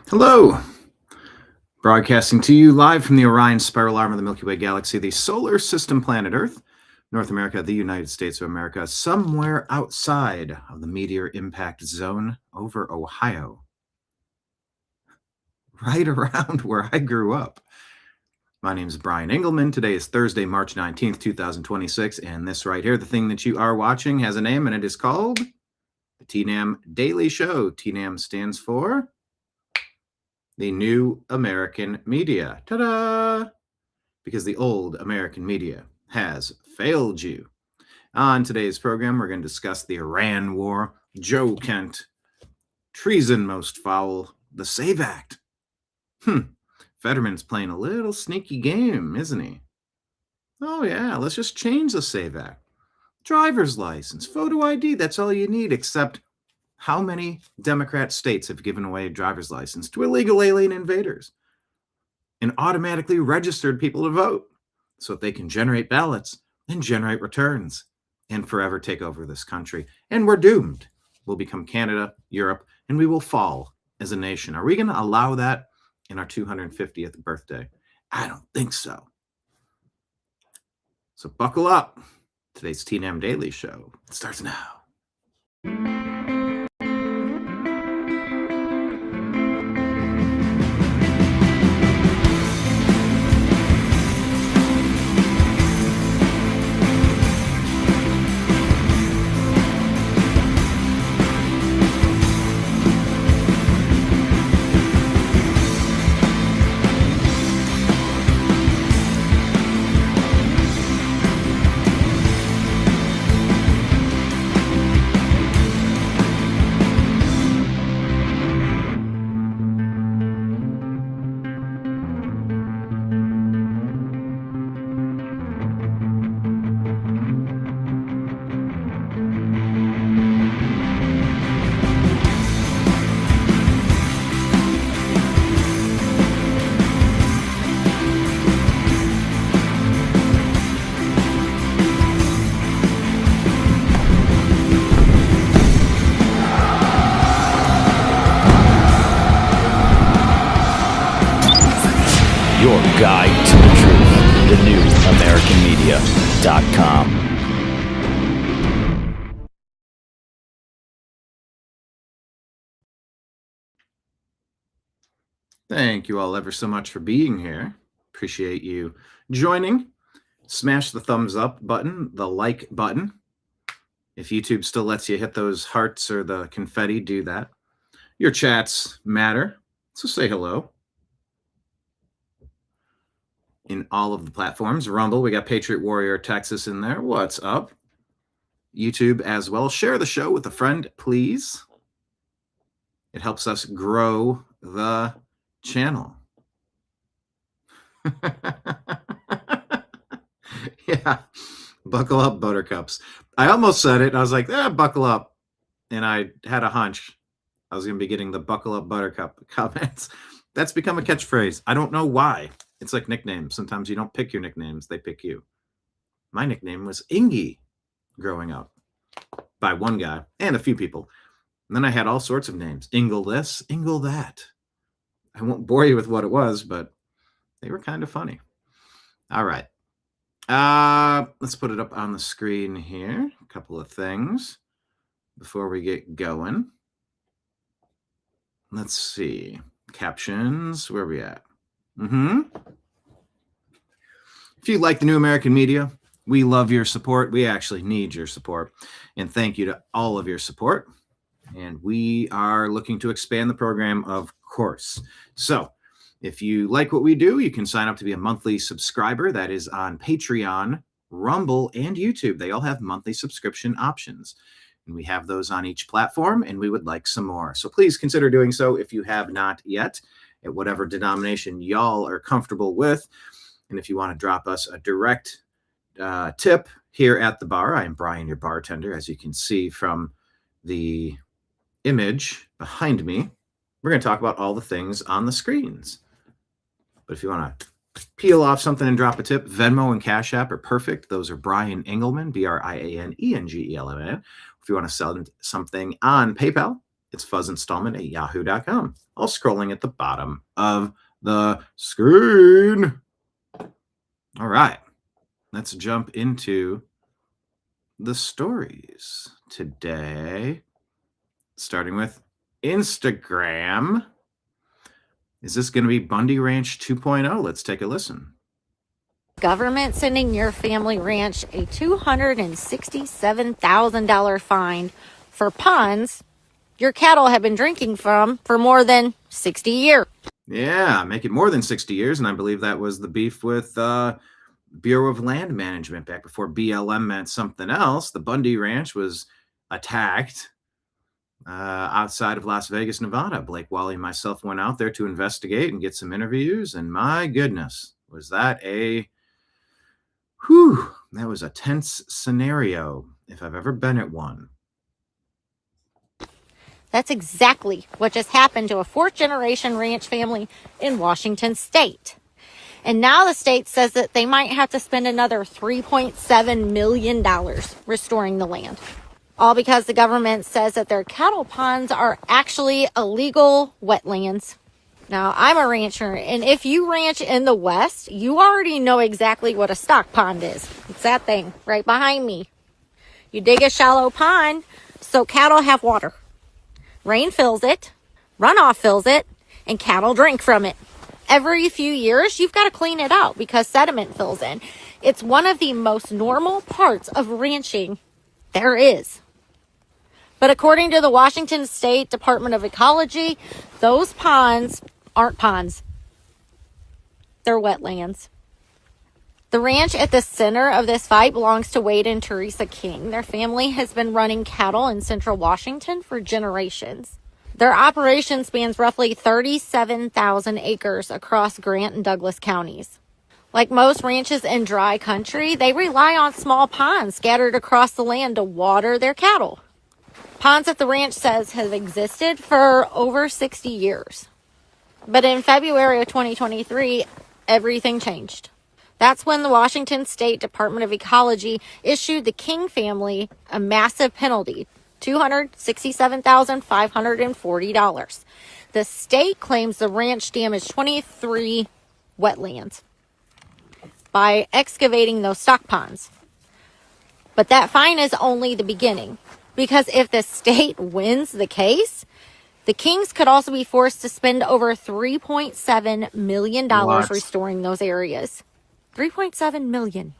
Hello, broadcasting to you live from the Orion spiral arm of the Milky Way galaxy, the solar system planet Earth, North America, the United States of America, somewhere outside of the meteor impact zone over Ohio, right around where I grew up. My name is Brian Engelman. Today is Thursday, March 19th, 2026, and this right here, the thing that you are watching, has a name, and it is called the TNAM Daily Show. TNAM stands for the new American media. Ta-da! Because the old American media has failed you. On today's program, we're going to discuss the Iran war, Joe Kent, treason most foul, the SAVE Act. Fetterman's playing a little sneaky game, isn't he? Oh yeah, let's just change the SAVE Act. Driver's license, photo ID, that's all you need, except how many Democrat states have given away a driver's license to illegal alien invaders and automatically registered people to vote so that they can generate ballots and generate returns and forever take over this country? And we're doomed. We'll become Canada, Europe, and we will fall as a nation. Are we going to allow that in our 250th birthday? I don't think so. So buckle up. Today's TNAM Daily Show starts now. Your guide to the truth, thenewamericanmedia.com. Thank you all ever so much for being here. Appreciate you joining. Smash the thumbs up button, the like button. If YouTube still lets you hit those hearts or the confetti, do that. Your chats matter, so say hello. In all of the platforms, Rumble, we got Patriot Warrior Texas in there. What's up? YouTube as well. Share the show with a friend, please. It helps us grow the channel. Yeah, buckle up, buttercups. I almost said it. I was like, buckle up. And I had a hunch I was going to be getting the buckle up buttercup comments. That's become a catchphrase. I don't know why. It's like nicknames. Sometimes you don't pick your nicknames. They pick you. My nickname was Ingy growing up by one guy and a few people. And then I had all sorts of names. Ingle this, Ingle that. I won't bore you with what it was, but they were kind of funny. All right. Let's put it up on the screen here. A couple of things before we get going. Let's see. Captions. Where are we at? If you like the new American media, we love your support. We actually need your support. And thank you to all of your support. And we are looking to expand the program, of course. So if you like what we do, you can sign up to be a monthly subscriber. That is on Patreon, Rumble, and YouTube. They all have monthly subscription options. And we have those on each platform, and we would like some more. So please consider doing so if you have not yet, at whatever denomination y'all are comfortable with. And if you want to drop us a direct tip here at the bar, I am Brian, your bartender. As you can see from the image behind me, we're going to talk about all the things on the screens. But if you want to peel off something and drop a tip, Venmo and Cash App are perfect. Those are Brian Engelman, BrianEngelman. If you want to sell something on PayPal, It's fuzzinstallment@yahoo.com. All scrolling at the bottom of the screen. All right, let's jump into the stories today, starting with Instagram. Is this going to be Bundy Ranch 2.0? Let's take a listen. Government sending your family ranch a $267,000 fine for ponds your cattle have been drinking from for more than 60 years. Yeah, make it more than 60 years. And I believe that was the beef with Bureau of Land Management back before BLM meant something else. The Bundy Ranch was attacked outside of Las Vegas, Nevada. Blake Wally and myself went out there to investigate and get some interviews. And my goodness, was that that was a tense scenario if I've ever been at one. That's exactly what just happened to a fourth-generation ranch family in Washington state. And now the state says that they might have to spend another $3.7 million restoring the land. All because the government says that their cattle ponds are actually illegal wetlands. Now, I'm a rancher, and if you ranch in the West, you already know exactly what a stock pond is. It's that thing right behind me. You dig a shallow pond so cattle have water. Rain fills it, runoff fills it, and cattle drink from it. Every few years, you've got to clean it out because sediment fills in. It's one of the most normal parts of ranching there is. But according to the Washington State Department of Ecology, those ponds aren't ponds. They're wetlands. The ranch at the center of this fight belongs to Wade and Teresa King. Their family has been running cattle in central Washington for generations. Their operation spans roughly 37,000 acres across Grant and Douglas counties. Like most ranches in dry country, they rely on small ponds scattered across the land to water their cattle. Ponds that the ranch says have existed for over 60 years. But in February of 2023, everything changed. That's when the Washington State Department of Ecology issued the King family a massive penalty, $267,540. The state claims the ranch damaged 23 wetlands by excavating those stock ponds. But that fine is only the beginning, because if the state wins the case, the Kings could also be forced to spend over $3.7 million restoring those areas. $3.7 million.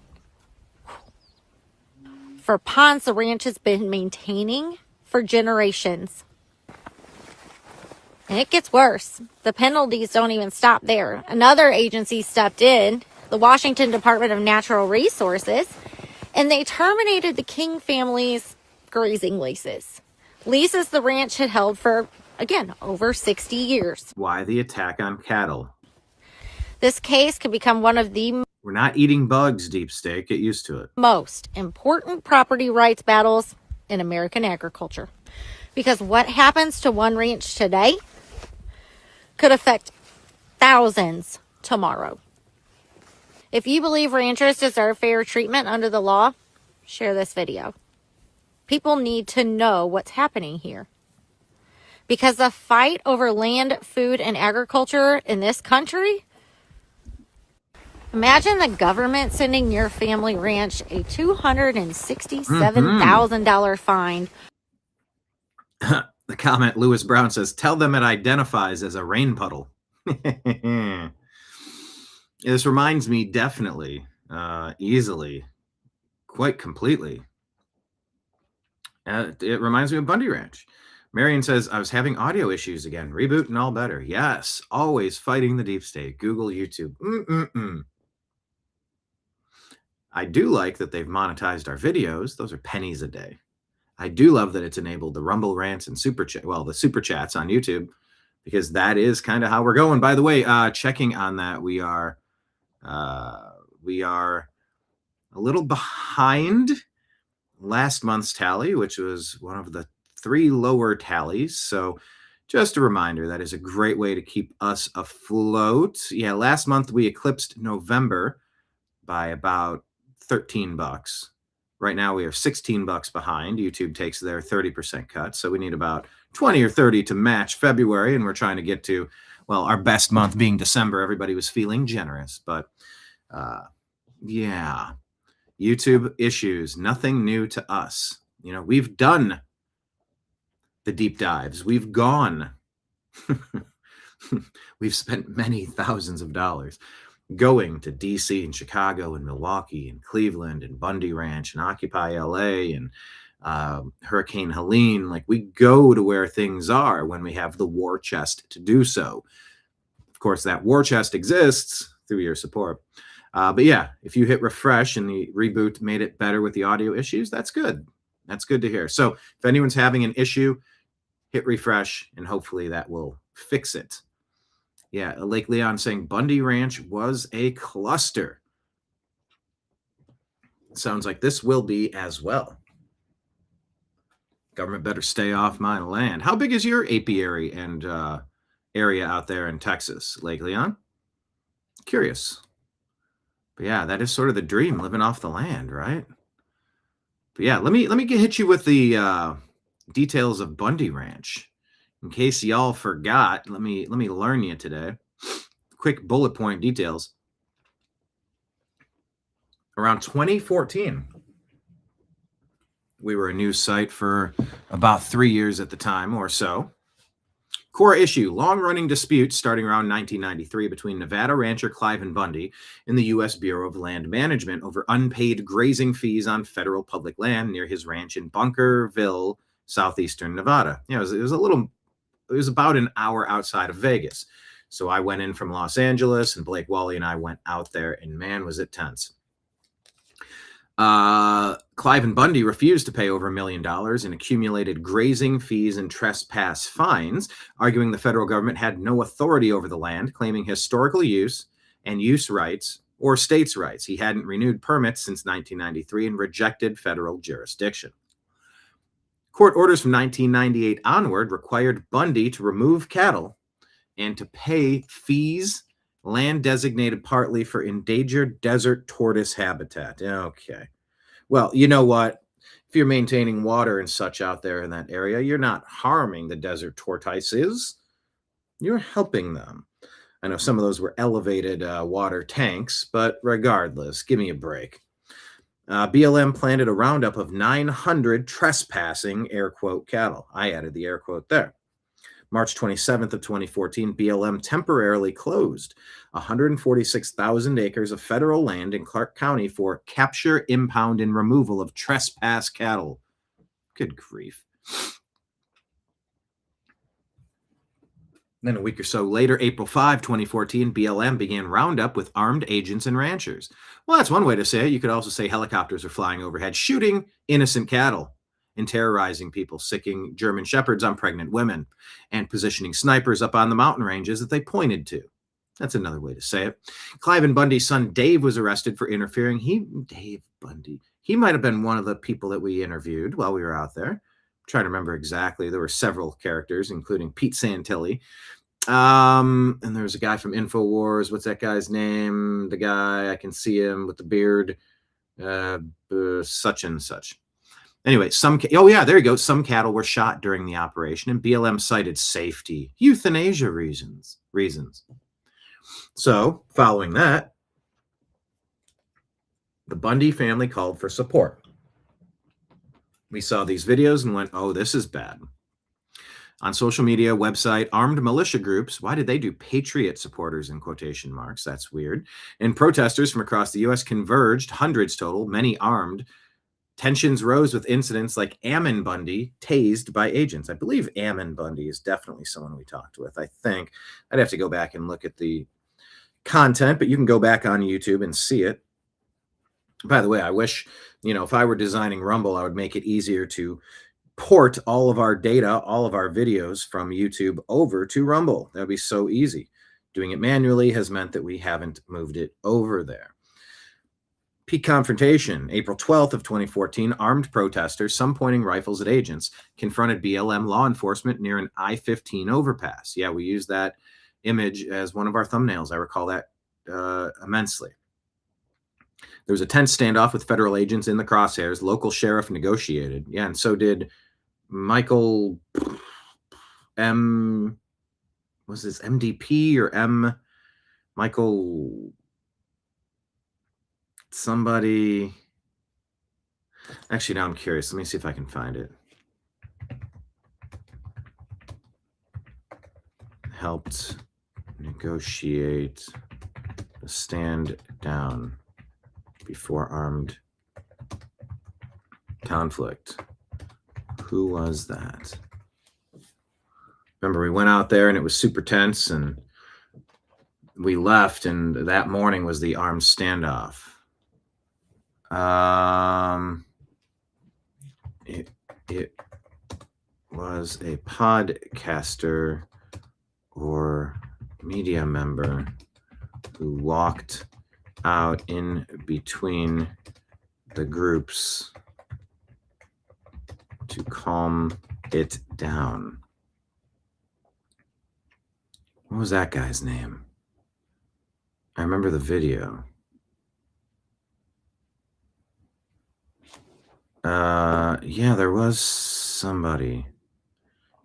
For ponds the ranch has been maintaining for generations. And it gets worse. The penalties don't even stop there. Another agency stepped in, the Washington Department of Natural Resources, and they terminated the King family's grazing leases. Leases the ranch had held for, again, over 60 years. Why the attack on cattle? This case could become one of the We're not eating bugs, Deep State. Get used to it. most important property rights battles in American agriculture. Because what happens to one ranch today could affect thousands tomorrow. If you believe ranchers deserve fair treatment under the law, share this video. People need to know what's happening here. Because the fight over land, food, and agriculture in this country, imagine the government sending your family ranch a $267,000 fine. The comment, Lewis Brown says, tell them it identifies as a rain puddle. This reminds me definitely, easily, quite completely. It reminds me of Bundy Ranch. Marion says, I was having audio issues again. Reboot and all better. Yes, always fighting the deep state. Google, YouTube. I do like that they've monetized our videos. Those are pennies a day. I do love that it's enabled the Rumble rants and the super chats on YouTube, because that is kind of how we're going. By the way, checking on that, we are a little behind last month's tally, which was one of the 3 lower tallies. So just a reminder, that is a great way to keep us afloat. Yeah, last month we eclipsed November by about $13. Right now we are $16 behind. YouTube takes their 30% cut. So we need about 20 or 30 to match February. And we're trying to get to, well, our best month being December. Everybody was feeling generous. But yeah, YouTube issues, nothing new to us. You know, we've done the deep dives. We've gone. We've spent many thousands of dollars going to DC and Chicago and Milwaukee and Cleveland and Bundy Ranch and Occupy LA and Hurricane Helene. Like, we go to where things are when we have the war chest to do so. Of course, that war chest exists through your support. But yeah, if you hit refresh and the reboot made it better with the audio issues, that's good. That's good to hear. So if anyone's having an issue, hit refresh and hopefully that will fix it. Yeah, Lake Leon saying Bundy Ranch was a cluster. Sounds like this will be as well. Government better stay off my land. How big is your apiary and area out there in Texas, Lake Leon? Curious. But yeah, that is sort of the dream, living off the land, right? But yeah, let me hit you with the details of Bundy Ranch. In case y'all forgot, let me learn you today. Quick bullet point details. Around 2014, we were a news site for about 3 years at the time or so. Core issue, long-running dispute starting around 1993 between Nevada rancher Cliven Bundy and the U.S. Bureau of Land Management over unpaid grazing fees on federal public land near his ranch in Bunkerville, southeastern Nevada. Yeah, it was about an hour outside of Vegas. So I went in from Los Angeles, and Blake Wally and I went out there, and man, was it tense. Cliven Bundy refused to pay over $1 million in accumulated grazing fees and trespass fines, arguing the federal government had no authority over the land, claiming historical use and use rights or states' rights. He hadn't renewed permits since 1993 and rejected federal jurisdiction. Court orders from 1998 onward required Bundy to remove cattle and to pay fees, land designated partly for endangered desert tortoise habitat. Okay. Well, you know what? If you're maintaining water and such out there in that area, you're not harming the desert tortoises. You're helping them. I know some of those were elevated water tanks, but regardless, give me a break. BLM planted a roundup of 900 trespassing, air quote, cattle. I added the air quote there. March 27th of 2014, BLM temporarily closed 146,000 acres of federal land in Clark County for capture, impound, and removal of trespass cattle. Good grief. Then a week or so later, April 5, 2014, BLM began roundup with armed agents and ranchers. Well, that's one way to say it. You could also say helicopters are flying overhead, shooting innocent cattle and terrorizing people, sicking German shepherds on pregnant women, and positioning snipers up on the mountain ranges that they pointed to. That's another way to say it. Cliven Bundy's son, Dave, was arrested for interfering. Dave Bundy. He might have been one of the people that we interviewed while we were out there. I'm trying to remember exactly. There were several characters, including Pete Santilli. And there was a guy from InfoWars. What's that guy's name? The guy, I can see him with the beard, such and such. Anyway, there you go. Some cattle were shot during the operation, and BLM cited safety, euthanasia reasons. So, following that, the Bundy family called for support. We saw these videos and went, oh, this is bad. On social media, website, armed militia groups, why did they do patriot supporters in quotation marks? That's weird. And protesters from across the U.S. converged, hundreds total, many armed. Tensions rose with incidents like Ammon Bundy tased by agents. I believe Ammon Bundy is definitely someone we talked with, I think. I'd have to go back and look at the content, but you can go back on YouTube and see it. By the way, I wish, if I were designing Rumble, I would make it easier to port all of our data, all of our videos from YouTube over to Rumble. That would be so easy. Doing it manually has meant that we haven't moved it over there. Peak confrontation, April 12th of 2014, armed protesters, some pointing rifles at agents, confronted BLM law enforcement near an I-15 overpass. Yeah, we used that image as one of our thumbnails. I recall that immensely. There was a tense standoff with federal agents in the crosshairs. Local sheriff negotiated. Yeah, and so did Michael M. Was this MDP or M? Michael somebody. Actually, now I'm curious. Let me see if I can find it. Helped negotiate the stand down before armed conflict. Who was that? Remember, we went out there and it was super tense, and we left, and that morning was the armed standoff. It was a podcaster or media member who walked out in between the groups to calm it down. What was that guy's name? I remember the video. Yeah, there was somebody.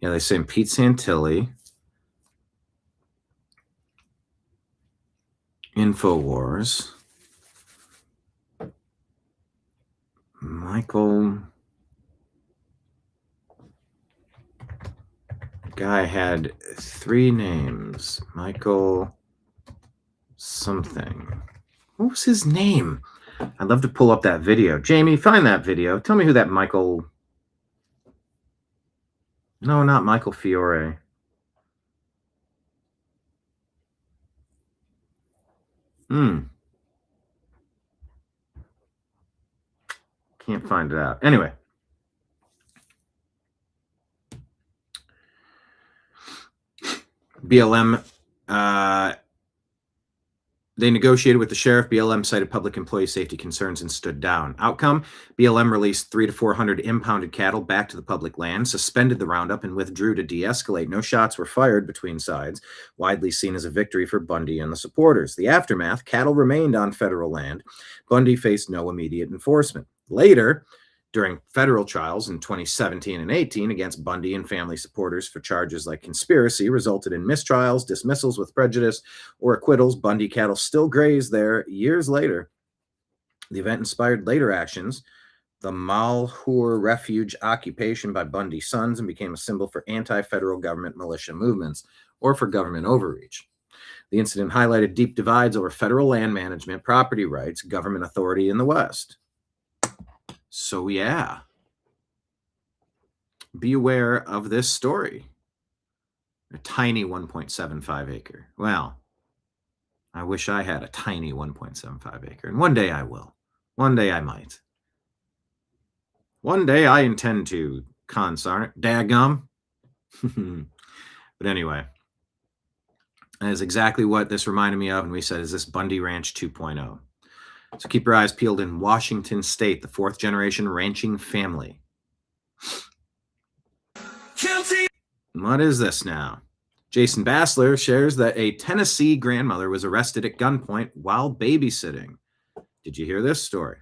Yeah, they say Pete Santilli. InfoWars. Michael. Guy had 3 names. Michael something. What was his name? I'd love to pull up that video. Jamie, find that video. Tell me who that Michael... No, not Michael Fiore. Can't find it out. Anyway. BLM, they negotiated with the sheriff. BLM cited public employee safety concerns and stood down. Outcome, BLM released 300 to 400 impounded cattle back to the public land, suspended the roundup, and withdrew to de-escalate. No shots were fired between sides, widely seen as a victory for Bundy and the supporters. The aftermath, cattle remained on federal land. Bundy faced no immediate enforcement. Later, during federal trials in 2017 and 18 against Bundy and family supporters for charges like conspiracy resulted in mistrials, dismissals with prejudice, or acquittals. Bundy cattle still graze there years later. The event inspired later actions, the Malheur Refuge occupation by Bundy's sons, and became a symbol for anti-federal government militia movements or for government overreach. The incident highlighted deep divides over federal land management, property rights, government authority in the West. So yeah, be aware of this story. A tiny 1.75 acre. Well, I wish I had a tiny 1.75 acre, and one day I will. One day I might. One day I intend to, consarn it, daggum. But anyway, that is exactly what this reminded me of, and we said, is this Bundy Ranch 2.0? So keep your eyes peeled in Washington State, the 4th generation ranching family. Guilty. What is this now? Jason Bassler shares that a Tennessee grandmother was arrested at gunpoint while babysitting. Did you hear this story?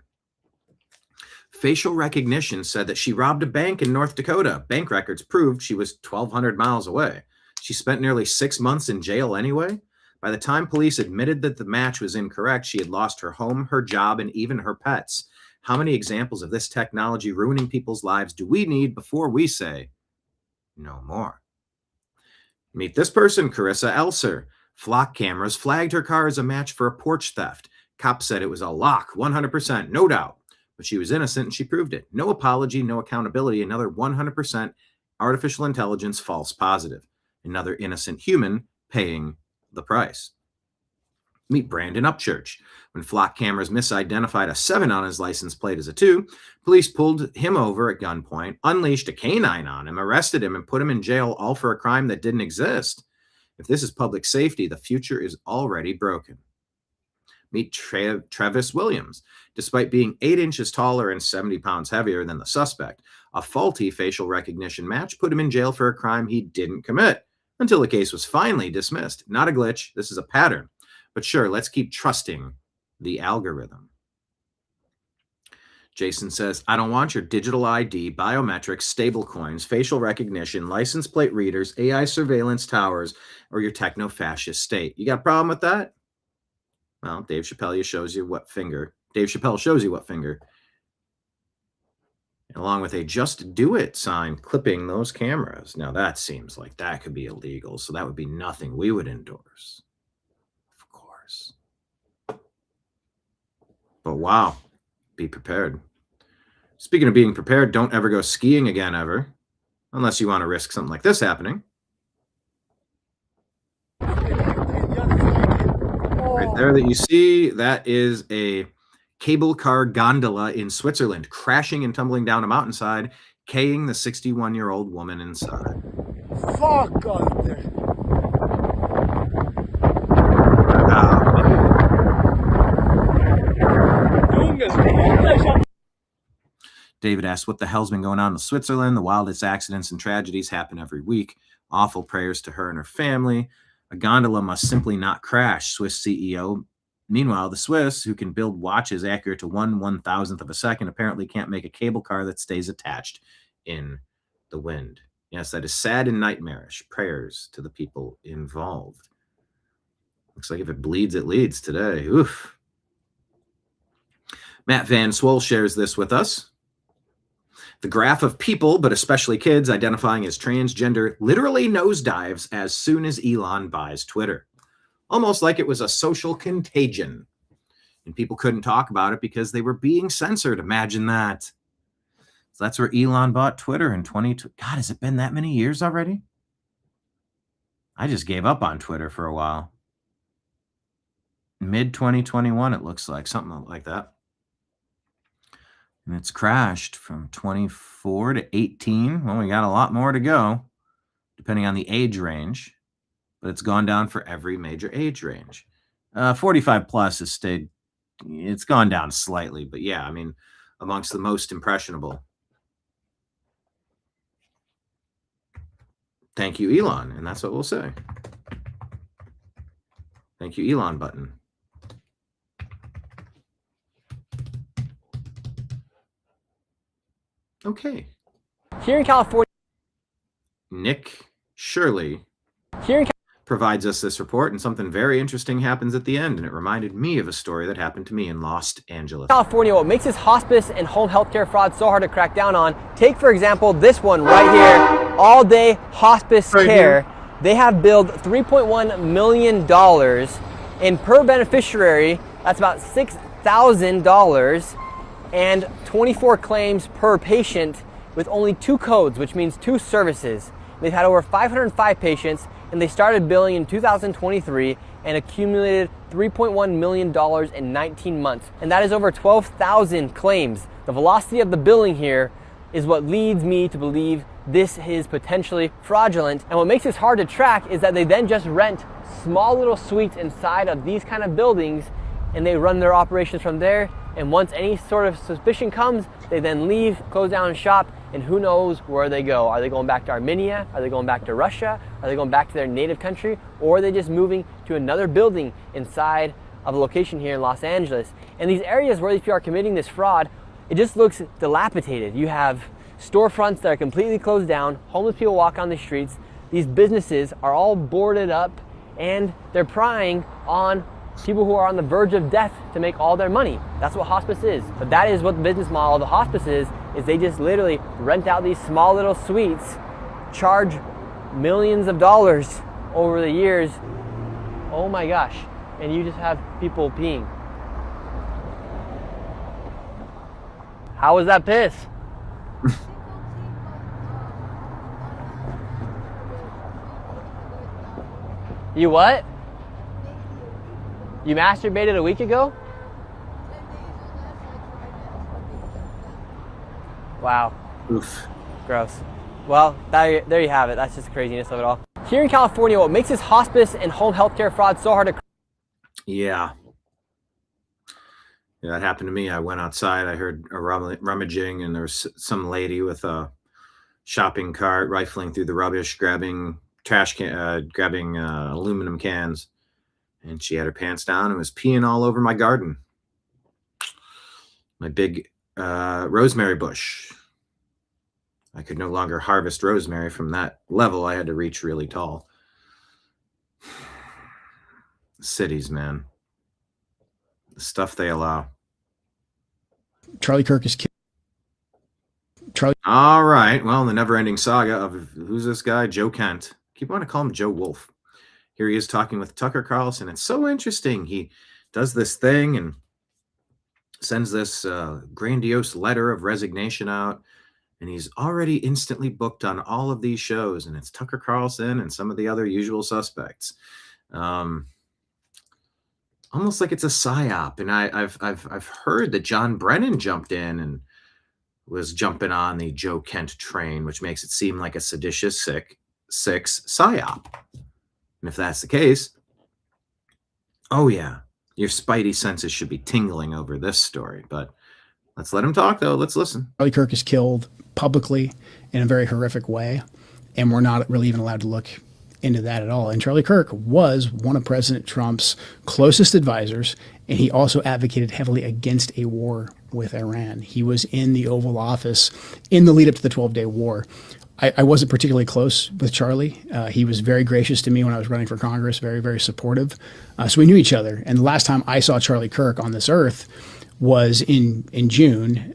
Facial recognition said that she robbed a bank in North Dakota. Bank records proved she was 1,200 miles away. She spent nearly 6 months in jail anyway. By the time police admitted that the match was incorrect, she had lost her home, her job, and even her pets. How many examples of this technology ruining people's lives do we need before we say no more? Meet this person, Carissa Elser. Flock cameras flagged her car as a match for a porch theft. Cops said it was a lock, 100%, no doubt. But she was innocent and she proved it. No apology, no accountability. Another 100% artificial intelligence false positive. Another innocent human paying the price. Meet Brandon Upchurch. When flock cameras misidentified a 7 on his license plate as a 2, police pulled him over at gunpoint, unleashed a canine on him, arrested him, and put him in jail, all for a crime that didn't exist. If this is public safety, the future is already broken. Meet Travis Williams. Despite being 8 inches taller and 70 pounds heavier than the suspect, a faulty facial recognition match put him in jail for a crime he didn't commit, until the case was finally dismissed. Not a glitch, this is a pattern. But sure, let's keep trusting the algorithm. Jason says, I don't want your digital ID, biometrics, stablecoins, facial recognition, license plate readers, AI surveillance towers, or your techno-fascist state. You got a problem with that? Well, Dave Chappelle shows you what finger. Dave Chappelle shows you what finger. Along with a just do it sign clipping those cameras. Now that seems like that could be illegal. So that would be nothing we would endorse. Of course. But wow, be prepared. Speaking of being prepared, don't ever go skiing again, ever. Unless you want to risk something like this happening. Right there that you see, that is a cable car gondola in Switzerland, crashing and tumbling down a mountainside, K-ing the 61-year-old woman inside. Fuck out there. David asked, what the hell's been going on in Switzerland? The wildest accidents and tragedies happen every week. Awful prayers to her and her family. A gondola must simply not crash, Swiss CEO. Meanwhile, the Swiss, who can build watches accurate to 1/1000th of a second, apparently can't make a cable car that stays attached in the wind. Yes, that is sad and nightmarish. Prayers to the people involved. Looks like if it bleeds, it leads today. Oof. Matt Van Swol shares this with us. The graph of people, but especially kids, identifying as transgender literally nosedives as soon as Elon buys Twitter. Almost like it was a social contagion. And people couldn't talk about it because they were being censored. Imagine that. So that's where Elon bought Twitter in 2020. God, has it been that many years already? I just gave up on Twitter for a while. Mid-2021, it looks like. Something like that. And it's crashed from 24 to 18. Well, we got a lot more to go, depending on the age range. But it's gone down for every major age range. 45 plus has stayed, it's gone down slightly. But yeah, I mean, amongst the most impressionable. Thank you, Elon. And that's what we'll say. Thank you, Elon button. Okay. Here in California, Nick Shirley here in provides us this report, and something very interesting happens at the end, and it reminded me of a story that happened to me in Los Angeles. California, what makes this hospice and home healthcare fraud so hard to crack down on, take for example this one right here, all day hospice care. They have billed $3.1 million, and per beneficiary, that's about $6,000, and 24 claims per patient with only 2 codes, which means 2 services. They've had over 505 patients, and they started billing in 2023 and accumulated $3.1 million in 19 months. And that is over 12,000 claims. The velocity of the billing here is what leads me to believe this is potentially fraudulent. And what makes this hard to track is that they then just rent small little suites inside of these kind of buildings, and they run their operations from there. And once any sort of suspicion comes, they then leave, close down shop, and who knows where they go. Are they going back to Armenia? Are they going back to Russia? Are they going back to their native country? Or are they just moving to another building inside of a location here in Los Angeles? And these areas where these people are committing this fraud, it just looks dilapidated. You have storefronts that are completely closed down, homeless people walk on the streets, these businesses are all boarded up, and they're prying on people who are on the verge of death to make all their money. That's what hospice is. But that is what the business model of the hospice is they just literally rent out these small little suites, charge millions of dollars over the years. Oh my gosh. And you just have people peeing. How was that piss? You what? You masturbated a week ago? Wow. Oof. Gross. Well, there you have it. That's just the craziness of it all. Here in California, what makes this hospice and home healthcare fraud so hard to... Yeah, that happened to me. I went outside. I heard a rummaging, and there was some lady with a shopping cart rifling through the rubbish, grabbing aluminum cans. And she had her pants down and was peeing all over my garden. My big rosemary bush. I could no longer harvest rosemary from that level. I had to reach really tall. Cities, man. The stuff they allow. Charlie Kirk is killed. All right. Well, the never-ending saga of who's this guy? Joe Kent. Keep wanting to call him Joe Wolf. Here he is talking with Tucker Carlson. It's so interesting. He does this thing and sends this grandiose letter of resignation out, and he's already instantly booked on all of these shows, and it's Tucker Carlson and some of the other usual suspects. Almost like it's a psyop. And I've heard that John Brennan jumped in and was jumping on the Joe Kent train, which makes it seem like a seditious six psyop. And if that's the case, oh yeah, your spidey senses should be tingling over this story. But let's let him talk, though. Let's listen. Charlie Kirk is killed publicly in a very horrific way, and we're not really even allowed to look into that at all. And Charlie Kirk was one of President Trump's closest advisors, and he also advocated heavily against a war with Iran. He was in the Oval Office in the lead up to the 12-day war. I wasn't particularly close with Charlie. He was very gracious to me when I was running for Congress, very, very supportive. So we knew each other. And the last time I saw Charlie Kirk on this earth was in June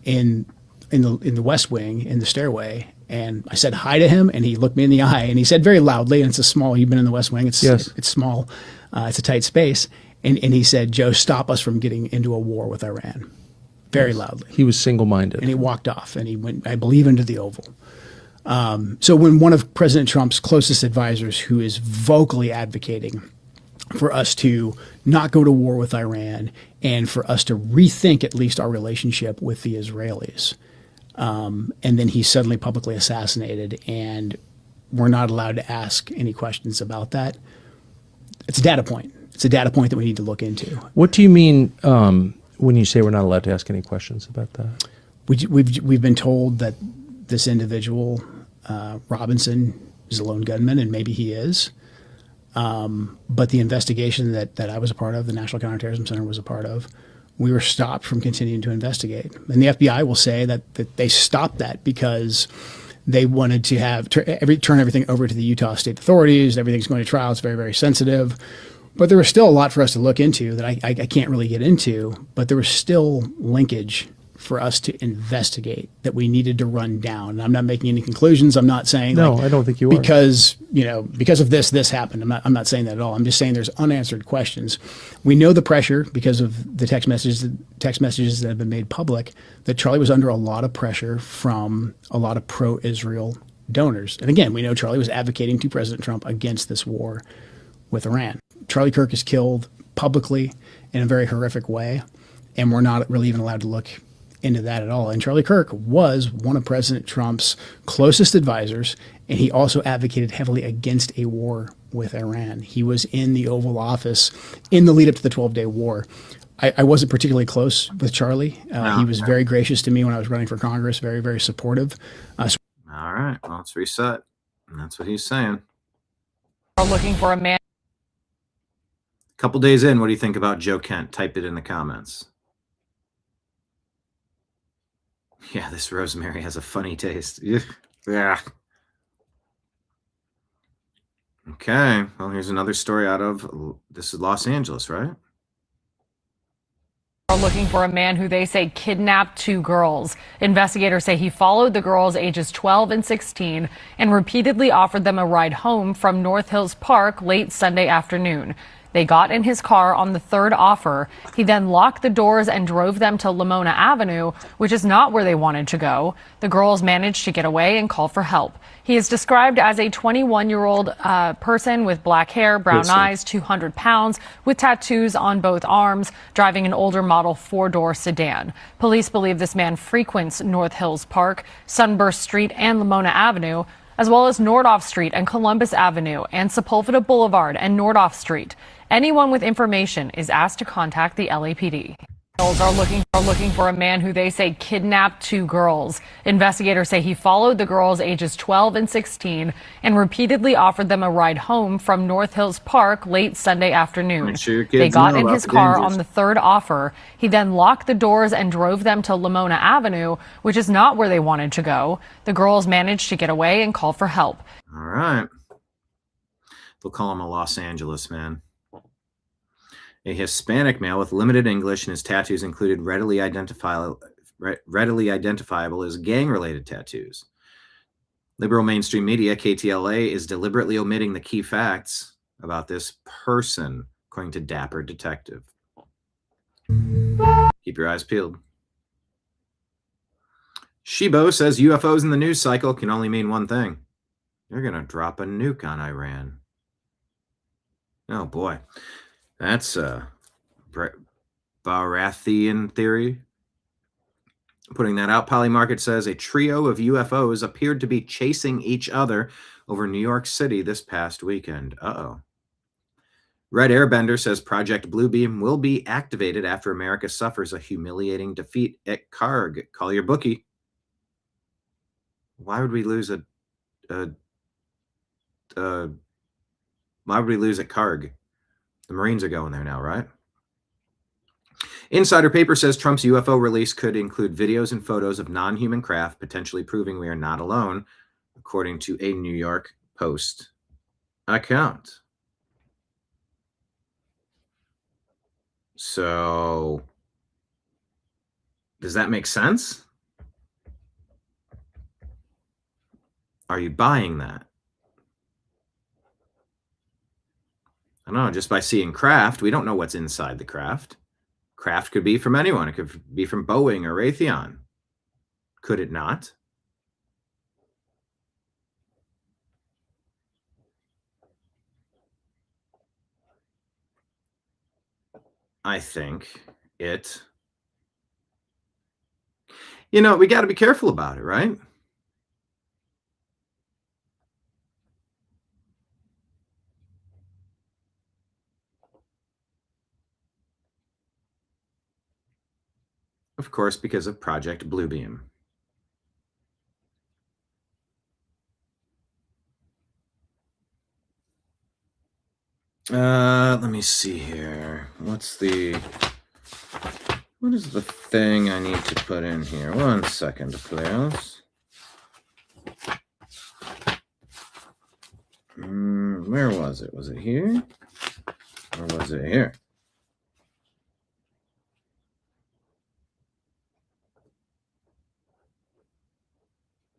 in the West Wing, in the stairway. And I said hi to him, and he looked me in the eye, and he said very loudly, and it's a small, you've been in the West Wing, it's small, it's a tight space. And he said, "Joe, stop us from getting into a war with Iran." Very loudly. He was single-minded. And he walked off, and he went, I believe, into the Oval. So when one of President Trump's closest advisors, who is vocally advocating for us to not go to war with Iran and for us to rethink at least our relationship with the Israelis, and then he's suddenly publicly assassinated, and we're not allowed to ask any questions about that. It's a data point. It's a data point that we need to look into. What do you mean when you say we're not allowed to ask any questions about that? We've been told that this individual, Robinson, is a lone gunman, and maybe he is. But the investigation that I was a part of, the National Counterterrorism Center was a part of, we were stopped from continuing to investigate. And the FBI will say that they stopped that because they wanted to have turn everything over to the Utah state authorities. Everything's going to trial. It's very, very sensitive. But there was still a lot for us to look into that I can't really get into. But there was still linkage for us to investigate that we needed to run down. And I'm not making any conclusions. I'm not saying no, I don't think you are. Because of this happened. I'm not saying that at all. I'm just saying there's unanswered questions. We know the pressure because of the text messages that have been made public that Charlie was under a lot of pressure from a lot of pro-Israel donors. And again, we know Charlie was advocating to President Trump against this war with Iran. Charlie Kirk is killed publicly in a very horrific way, and we're not really even allowed to look into that at all. And Charlie Kirk was one of President Trump's closest advisors, and he also advocated heavily against a war with Iran. He was in the Oval Office in the lead up to the 12-day war. I wasn't particularly close with Charlie. He was very gracious to me when I was running for Congress, very, very supportive. All right, well, let's reset. And that's what he's saying. Are looking for a man. A couple days in, what do you think about Joe Kent? Type it in the comments. Yeah, this rosemary has a funny taste. Yeah. Okay. Well, here's another story out of, this is Los Angeles, right? Are looking for a man who they say kidnapped two girls. Investigators say he followed the girls ages 12 and 16 and repeatedly offered them a ride home from North Hills Park late Sunday afternoon. They got in his car on the third offer. He then locked the doors and drove them to Lamona Avenue, which is not where they wanted to go. The girls managed to get away and call for help. He is described as a 21-year-old person with black hair, brown eyes, 200 pounds, with tattoos on both arms, driving an older model four-door sedan. Police believe this man frequents North Hills Park, Sunburst Street, and Lamona Avenue, as well as Nordhoff Street and Columbus Avenue and Sepulveda Boulevard and Nordhoff Street. Anyone with information is asked to contact the LAPD. Are looking for a man who they say kidnapped 2 girls. Investigators say he followed the girls ages 12 and 16 and repeatedly offered them a ride home from North Hills Park late Sunday afternoon. Make sure your They kids got know in about his the car dangers. on the 3rd offer. He then locked the doors and drove them to Lamona Avenue, which is not where they wanted to go. The girls managed to get away and call for help. All right. They'll call him a Los Angeles man. A Hispanic male with limited English and his tattoos included readily identifiable as gang-related tattoos. Liberal mainstream media, KTLA, is deliberately omitting the key facts about this person, according to Dapper Detective. Keep your eyes peeled. Shibo says UFOs in the news cycle can only mean one thing. They're going to drop a nuke on Iran. Oh, boy. That's Barathian theory. Putting that out, Polymarket says a trio of UFOs appeared to be chasing each other over New York City this past weekend. Uh-oh. Red Airbender says Project Bluebeam will be activated after America suffers a humiliating defeat at Karg. Call your bookie. Why would we lose why would we lose at Karg? The Marines are going there now, right? Insider paper says Trump's UFO release could include videos and photos of non-human craft, potentially proving we are not alone, according to a New York Post account. So, does that make sense? Are you buying that? I don't know, just by seeing craft, we don't know what's inside the craft. Craft could be from anyone. It could be from Boeing or Raytheon. Could it not? I think it... You know, we got to be careful about it, right? Of course, because of Project Bluebeam. Let me see here. What is the thing I need to put in here? 1 second, please. Where was it? Was it here? Or was it here?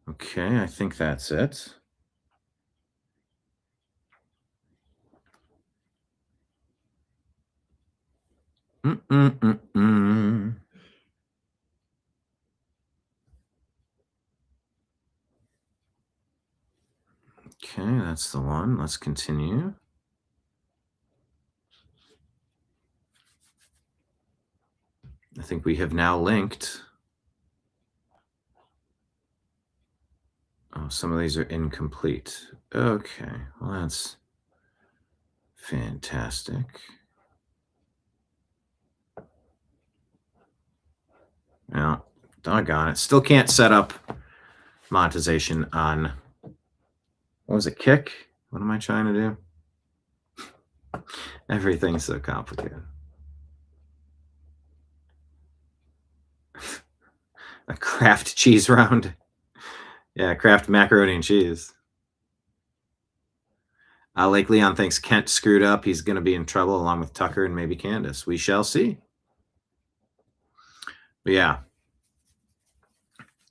Okay, I think that's it. Okay, that's the one. Let's continue. I think we have now linked. Oh, some of these are incomplete. Okay, well, that's fantastic. Well, doggone it. Still can't set up monetization on, what was it, Kick? What am I trying to do? Everything's so complicated. A Kraft cheese round. Yeah, Kraft macaroni and cheese. Lake Leon thinks Kent screwed up. He's going to be in trouble along with Tucker and maybe Candace. We shall see. But yeah.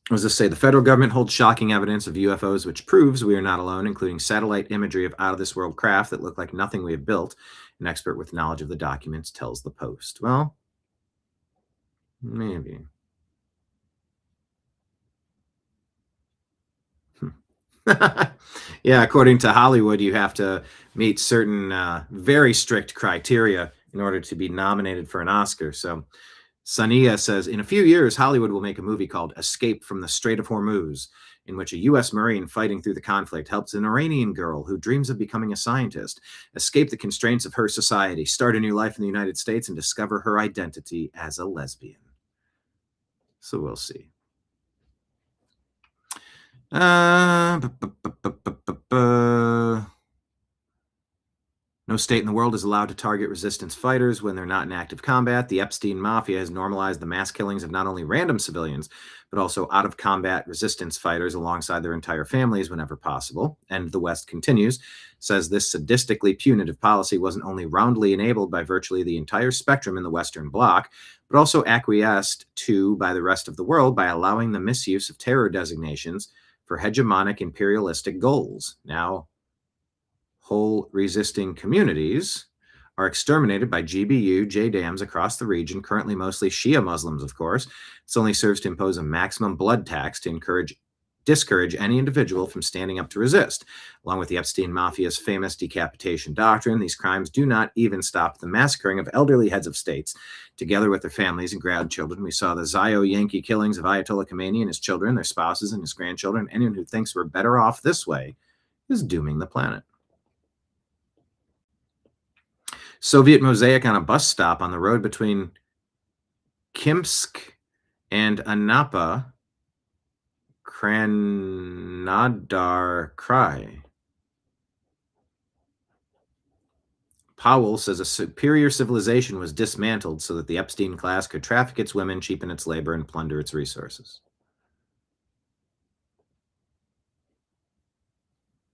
What does this say? The federal government holds shocking evidence of UFOs, which proves we are not alone, including satellite imagery of out-of-this-world craft that look like nothing we have built. An expert with knowledge of the documents tells the Post. Well, maybe. Yeah, according to Hollywood, you have to meet certain very strict criteria in order to be nominated for an Oscar. So Sania says, in a few years, Hollywood will make a movie called Escape from the Strait of Hormuz. in which a U.S. Marine fighting through the conflict helps an Iranian girl who dreams of becoming a scientist escape the constraints of her society, start a new life in the United States, and discover her identity as a lesbian. So we'll see. No state in the world is allowed to target resistance fighters when they're not in active combat. The Epstein Mafia has normalized the mass killings of not only random civilians, but also out-of-combat resistance fighters alongside their entire families whenever possible. And the West continues, says this sadistically punitive policy wasn't only roundly enabled by virtually the entire spectrum in the Western Bloc, but also acquiesced to by the rest of the world by allowing the misuse of terror designations for hegemonic imperialistic goals. Now, whole resisting communities are exterminated by GBU, JDAMs across the region, currently mostly Shia Muslims, of course. This only serves to impose a maximum blood tax to discourage any individual from standing up to resist. Along with the Epstein Mafia's famous decapitation doctrine, these crimes do not even stop the massacring of elderly heads of states, together with their families and grandchildren. We saw the Zio Yankee killings of Ayatollah Khomeini and his children, their spouses, and his grandchildren. Anyone who thinks we're better off this way is dooming the planet. Soviet mosaic on a bus stop on the road between Kimsk and Anapa, Kranadar Krai. Powell says a superior civilization was dismantled so that the Epstein class could traffic its women, cheapen its labor, and plunder its resources.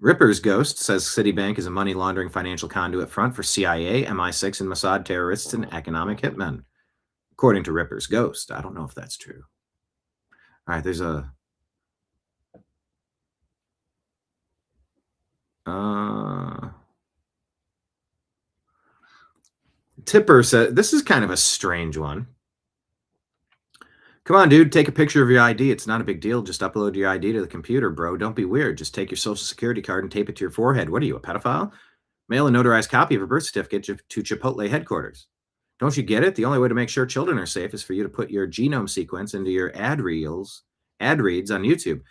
Ripper's Ghost says Citibank is a money laundering financial conduit front for CIA, MI6, and Mossad terrorists and economic hitmen. According to Ripper's Ghost. I don't know if that's true. All right, there's a... Tipper said, this is kind of a strange one. Come on, dude, take a picture of your ID. It's not a big deal. Just upload your ID to the computer, bro. Don't be weird. Just take your social security card and tape it to your forehead. What are you, a pedophile? Mail a notarized copy of a birth certificate to Chipotle headquarters. Don't you get it? The only way to make sure children are safe is for you to put your genome sequence into your ad reads on YouTube.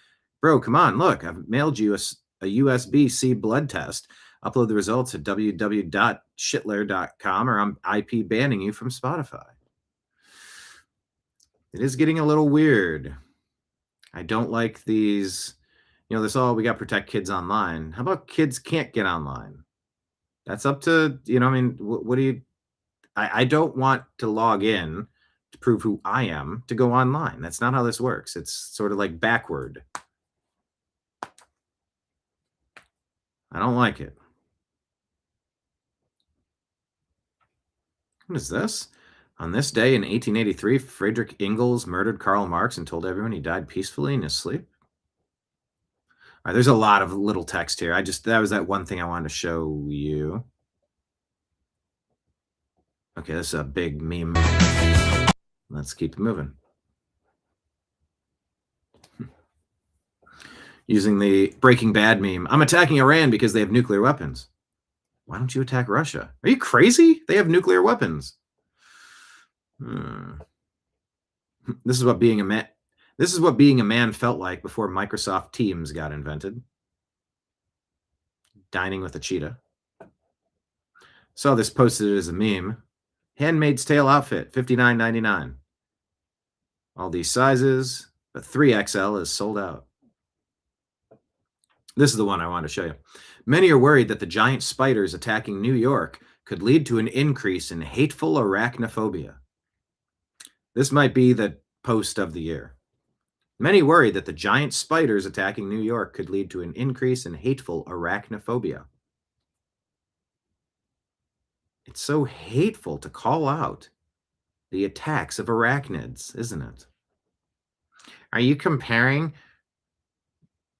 Bro, come on, look. I've mailed you a USB-C blood test. Upload the results at www.shitler.com or I'm IP banning you from Spotify. It is getting a little weird. I don't like these, this all, we got to protect kids online. How about kids can't get online? That's up to, what do you, I don't want to log in to prove who I am to go online. That's not how this works. It's sort of like backward. I don't like it. What is this? On this day in 1883, Friedrich Engels murdered Karl Marx and told everyone he died peacefully in his sleep. All right, there's a lot of little text here. That was that one thing I wanted to show you. Okay, this is a big meme. Let's keep it moving. Using the Breaking Bad meme. I'm attacking Iran because they have nuclear weapons. Why don't you attack Russia? Are you crazy? They have nuclear weapons. This is what being a man felt like before Microsoft Teams got invented. Dining with a cheetah. Saw this posted as a meme. Handmaid's Tale outfit, $59.99. All these sizes, but 3XL is sold out. This is the one I wanted to show you. Many are worried that the giant spiders attacking New York could lead to an increase in hateful arachnophobia. This might be the post of the year. Many worry that the giant spiders attacking New York could lead to an increase in hateful arachnophobia. It's so hateful to call out the attacks of arachnids, isn't it? Are you comparing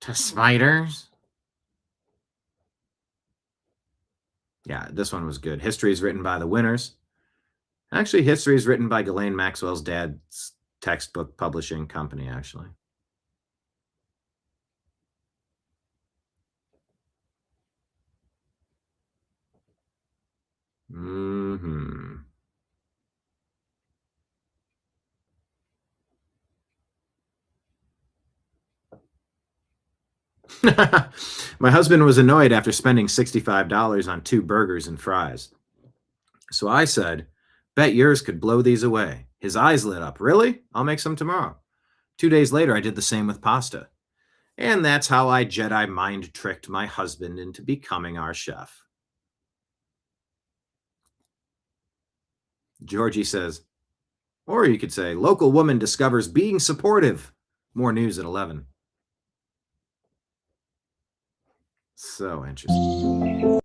to spiders? Yeah, this one was good. History is written by the winners. Actually, history is written by Ghislaine Maxwell's dad's textbook publishing company, actually. My husband was annoyed after spending $65 on 2 burgers and fries. So I said, bet yours could blow these away. His eyes lit up. Really? I'll make some tomorrow. 2 days later, I did the same with pasta. And that's how I Jedi mind tricked my husband into becoming our chef. Georgie says, or you could say, local woman discovers being supportive. More news at 11. So interesting.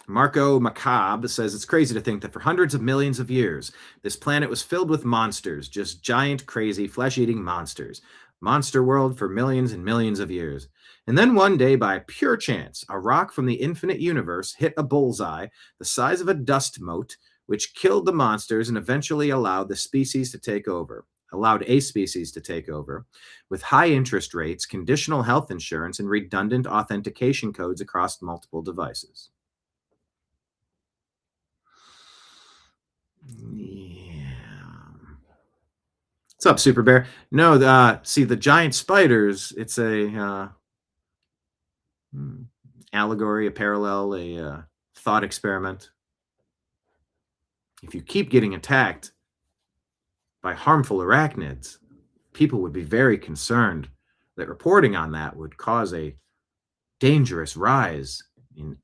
Marco Macabre says, it's crazy to think that for hundreds of millions of years, this planet was filled with monsters, just giant, crazy, flesh-eating monsters. Monster world for millions and millions of years. And then one day, by pure chance, a rock from the infinite universe hit a bullseye the size of a dust mote, which killed the monsters and eventually allowed a species to take over, with high interest rates, conditional health insurance, and redundant authentication codes across multiple devices. Yeah. What's up, Super Bear? No, see, the giant spiders, it's a allegory, a parallel, a thought experiment. If you keep getting attacked by harmful arachnids, people would be very concerned that reporting on that would cause a dangerous rise in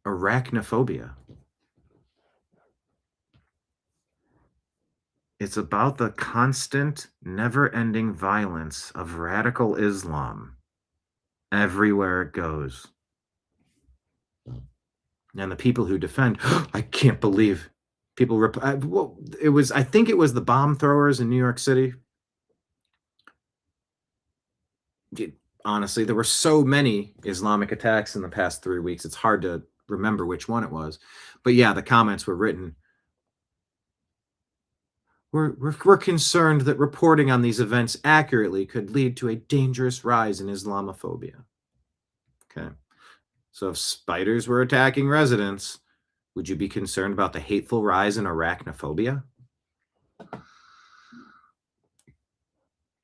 arachnophobia. It's about the constant, never-ending violence of radical Islam everywhere it goes. And the people who defend, I can't believe people. I think it was the bomb throwers in New York City. Honestly, there were so many Islamic attacks in the past 3 weeks. It's hard to remember which one it was. But yeah, the comments were written. We're concerned that reporting on these events accurately could lead to a dangerous rise in Islamophobia. Okay. So if spiders were attacking residents, would you be concerned about the hateful rise in arachnophobia?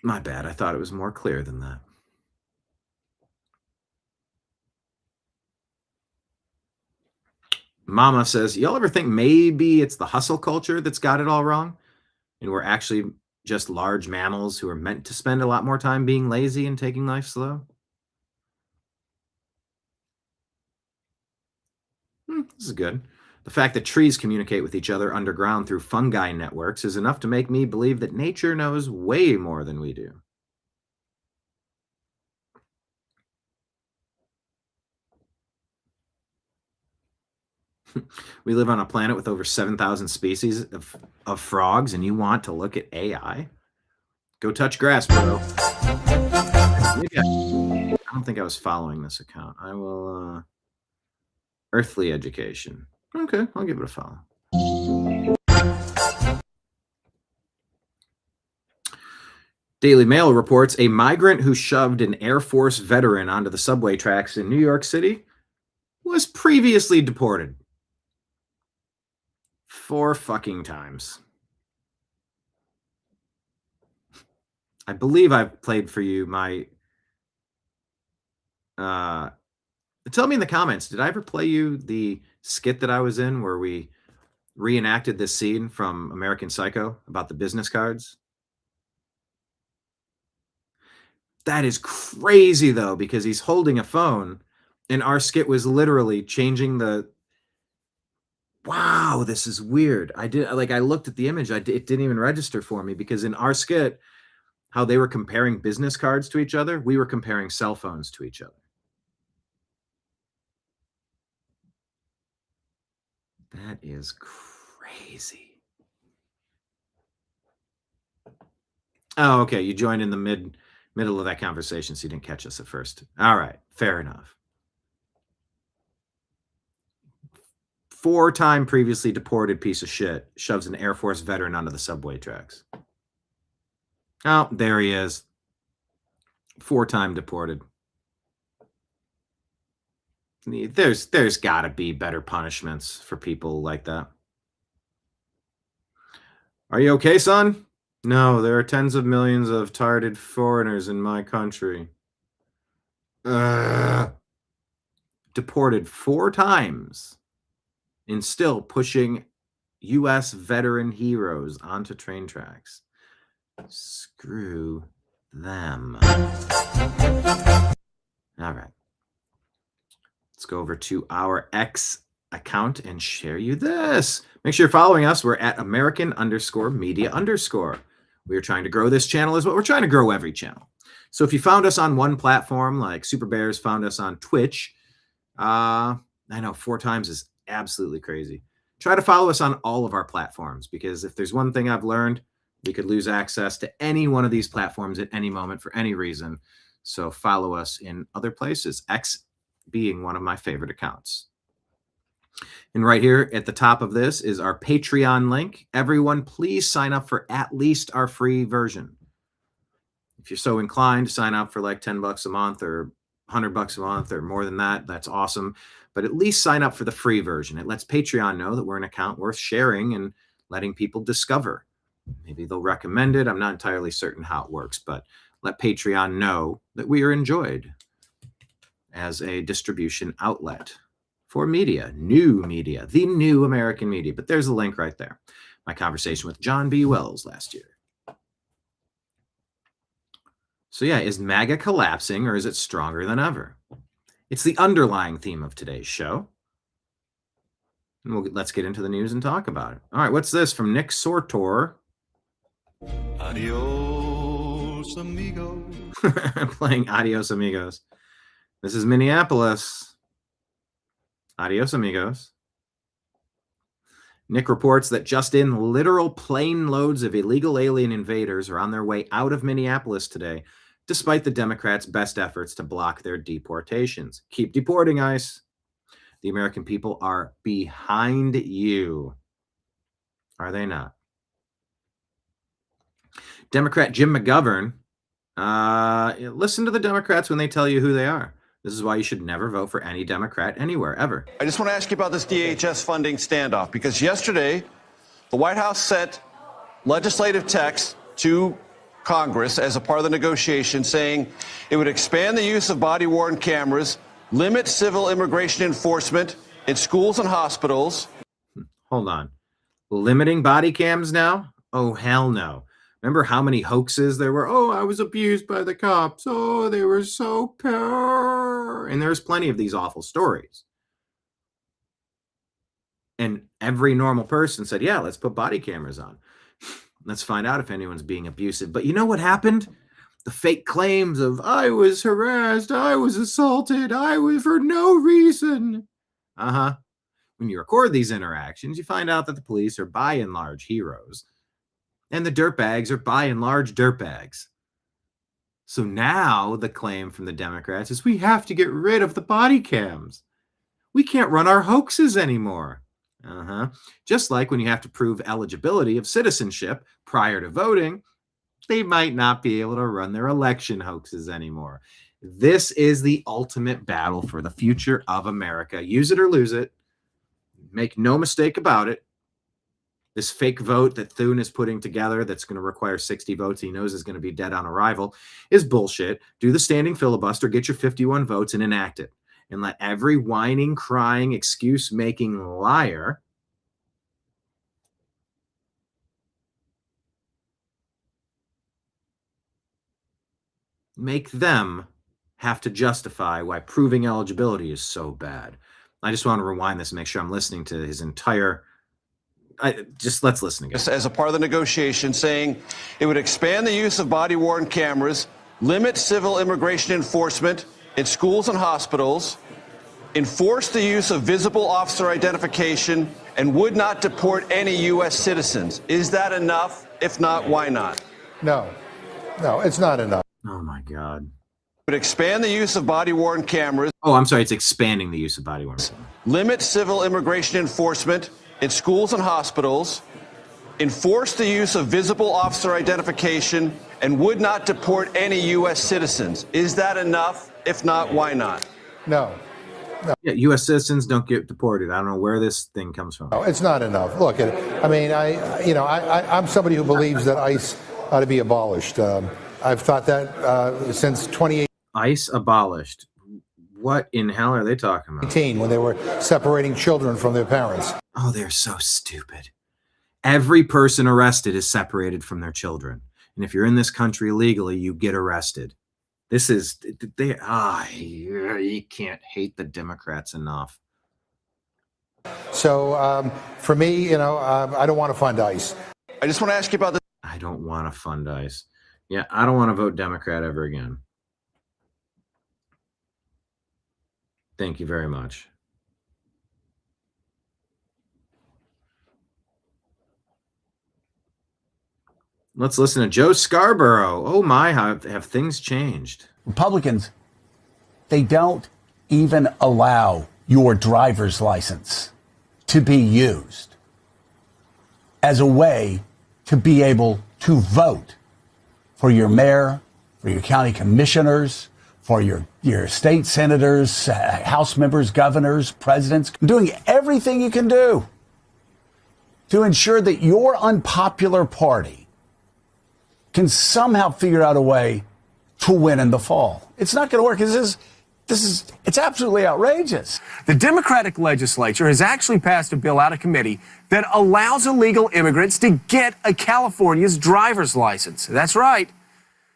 My bad. I thought it was more clear than that. Mama says, y'all ever think maybe it's the hustle culture that's got it all wrong? And we're actually just large mammals who are meant to spend a lot more time being lazy and taking life slow? This is good. The fact that trees communicate with each other underground through fungi networks is enough to make me believe that nature knows way more than we do. We live on a planet with over 7,000 species of frogs, and you want to look at AI? Go touch grass, bro. I don't think I was following this account. I will, Earthly Education. Okay, I'll give it a follow. Daily Mail reports a migrant who shoved an Air Force veteran onto the subway tracks in New York City was previously deported 4 fucking times. I believe I've played for you my... tell me in the comments, did I ever play you the skit that I was in where we reenacted this scene from American Psycho about the business cards? That is crazy, though, because he's holding a phone, and our skit was literally changing the... Wow, this is weird. I looked at the image. It didn't even register for me, because in our skit, how they were comparing business cards to each other, we were comparing cell phones to each other. That is crazy. Oh, okay. You joined in the middle of that conversation, so you didn't catch us at first. All right. Fair enough. 4-time previously deported piece of shit shoves an Air Force veteran onto the subway tracks. Oh, there he is. 4-time deported. There's got to be better punishments for people like that. Are you okay, son? No, there are tens of millions of targeted foreigners in my country. Deported 4 times and still pushing U.S. veteran heroes onto train tracks. Screw them. All right. Let's go over to our X account and share you this. Make sure you're following us. We're at American_media_. We are trying to grow this channel as well. We're trying to grow every channel. So if you found us on one platform, like Super Bears found us on Twitch, I know 4 times is absolutely crazy. Try to follow us on all of our platforms, because if there's one thing I've learned, we could lose access to any one of these platforms at any moment for any reason. So follow us in other places, X being one of my favorite accounts. And right here at the top of this is our Patreon link. Everyone, please sign up for at least our free version. If you're so inclined to sign up for like $10 a month or $100 a month or more than that, that's awesome. But at least sign up for the free version. It lets Patreon know that we're an account worth sharing and letting people discover. Maybe they'll recommend it. I'm not entirely certain how it works, but let Patreon know that we are enjoyed as a distribution outlet for media, new media, the new American media. But there's a link right there. My conversation with John B. Wells last year. So yeah, is MAGA collapsing or is it stronger than ever? It's the underlying theme of today's show. And let's get into the news and talk about it. All right, what's this from Nick Sortor? Adios, amigo. Playing Adios, Amigos. This is Minneapolis. Adios, amigos. Nick reports that just in, literal plane loads of illegal alien invaders are on their way out of Minneapolis today, despite the Democrats' best efforts to block their deportations. Keep deporting, ICE. The American people are behind you. Are they not? Democrat Jim McGovern, listen to the Democrats when they tell you who they are. This is why you should never vote for any Democrat anywhere, ever. I just want to ask you about this DHS funding standoff, because yesterday the White House sent legislative text to Congress as a part of the negotiation saying it would expand the use of body-worn cameras, limit civil immigration enforcement in schools and hospitals. Hold on. Limiting body cams now? Oh, hell no. Remember how many hoaxes there were? Oh, I was abused by the cops. Oh, they were so poor. And there's plenty of these awful stories. And every normal person said, yeah, let's put body cameras on. Let's find out if anyone's being abusive. But you know what happened? The fake claims of, I was harassed, I was assaulted, I was for no reason. When you record these interactions, you find out that the police are by and large heroes. And the dirtbags are by and large dirtbags. So now the claim from the Democrats is we have to get rid of the body cams. We can't run our hoaxes anymore. Just like when you have to prove eligibility of citizenship prior to voting, they might not be able to run their election hoaxes anymore. This is the ultimate battle for the future of America. Use it or lose it. Make no mistake about it. This fake vote that Thune is putting together that's going to require 60 votes he knows is going to be dead on arrival is bullshit. Do the standing filibuster, get your 51 votes and enact it. And let every whining, crying, excuse-making liar make them have to justify why proving eligibility is so bad. I just want to rewind this and make sure I'm listening to his entire... let's listen again. As a part of the negotiation saying it would expand the use of body-worn cameras, limit civil immigration enforcement in schools and hospitals, enforce the use of visible officer identification, and would not deport any U.S. citizens. Is that enough? If not, why not? No, it's not enough. Oh, my God. It would expand the use of body-worn cameras. Oh, I'm sorry. It's expanding the use of body-worn cameras. Limit civil immigration enforcement in schools and hospitals, enforce the use of visible officer identification, and would not deport any U.S. citizens. Is that enough? If not, why not? No. Yeah, U.S. citizens don't get deported. I don't know where this thing comes from. No, it's not enough. Look, I'm somebody who believes that ICE ought to be abolished. I've thought that since 2018. ICE abolished. What in hell are they talking about? When they were separating children from their parents. Oh, they're so stupid. Every person arrested is separated from their children. And if you're in this country illegally, you get arrested. This is, you can't hate the Democrats enough. So for me, I don't want to fund ICE. I just want to ask you about this. I don't want to fund ICE. Yeah, I don't want to vote Democrat ever again. Thank you very much. Let's listen to Joe Scarborough. Oh my, have things changed? Republicans, they don't even allow your driver's license to be used as a way to be able to vote for your mayor, for your county commissioners, for your state senators, House members, governors, presidents, doing everything you can do to ensure that your unpopular party can somehow figure out a way to win in the fall. It's not going to work. It's absolutely outrageous. The Democratic legislature has actually passed a bill out of committee that allows illegal immigrants to get a California's driver's license. That's right.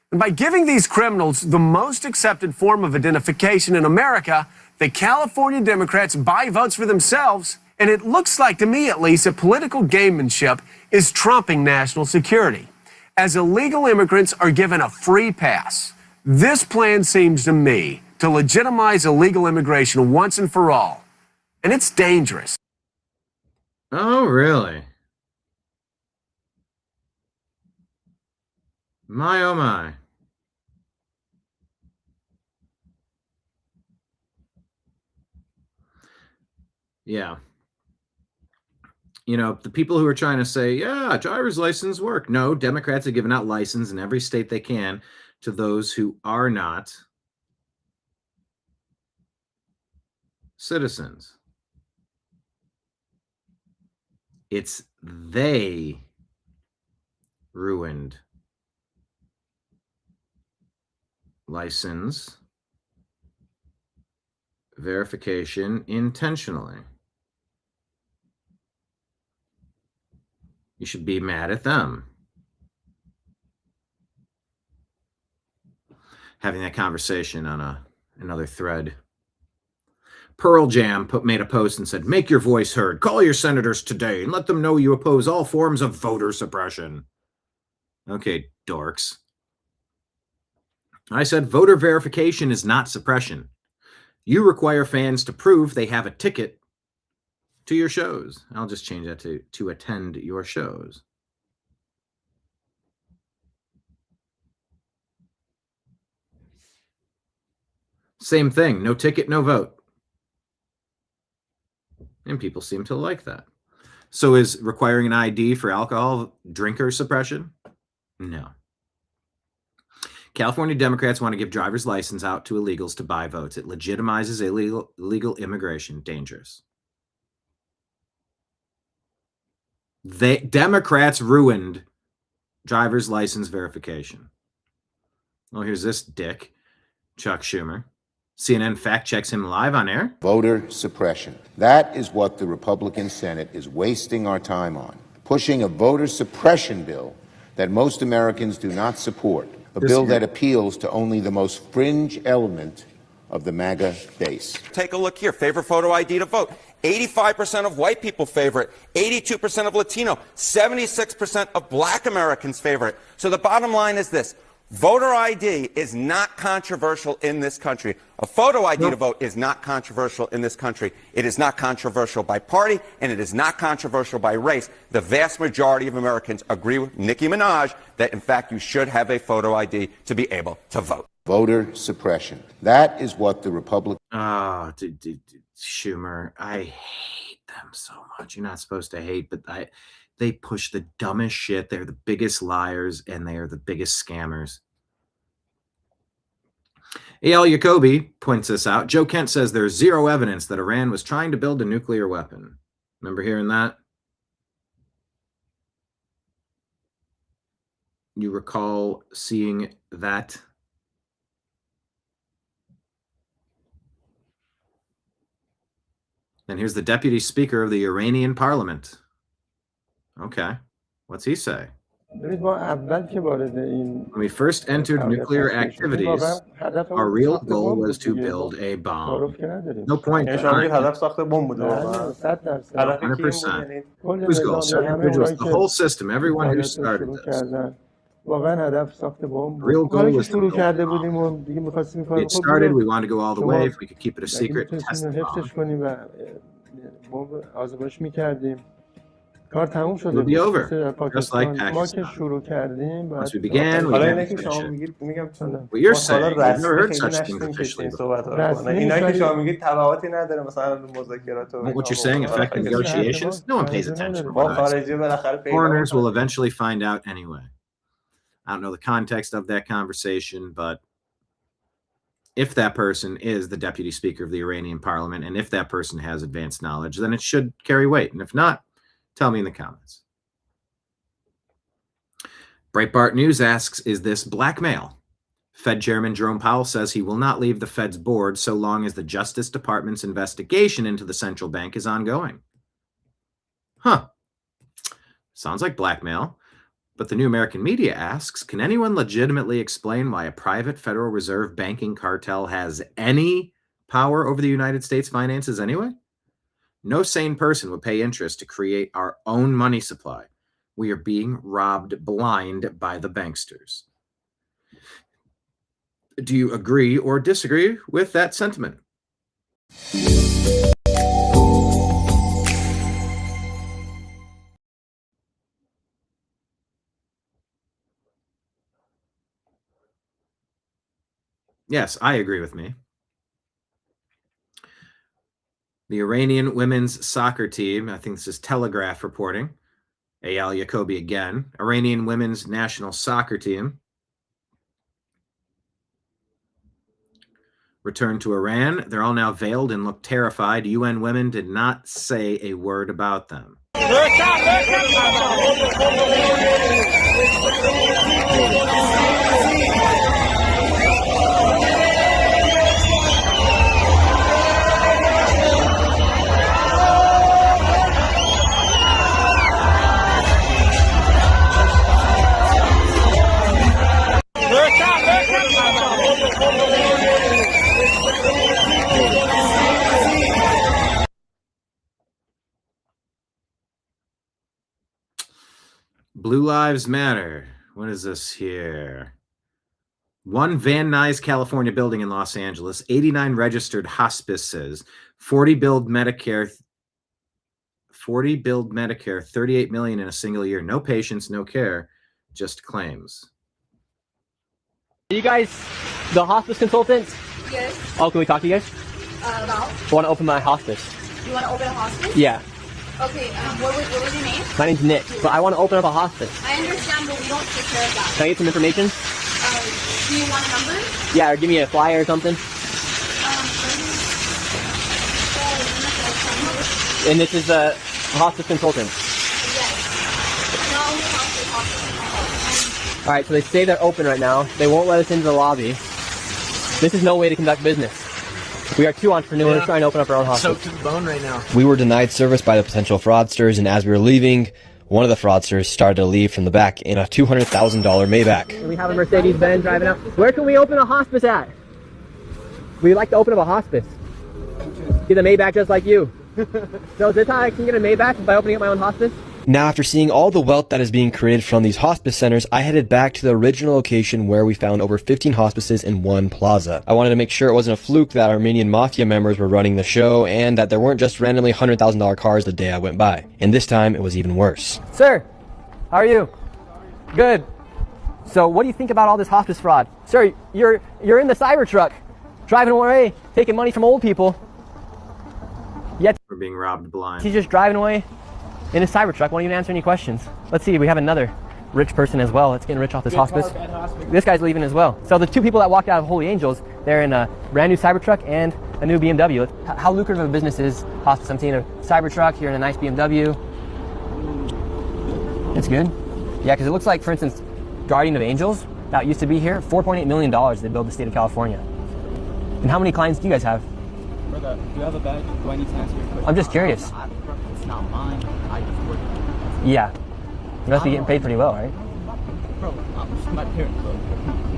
And by giving these criminals the most accepted form of identification in America, the California Democrats buy votes for themselves, and it looks like, to me at least, that political gamemanship is trumping national security. As illegal immigrants are given a free pass, this plan seems to me to legitimize illegal immigration once and for all. And it's dangerous. Oh, really? My, oh my. Yeah. The people who are trying to say, yeah, driver's license work. No, Democrats have given out license in every state they can to those who are not citizens. It's they ruined license verification intentionally. You should be mad at them. Having that conversation on another thread. Pearl Jam made a post and said, make your voice heard. Call your senators today and let them know you oppose all forms of voter suppression. Okay, dorks. I said voter verification is not suppression. You require fans to prove they have a ticket to your shows. I'll just change that to attend your shows. Same thing. No ticket, no vote. And people seem to like that. So is requiring an ID for alcohol drinker suppression? No. California Democrats want to give driver's license out to illegals to buy votes. It legitimizes illegal immigration. Dangerous. Democrats ruined driver's license verification. Oh, here's this dick, Chuck Schumer. CNN fact checks him live on air. Voter suppression. That is what the Republican Senate is wasting our time on. Pushing a voter suppression bill that most Americans do not support. A bill that appeals to only the most fringe element of the MAGA base. Take a look here. Favorite photo ID to vote. 85% of white people favor it. 82% of Latino. 76% of black Americans favor it. So the bottom line is this. Voter ID is not controversial in this country. A photo ID to vote is not controversial in this country. It is not controversial by party, and it is not controversial by race. The vast majority of Americans agree with Nicki Minaj that, in fact, you should have a photo ID to be able to vote. Voter suppression. That is what the Republican... Schumer, I hate them so much. You're not supposed to hate, but they push the dumbest shit. They're the biggest liars, and they are the biggest scammers. A.L. Jacoby points this out. Joe Kent says there's zero evidence that Iran was trying to build a nuclear weapon. Remember hearing that? you recall seeing that. And here's the deputy speaker of the Iranian parliament. Okay. What's he say? When we first entered nuclear activities, our real goal was to build a bomb. No point. 100%. Whose goal? Certain individuals, the whole system, everyone who started this. Real goal was to build a bomb. We had started, we wanted to go all the way. If we could keep it a secret, test the bomb. It'll be over, just like Pakistan. Once we began, we didn't finish it. What you're saying, you've never heard such things officially before. What you're saying affecting negotiations? No one pays attention. Foreigners will eventually find out anyway. I don't know the context of that conversation, but if that person is the deputy speaker of the Iranian parliament, and if that person has advanced knowledge, then it should carry weight. And if not, tell me in the comments. Breitbart News asks, is this blackmail? Fed Chairman Jerome Powell says he will not leave the Fed's board so long as the Justice Department's investigation into the central bank is ongoing. Huh. Sounds like blackmail. But the New American Media asks, can anyone legitimately explain why a private Federal Reserve banking cartel has any power over the United States finances anyway? No sane person would pay interest to create our own money supply. We are being robbed blind by the banksters. Do you agree or disagree with that sentiment? Yes, I agree with me. The Iranian women's soccer team, I think this is Telegraph reporting, Eyal Yacobi again, Iranian women's national soccer team returned to Iran. They're all now veiled and look terrified. UN women did not say a word about them. Blue Lives Matter. What is this here? One Van Nuys, California building in Los Angeles, 89 registered hospices, 40 billed Medicare, 38 million in a single year. No patients, no care, just claims. Are you guys the hospice consultants? Yes. Oh, can we talk to you guys? About? I want to open my hospice. You want to open a hospice? Yeah. Okay, what was your name? My name's Nick, but I want to open up a hospice. I understand, but we don't take care of that. Can I get some information? Do you want a number? Yeah, or give me a flyer or something. And this is a hospice consultant. Yes. No, hospice. All right, so they say they're open right now. They won't let us into the lobby. This is no way to conduct business. We are two entrepreneurs trying to open up our own hospice. Soaked to the bone right now. We were denied service by the potential fraudsters, and as we were leaving, one of the fraudsters started to leave from the back in a $200,000 Maybach. We have a Mercedes-Benz driving out. Where can we open a hospice at? We'd like to open up a hospice. Get a Maybach just like you. So is this how I can get a Maybach by opening up my own hospice? Now, after seeing all the wealth that is being created from these hospice centers, I headed back to the original location where we found over 15 hospices in one plaza. I wanted to make sure it wasn't a fluke that Armenian mafia members were running the show and that there weren't just randomly $100,000 cars the day I went by. And this time, it was even worse. Sir, how are you? Good. So what do you think about all this hospice fraud? Sir, you're in the Cybertruck, driving away, taking money from old people. Yet we're being robbed blind. He's just driving away in his Cybertruck, won't even answer any questions. Let's see, we have another rich person as well. Let's get rich off this hospice. This guy's leaving as well. So the two people that walked out of Holy Angels, they're in a brand new Cybertruck and a new BMW. How lucrative of a business is hospice? I'm seeing a Cybertruck, you're in a nice BMW. It's good. Yeah, because it looks like, for instance, Guardian of Angels that used to be here. $4.8 million they built the state of California. And how many clients do you guys have? Brother, do you have a badge? Do I need to answer your question? I'm just curious. It's not mine. I just work. Yeah. You must be getting paid pretty well, right? Bro, my parents, bro.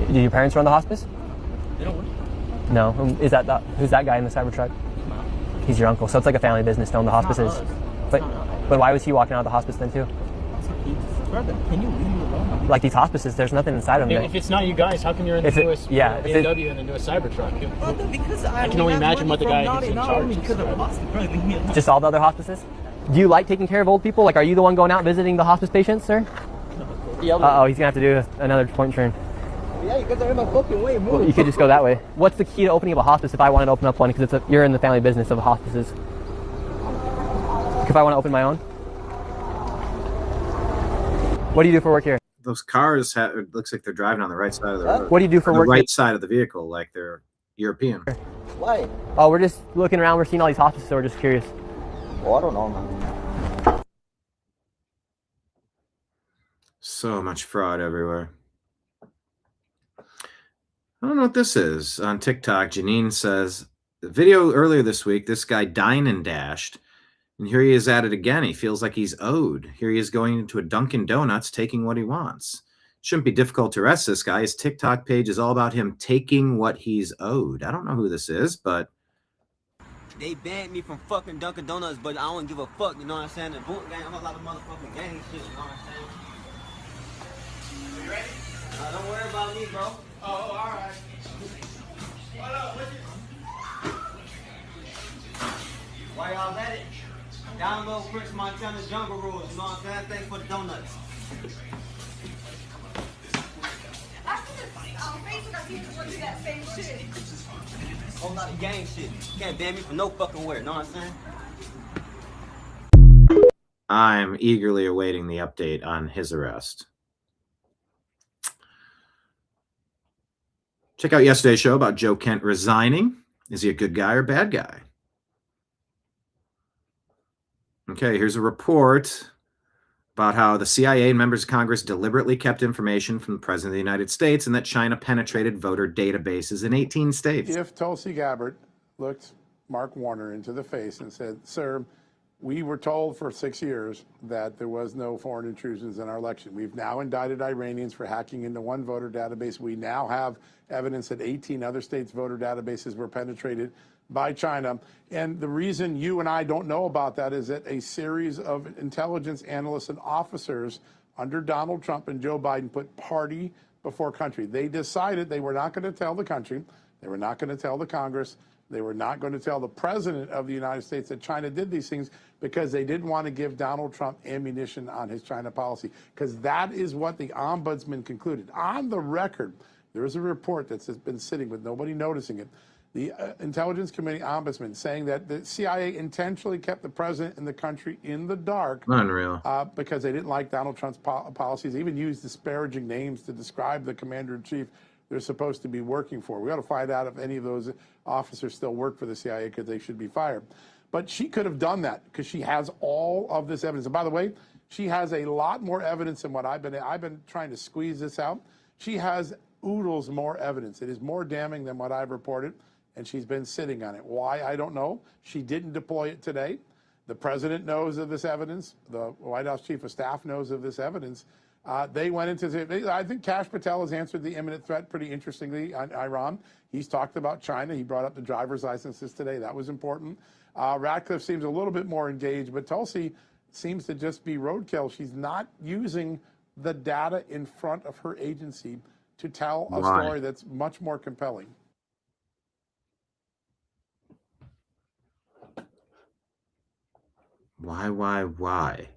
Do your parents run the hospice? They don't work. No. Who's that guy in the Cybertruck? He's your uncle. So it's like a family business to own the hospices. But why was he walking out of the hospice then too? Brother, can you leave me alone? Like these hospices, there's nothing inside of them. If it's not you guys, how come you're in the newest BMW and the newest Cybertruck? Brother, because I can only imagine what the guy is in charge. Just all the other hospices? Do you like taking care of old people? Like, are you the one going out visiting the hospice patients, sir? Yeah. Uh-oh, he's gonna have to do another point turn. Yeah, you guys are in my fucking way. Move. Well, you could just go that way. What's the key to opening up a hospice if I wanted to open up one? Because you're in the family business of hospices. If I want to open my own? What do you do for work here? Those cars it looks like they're driving on the right side of the road. What do you do for work? The right here? side of the vehicle, like they're European. Why? Oh, we're just looking around. We're seeing all these hospices, so we're just curious. Oh, I don't know, man. So much fraud everywhere. I don't know what this is. On TikTok, Janine says, the video earlier this week, this guy dined and dashed. And here he is at it again. He feels like he's owed. Here he is going into a Dunkin' Donuts, taking what he wants. Shouldn't be difficult to arrest this guy. His TikTok page is all about him taking what he's owed. I don't know who this is, but... They banned me from fucking Dunkin' Donuts, but I don't give a fuck, you know what I'm saying? The boot gang, I'm a lot of motherfucking gang shit, you know what I'm saying? Are you ready? Don't worry about me, bro. Oh, all right. What up? Why y'all at it? Download Chris Montana Jungle Rules, you know what I'm saying? Thanks for the donuts. Facebook, I see you do that same shit. Whole lot of gang shit. You can't ban me for no fucking where, you know what I'm saying? I'm eagerly awaiting the update on his arrest. Check out yesterday's show about Joe Kent resigning. Is he a good guy or bad guy? Okay, here's a report about how the CIA and members of Congress deliberately kept information from the President of the United States and that China penetrated voter databases in 18 states. If Tulsi Gabbard looked Mark Warner into the face and said, sir, we were told for 6 years that there was no foreign intrusions in our election. We've now indicted Iranians for hacking into one voter database. We now have evidence that 18 other states' voter databases were penetrated by China. And the reason you and I don't know about that is that a series of intelligence analysts and officers under Donald Trump and Joe Biden put party before country. They decided they were not going to tell the country, they were not going to tell the Congress, they were not going to tell the President of the United States that China did these things because they didn't want to give Donald Trump ammunition on his China policy, because that is what the ombudsman concluded. On the record, there is a report that's been sitting with nobody noticing it. The Intelligence Committee ombudsman saying that the CIA intentionally kept the president and the country in the dark. Unreal. Because they didn't like Donald Trump's policies. They even used disparaging names to describe the commander-in-chief they're supposed to be working for. We got to find out if any of those officers still work for the CIA, because they should be fired. But she could have done that because she has all of this evidence. And by the way, she has a lot more evidence than what I've been trying to squeeze this out. She has oodles more evidence. It is more damning than what I've reported. And she's been sitting on it. Why? I don't know. She didn't deploy it today. The president knows of this evidence. The White House chief of staff knows of this evidence. They went into I think Kash Patel has answered the imminent threat pretty interestingly on Iran. He's talked about China. He brought up the driver's licenses today. That was important. Ratcliffe seems a little bit more engaged, but Tulsi seems to just be roadkill. She's not using the data in front of her agency to tell a story that's much more compelling. Why?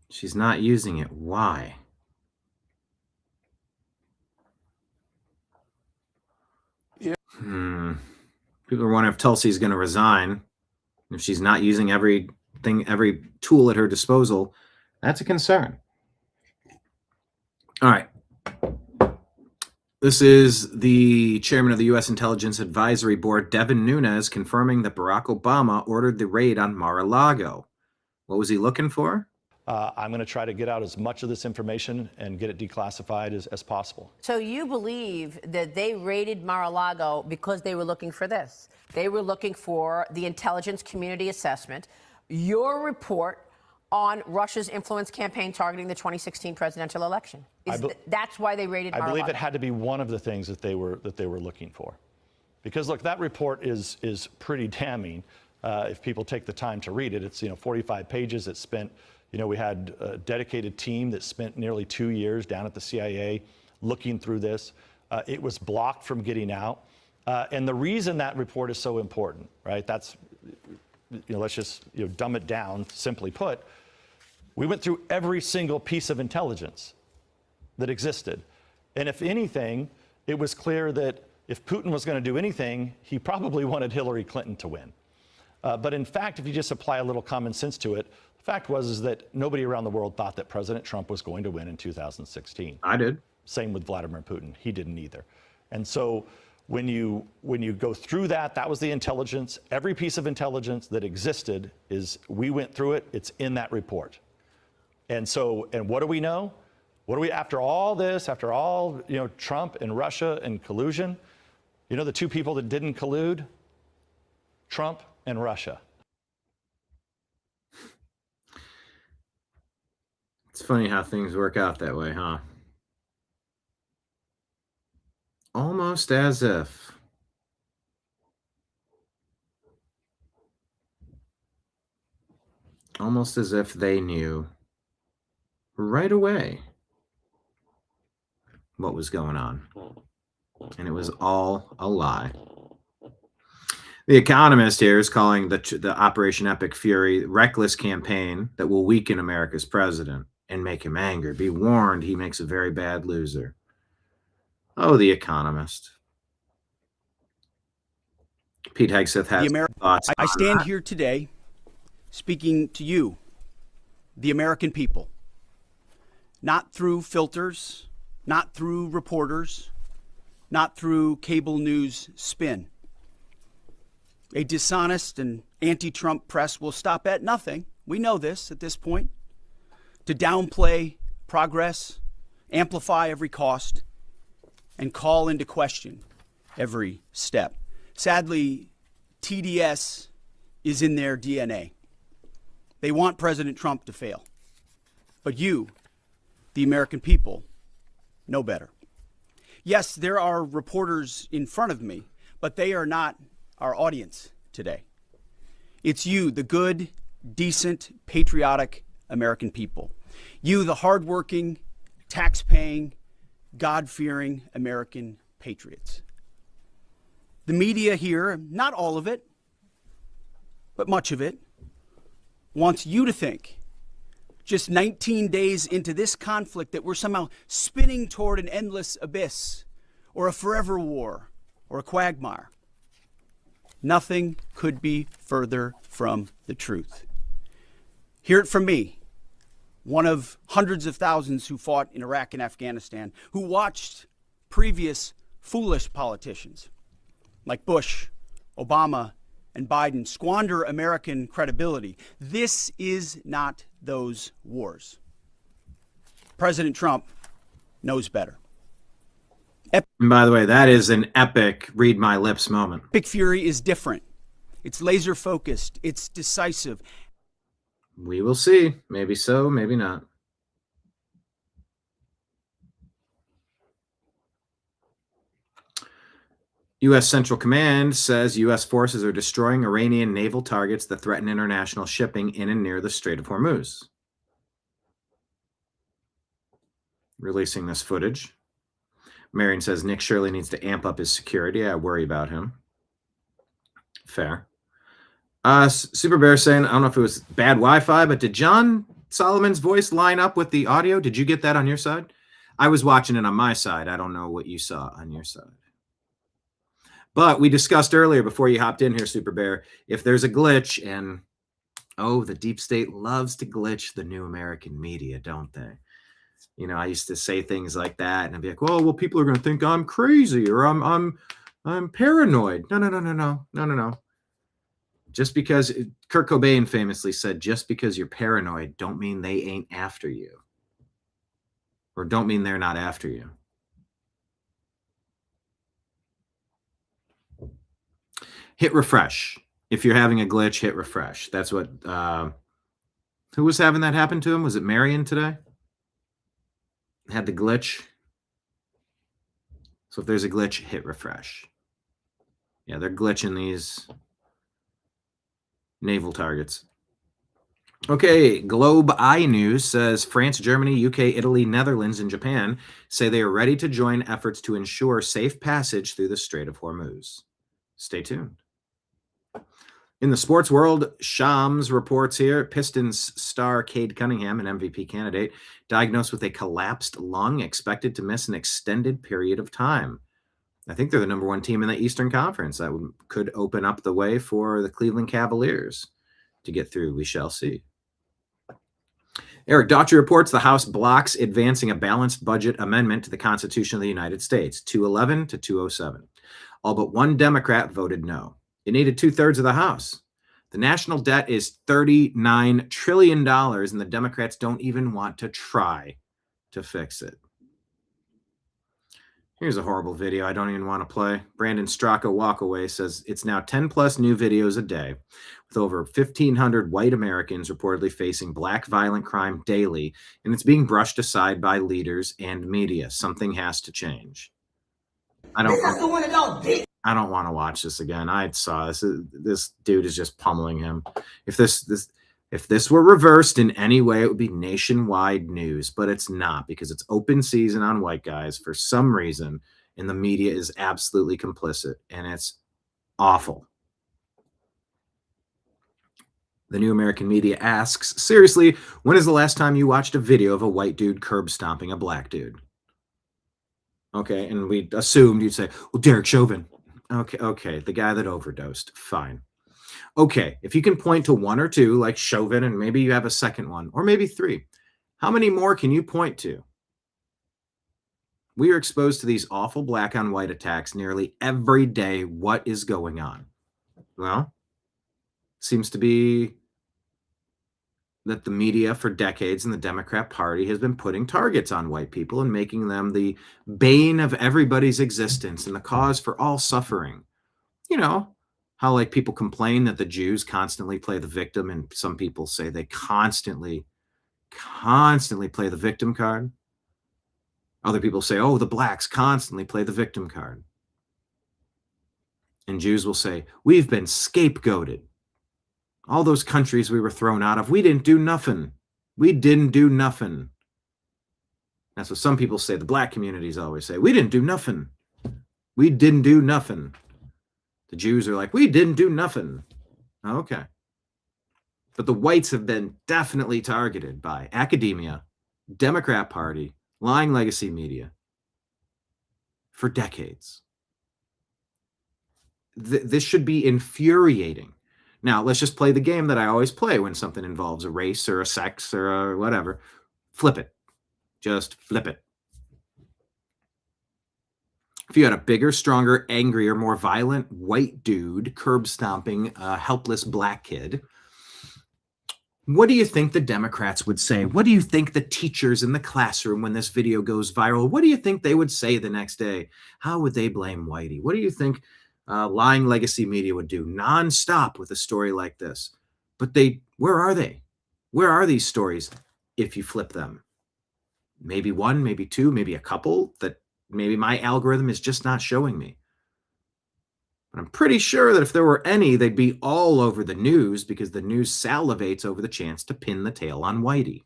She's not using it. Why? Yeah. People are wondering if Tulsi's going to resign. If she's not using every tool at her disposal, that's a concern. All right. This is the chairman of the U.S. Intelligence Advisory Board, Devin Nunes, confirming that Barack Obama ordered the raid on Mar-a-Lago. What was he looking for? I'm going to try to get out as much of this information and get it declassified as possible. So you believe that they raided Mar-a-Lago because they were looking for this? They were looking for the intelligence community assessment, your report on Russia's influence campaign targeting the 2016 presidential election. That's why they raided Mar-a-Lago? I believe it had to be one of the things that they were looking for. Because look, that report is pretty damning. If people take the time to read it, it's 45 pages. It spent, we had a dedicated team that spent nearly 2 years down at the CIA looking through this. It was blocked from getting out. And the reason that report is so important, right? That's, let's just dumb it down. Simply put, we went through every single piece of intelligence that existed. And if anything, it was clear that if Putin was going to do anything, he probably wanted Hillary Clinton to win. But in fact, if you just apply a little common sense to it, the fact is that nobody around the world thought that President Trump was going to win in 2016. I did. Same with Vladimir Putin. He didn't either. And so when you go through that was the intelligence. Every piece of intelligence that existed we went through it. It's in that report. And what do we know? After all this, after all, Trump and Russia and collusion, the two people that didn't collude? Trump and Russia. It's funny how things work out that way, huh? Almost as if. Almost as if they knew right away what was going on. And it was all a lie. The Economist here is calling the Operation Epic Fury reckless campaign that will weaken America's president and make him angry. Be warned, he makes a very bad loser. Oh, The Economist. Pete Hegseth has thoughts. I stand here today speaking to you, the American people, not through filters, not through reporters, not through cable news spin. A dishonest and anti-Trump press will stop at nothing. We know this at this point. To downplay progress, amplify every cost, and call into question every step. Sadly, TDS is in their DNA. They want President Trump to fail. But you, the American people, know better. Yes, there are reporters in front of me, but they are not our audience today. It's you, the good, decent, patriotic American people. You, the hardworking, tax-paying, God-fearing American patriots. The media here, not all of it, but much of it, wants you to think, just 19 days into this conflict, that we're somehow spinning toward an endless abyss, or a forever war, or a quagmire. Nothing could be further from the truth. Hear it from me, one of hundreds of thousands who fought in Iraq and Afghanistan, who watched previous foolish politicians like Bush, Obama, and Biden squander American credibility. This is not those wars. President Trump knows better. And by the way, that is an epic read my lips moment. Epic Fury is different. It's laser focused. It's decisive. We will see. Maybe so, maybe not. U.S. Central Command says U.S. forces are destroying Iranian naval targets that threaten international shipping in and near the Strait of Hormuz. Releasing this footage. Marion says Nick Shirley needs to amp up his security. I worry about him. Fair. Super Bear saying, I don't know if it was bad Wi-Fi, but did John Solomon's voice line up with the audio? Did you get that on your side? I was watching it on my side. I don't know what you saw on your side. But we discussed earlier before you hopped in here, Super Bear, if there's a glitch, and the deep state loves to glitch the new American media, don't they? You know, I used to say things like that, and I'd be like, well, people are going to think I'm crazy or I'm paranoid. No. Just because Kurt Cobain famously said, just because you're paranoid, don't mean they ain't after you. Or don't mean they're not after you. Hit refresh. If you're having a glitch, hit refresh. That's what, who was having that happen to him? Was it Marion today? Had the glitch. So if there's a glitch, hit refresh. Yeah, they're glitching these naval targets. Okay, Globe Eye News says France, Germany, UK, Italy, Netherlands, and Japan say they are ready to join efforts to ensure safe passage through the Strait of Hormuz. Stay tuned. In the sports world, Shams reports here, Pistons star Cade Cunningham, an MVP candidate, diagnosed with a collapsed lung, expected to miss an extended period of time. I think they're the number one team in the Eastern Conference. That could open up the way for the Cleveland Cavaliers to get through. We shall see. Eric Daughtry reports the House blocks advancing a balanced budget amendment to the Constitution of the United States, 211 to 207. All but one Democrat voted no. It needed 2/3 of the House. The national debt is $39 trillion, and the Democrats don't even want to try to fix it. Here's a horrible video I don't even want to play. Brandon Straka Walkaway says it's now 10 plus new videos a day, with over 1,500 white Americans reportedly facing black violent crime daily, and it's being brushed aside by leaders and media. Something has to change. I don't want to watch this again. I saw this. This dude is just pummeling him. If this were reversed in any way, it would be nationwide news, but it's not, because it's open season on white guys for some reason, and the media is absolutely complicit, and it's awful. The New American Media asks, seriously, when is the last time you watched a video of a white dude curb stomping a black dude? Okay, and we assumed you'd say, well, Derek Chauvin. Okay, the guy that overdosed. Fine. Okay, if you can point to one or two, like Chauvin, and maybe you have a second one, or maybe three, how many more can you point to? We are exposed to these awful black on white attacks nearly every day. What is going on? Well, seems to be that the media for decades and the Democrat Party has been putting targets on white people and making them the bane of everybody's existence and the cause for all suffering. You know, how like people complain that the Jews constantly play the victim, and some people say they constantly play the victim card. Other people say, oh, the blacks constantly play the victim card. And Jews will say, we've been scapegoated. All those countries we were thrown out of, we didn't do nothing. We didn't do nothing. That's what some people say. The black communities always say, we didn't do nothing. We didn't do nothing. The Jews are like, we didn't do nothing. Okay. But the whites have been definitely targeted by academia, Democrat Party, lying legacy media for decades. This should be infuriating. Now, let's just play the game that I always play when something involves a race or a sex or a whatever. Flip it. Just flip it. If you had a bigger, stronger, angrier, more violent white dude curb stomping a helpless black kid, what do you think the Democrats would say? What do you think the teachers in the classroom, when this video goes viral, what do you think they would say the next day? How would they blame Whitey? What do you think lying legacy media would do nonstop with a story like this? But where are they? Where are these stories if you flip them? Maybe one, maybe two, maybe a couple that maybe my algorithm is just not showing me. But I'm pretty sure that if there were any, they'd be all over the news, because the news salivates over the chance to pin the tail on Whitey.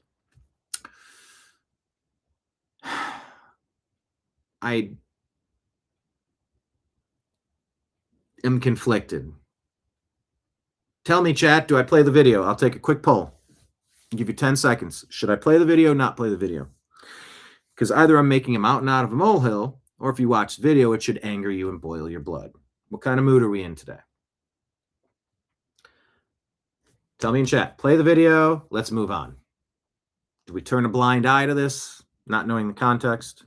I am conflicted. Tell me, chat, do I play the video? I'll take a quick poll. I'll give you 10 seconds. Should I play the video, not play the video? Because either I'm making a mountain out of a molehill, or if you watch the video, it should anger you and boil your blood. What kind of mood are we in today? Tell me in chat. Play the video. Let's move on. Do we turn a blind eye to this, not knowing the context?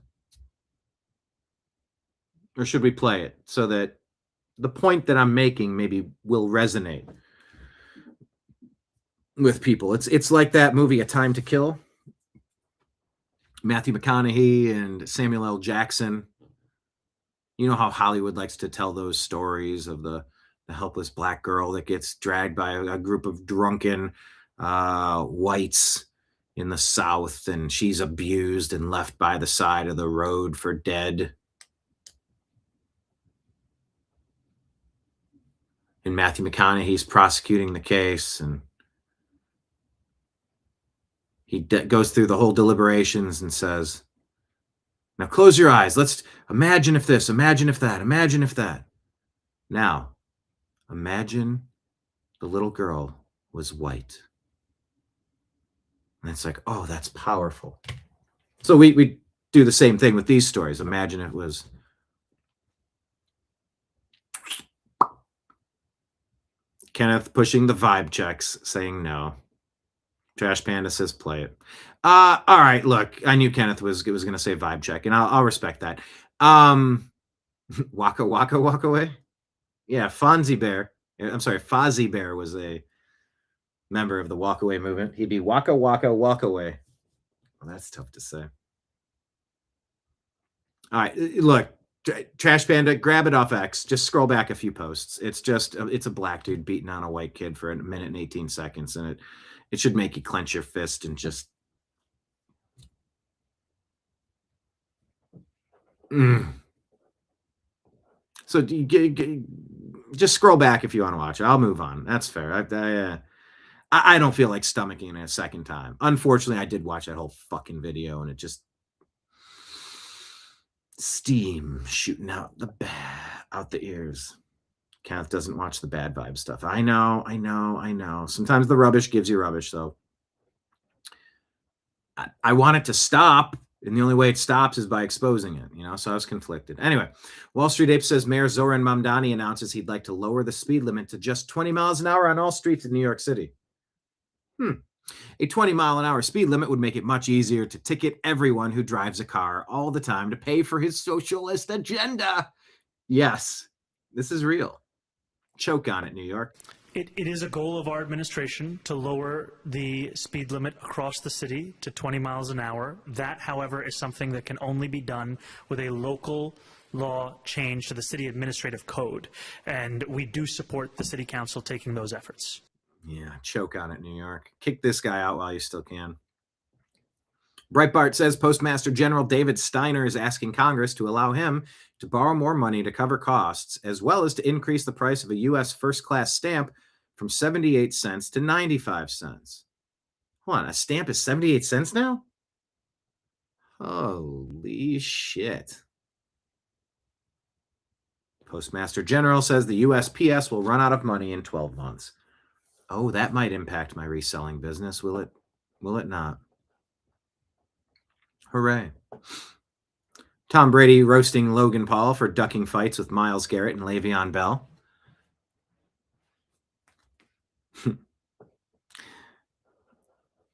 Or should we play it so that the point that I'm making maybe will resonate with people. It's like that movie, A Time to Kill. Matthew McConaughey and Samuel L. Jackson. You know how Hollywood likes to tell those stories of the helpless black girl that gets dragged by a group of drunken whites in the South, and she's abused and left by the side of the road for dead. And Matthew McConaughey's prosecuting the case, and he goes through the whole deliberations and says, now close your eyes. Let's imagine if this, imagine if that, imagine if that. Now, imagine the little girl was white. And it's like, oh, that's powerful. So we do the same thing with these stories. Imagine it was Kenneth pushing the vibe checks, saying no. Trash Panda says play it. All right, look, I knew Kenneth was going to say vibe check, and I'll respect that. Waka Waka Walk Away? Yeah, Fozzie Bear was a member of the Walk Away movement. He'd be Waka Waka Walk Away. Well, that's tough to say. All right, look, Trash Panda, grab it off X. Just scroll back a few posts. It's a black dude beating on a white kid for a minute and 18 seconds, and it should make you clench your fist and just... So just scroll back if you want to watch it. I'll move on. That's fair. I don't feel like stomaching it a second time. Unfortunately, I did watch that whole fucking video, and it just... steam shooting out the ears. Kenneth doesn't watch the bad vibe stuff. I know. Sometimes the rubbish gives you rubbish, though. I want it to stop, and the only way it stops is by exposing it, so I was conflicted. Anyway, Wall Street Ape says Mayor Zoran Mamdani announces he'd like to lower the speed limit to just 20 miles an hour on all streets in New York City. A 20-mile-an-hour speed limit would make it much easier to ticket everyone who drives a car all the time to pay for his socialist agenda. Yes, this is real. Choke on it, New York. It is a goal of our administration to lower the speed limit across the city to 20 miles an hour. That, however, is something that can only be done with a local law change to the city administrative code. And we do support the city council taking those efforts. Yeah, choke on it, New York. Kick this guy out while you still can. Breitbart says Postmaster General David Steiner is asking Congress to allow him to borrow more money to cover costs, as well as to increase the price of a U.S. first-class stamp from 78 cents to 95 cents. Hold on, a stamp is 78 cents now? Holy shit. Postmaster General says the USPS will run out of money in 12 months. Oh, that might impact my reselling business, will it? Will it not? Hooray. Tom Brady roasting Logan Paul for ducking fights with Myles Garrett and Le'Veon Bell.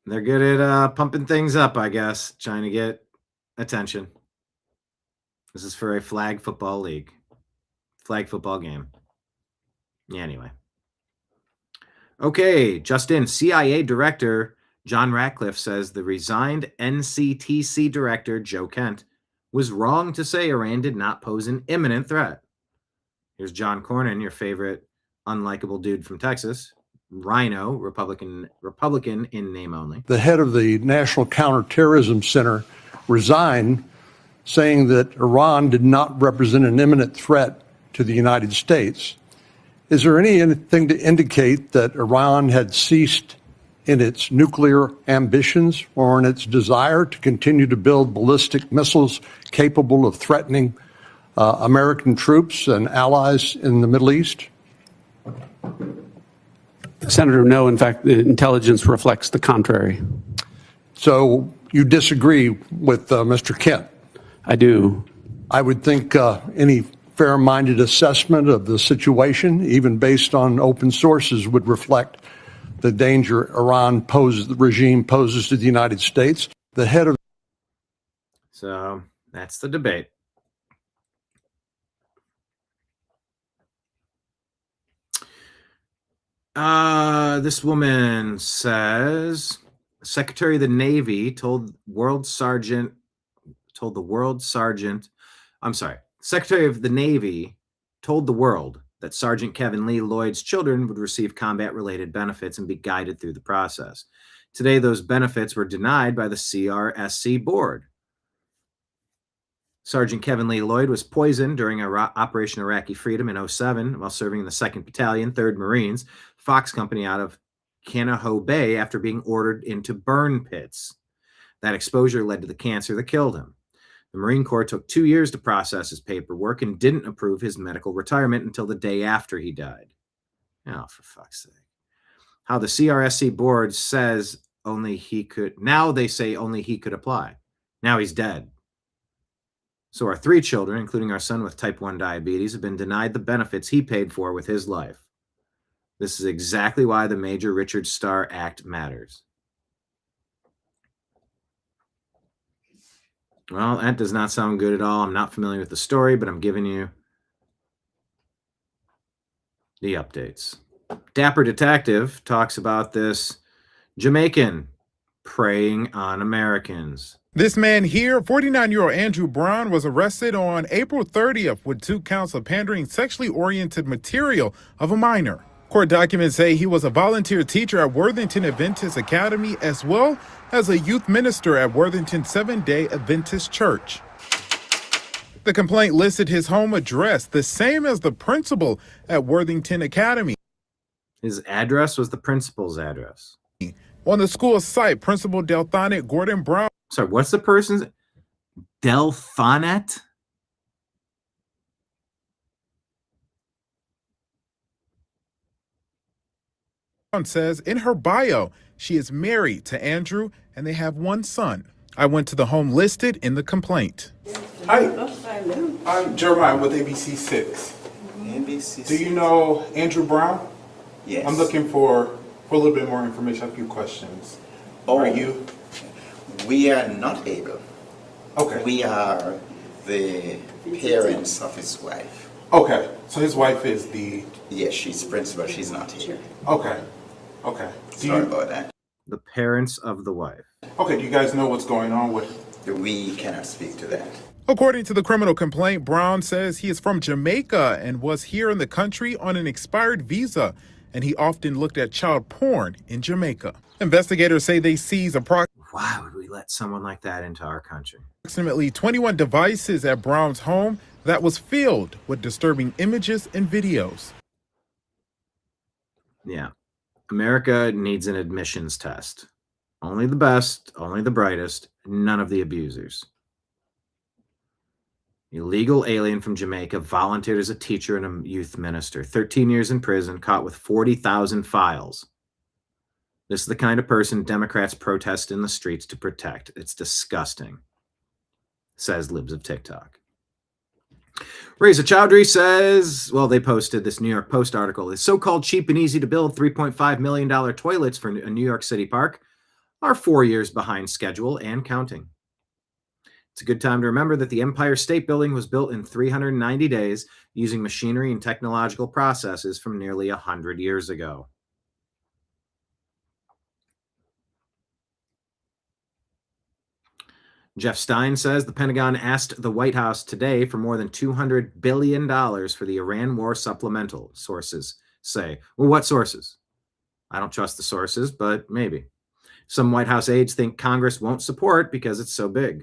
They're good at pumping things up, I guess, trying to get attention. This is for a flag football league. Flag football game. Yeah, anyway. Okay, Justin, CIA Director John Ratcliffe says the resigned NCTC Director Joe Kent was wrong to say Iran did not pose an imminent threat. Here's John Cornyn, your favorite unlikable dude from Texas. Rhino, Republican in name only. The head of the National Counterterrorism Center resigned, saying that Iran did not represent an imminent threat to the United States. Is there anything to indicate that Iran had ceased in its nuclear ambitions or in its desire to continue to build ballistic missiles capable of threatening American troops and allies in the Middle East? Senator, no. In fact, the intelligence reflects the contrary. So you disagree with Mr. Kent? I do. I would think any fair-minded assessment of the situation, even based on open sources, would reflect the danger the regime poses to the United States. The head of... So that's the debate. This woman says Secretary of the Navy told the World Sergeant, Secretary of the Navy told the world that Sergeant Kevin Lee Lloyd's children would receive combat-related benefits and be guided through the process. Today, those benefits were denied by the CRSC board. Sergeant Kevin Lee Lloyd was poisoned during Operation Iraqi Freedom in 2007 while serving in the 2nd Battalion, 3rd Marines, Fox Company out of Canaho Bay after being ordered into burn pits. That exposure led to the cancer that killed him. The Marine Corps took 2 years to process his paperwork and didn't approve his medical retirement until the day after he died. Oh, for fuck's sake. How the CRSC board says only he could, now they say only he could apply. Now he's dead. So our 3 children, including our son with type 1 diabetes, have been denied the benefits he paid for with his life. This is exactly why the Major Richard Starr Act matters. Well, that does not sound good at all. I'm not familiar with the story, but I'm giving you the updates. Dapper Detective talks about this Jamaican preying on Americans. This man here, 49-year-old Andrew Brown, was arrested on April 30th with 2 counts of pandering sexually oriented material of a minor. Court documents say he was a volunteer teacher at Worthington Adventist Academy as well as a youth minister at Worthington Seventh-day Adventist Church. The complaint listed his home address, the same as the principal at Worthington Academy. His address was the principal's address. On the school site, Principal Delthonet Gordon Brown. Sorry, what's the person's? Delthonet? Says in her bio, she is married to Andrew and they have 1 son. I went to the home listed in the complaint. Hi, I'm Jeremiah with ABC6. ABC6. Do you know Andrew Brown? Yes. I'm looking for a little bit more information, a few questions. Oh, are you? We are not able. Okay. We are the parents of his wife. Okay, so his wife is the... Yes, she's principal, she's not here. Okay, okay. Sorry about that. The parents of the wife. Okay, do you guys know what's going on with... We cannot speak to that. According to the criminal complaint, Brown says he is from Jamaica and was here in the country on an expired visa, and he often looked at child porn in Jamaica. Investigators say they seized Why would we let someone like that into our country? Approximately 21 devices at Brown's home that was filled with disturbing images and videos. Yeah. America needs an admissions test. Only the best, only the brightest, none of the abusers. Illegal alien from Jamaica volunteered as a teacher and a youth minister. 13 years in prison, caught with 40,000 files. This is the kind of person Democrats protest in the streets to protect. It's disgusting, says Libs of TikTok. Reza Chowdhury says, well, they posted this New York Post article. The so-called cheap and easy to build $3.5 million toilets for a New York City park are 4 years behind schedule and counting. It's a good time to remember that the Empire State Building was built in 390 days using machinery and technological processes from nearly 100 years ago. Jeff Stein says the Pentagon asked the White House today for more than $200 billion for the Iran war supplemental. Sources say. Well, what sources? I don't trust the sources, but maybe. Some White House aides think Congress won't support because it's so big.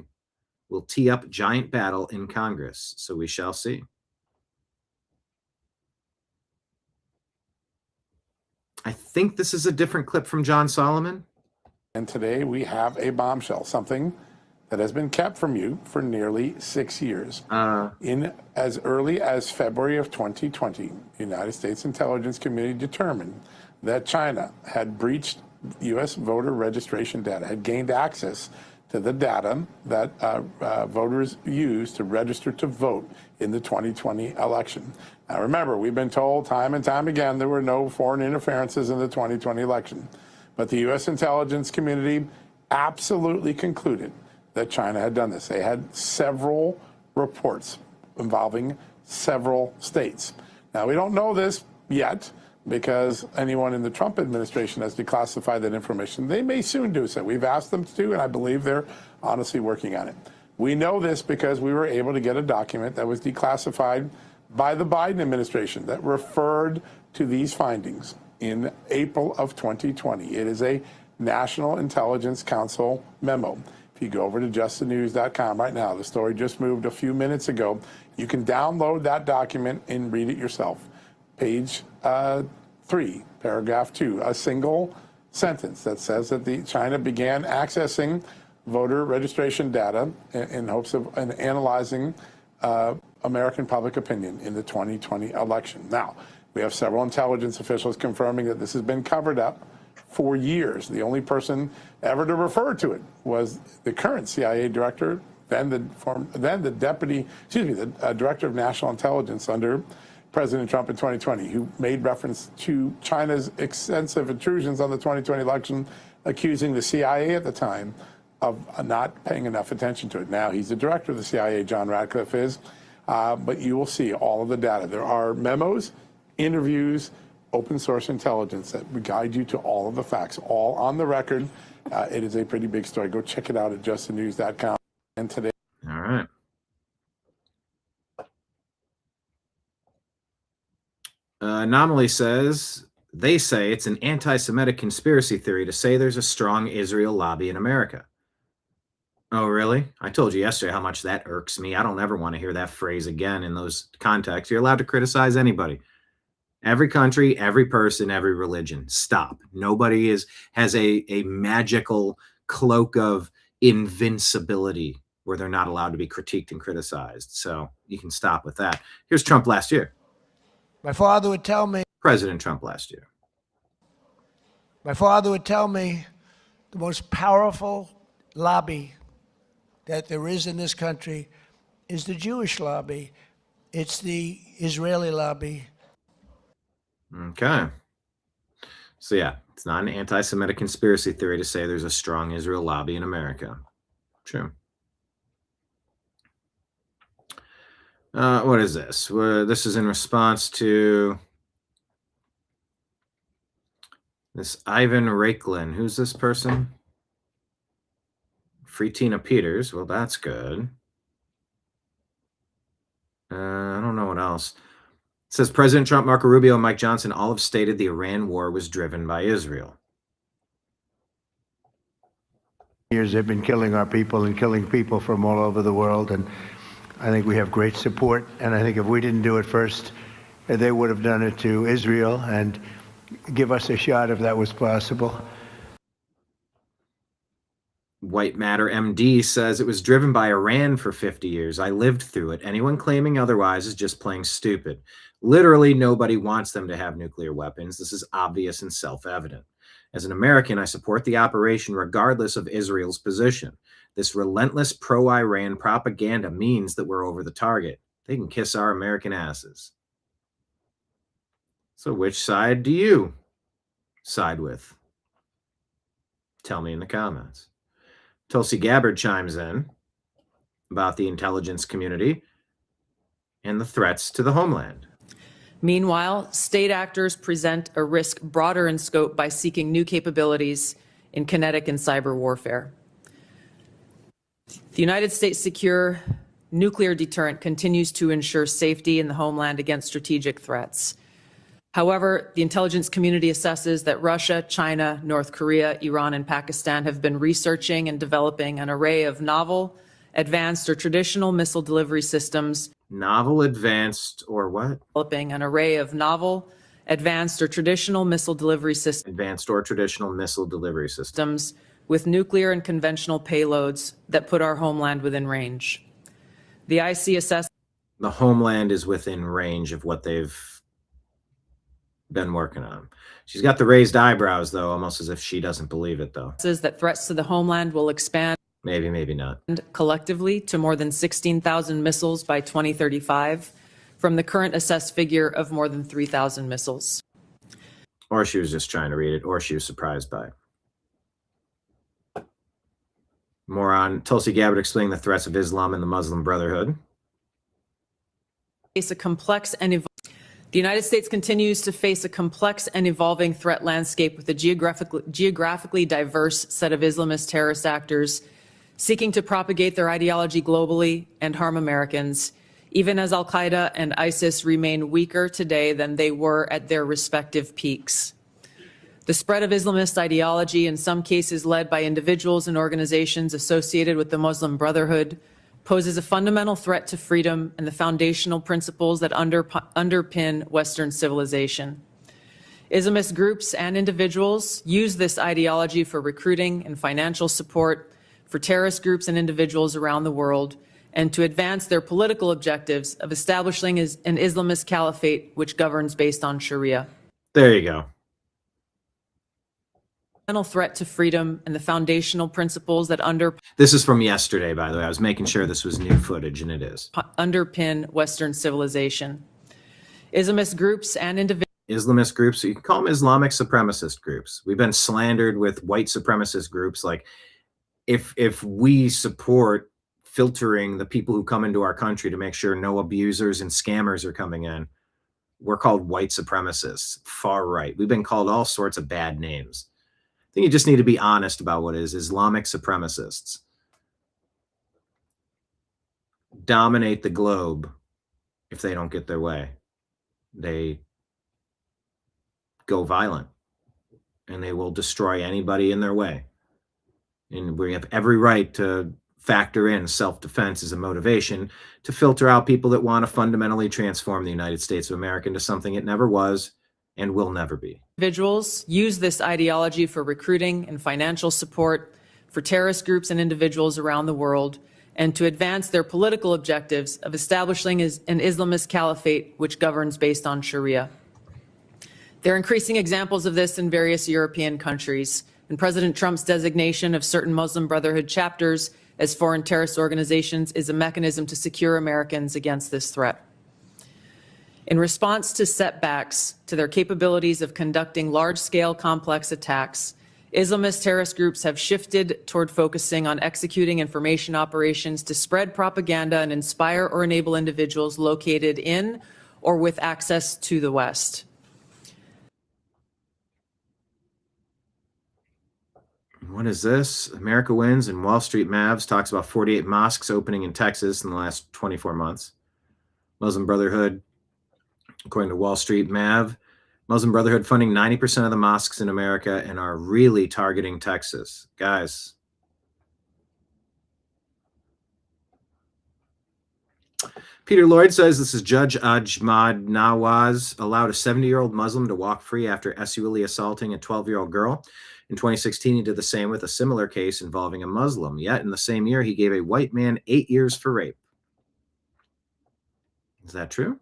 We'll tee up giant battle in Congress, so we shall see. I think this is a different clip from John Solomon. And today we have a bombshell, something that has been kept from you for nearly 6 years. In as early as February of 2020, the United States intelligence community determined that China had breached U.S. voter registration data, had gained access to the data that voters used to register to vote in the 2020 election. Now remember, we've been told time and time again there were no foreign interferences in the 2020 election. But the U.S. intelligence community absolutely concluded that China had done this. They had several reports involving several states. Now, we don't know this yet, because anyone in the Trump administration has declassified that information. They may soon do so. We've asked them to, and I believe they're honestly working on it. We know this because we were able to get a document that was declassified by the Biden administration that referred to these findings in April of 2020. It is a National Intelligence Council memo. If you go over to justthenews.com right now, the story just moved a few minutes ago. You can download that document and read it yourself. Page 3, paragraph 2, a single sentence that says that China began accessing voter registration data in hopes of analyzing American public opinion in the 2020 election. Now, we have several intelligence officials confirming that this has been covered up for years. The only person ever to refer to it was the current CIA director, then the director of national intelligence under President Trump in 2020, who made reference to China's extensive intrusions on the 2020 election, accusing the CIA at the time of not paying enough attention to it. Now he's the director of the CIA, John Ratcliffe is, but you will see all of the data. There are memos, interviews, open source intelligence that will guide you to all of the facts, all on the record. It is a pretty big story. Go check it out at justthenews.com. And today. All right. Anomaly says, they say it's an anti-Semitic conspiracy theory to say there's a strong Israel lobby in America. Oh, really? I told you yesterday how much that irks me. I don't ever want to hear that phrase again in those contexts. You're allowed to criticize anybody. Every country, every person, every religion. Stop. Nobody has a magical cloak of invincibility where they're not allowed to be critiqued and criticized. So you can stop with that. Here's Trump last year. My father would tell me. President Trump last year. My father would tell me the most powerful lobby that there is in this country is the Jewish lobby. It's the Israeli lobby. Okay. So yeah, it's not an anti-Semitic conspiracy theory to say there's a strong Israel lobby in America. True. What is this? This is in response to this Ivan Raiklin. Who's this person? Free Tina Peters. Well, that's good. I don't know what else. It says President Trump, Marco Rubio, and Mike Johnson all have stated the Iran war was driven by Israel. Years they've been killing our people and killing people from all over the world, and I think we have great support. And I think if we didn't do it first, they would have done it to Israel and give us a shot if that was possible. White Matter MD says it was driven by Iran for 50 years. I lived through it. Anyone claiming otherwise is just playing stupid. Literally, nobody wants them to have nuclear weapons. This is obvious and self-evident. As an American, I support the operation regardless of Israel's position. This relentless pro-Iran propaganda means that we're over the target. They can kiss our American asses. So which side do you side with? Tell me in the comments. Tulsi Gabbard chimes in about the intelligence community and the threats to the homeland. Meanwhile, state actors present a risk broader in scope by seeking new capabilities in kinetic and cyber warfare. The United States' secure nuclear deterrent continues to ensure safety in the homeland against strategic threats. However, the intelligence community assesses that Russia, China, North Korea, Iran, and Pakistan have been researching and developing an array of novel, advanced, or traditional missile delivery systems. Novel, advanced, or what? Developing an array of novel, advanced, or traditional missile delivery systems. Advanced or traditional missile delivery systems. With nuclear and conventional payloads that put our homeland within range. The IC assesses. The homeland is within range of what they've been working on. She's got the raised eyebrows, though, almost as if she doesn't believe it, though. Says that threats to the homeland will expand. Maybe, maybe not. Collectively to more than 16,000 missiles by 2035, from the current assessed figure of more than 3,000 missiles. Or she was just trying to read it, or she was surprised by it. More on Tulsi Gabbard explaining the threats of Islam and the Muslim Brotherhood. Face a complex and The United States continues to face a complex and evolving threat landscape with a geographically diverse set of Islamist terrorist actors seeking to propagate their ideology globally and harm Americans, even as al-Qaeda and ISIS remain weaker today than they were at their respective peaks. The spread of Islamist ideology, in some cases led by individuals and organizations associated with the Muslim Brotherhood, poses a fundamental threat to freedom and the foundational principles that underpin Western civilization. Islamist groups and individuals use this ideology for recruiting and financial support for terrorist groups and individuals around the world, and to advance their political objectives of establishing an Islamist caliphate which governs based on Sharia. There you go. Threat to freedom and the foundational principles that This is from yesterday, by the way. I was making sure this was new footage, and it is. Underpin Western civilization. Islamist groups and individuals. Islamist groups, you can call them Islamic supremacist groups. We've been slandered with white supremacist groups. Like, if we support filtering the people who come into our country to make sure no abusers and scammers are coming in, we're called white supremacists, far right. We've been called all sorts of bad names. I think you just need to be honest about what it is. Islamic supremacists dominate the globe if they don't get their way. They go violent, and they will destroy anybody in their way. And we have every right to factor in self-defense as a motivation to filter out people that want to fundamentally transform the United States of America into something it never was and will never be. Individuals use this ideology for recruiting and financial support for terrorist groups and individuals around the world, and to advance their political objectives of establishing an Islamist caliphate which governs based on Sharia. There are increasing examples of this in various European countries, and President Trump's designation of certain Muslim Brotherhood chapters as foreign terrorist organizations is a mechanism to secure Americans against this threat. In response to setbacks to their capabilities of conducting large-scale complex attacks, Islamist terrorist groups have shifted toward focusing on executing information operations to spread propaganda and inspire or enable individuals located in or with access to the West. What is this? America wins, and Wall Street Mavs talks about 48 mosques opening in Texas in the last 24 months. Muslim Brotherhood, according to Wall Street Mav, Muslim Brotherhood funding 90% of the mosques in America and are really targeting Texas. Guys. Peter Lloyd says this is Judge Ahmad Nawaz allowed a 70-year-old Muslim to walk free after sexually assaulting a 12-year-old girl. In 2016, he did the same with a similar case involving a Muslim. Yet in the same year, he gave a white man 8 years for rape. Is that true?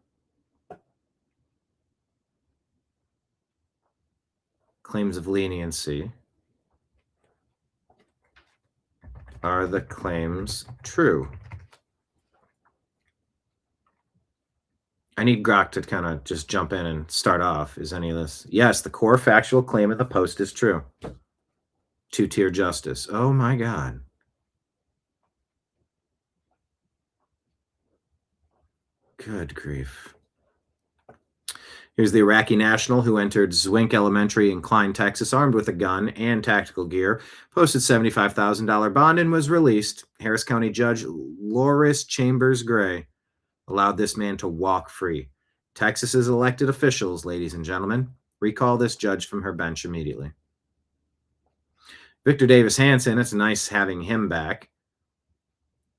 Claims of leniency. Are the claims true? I need Grok to kind of just jump in and start off. Is any of this? Yes, the core factual claim of the Post is true. Two-tier justice. Oh my God. Good grief. Here's the Iraqi national who entered Zwink Elementary in Klein, Texas, armed with a gun and tactical gear, posted $75,000 bond, and was released. Harris County Judge Loris Chambers Gray allowed this man to walk free. Texas's elected officials, ladies and gentlemen, recall this judge from her bench immediately. Victor Davis Hanson, it's nice having him back.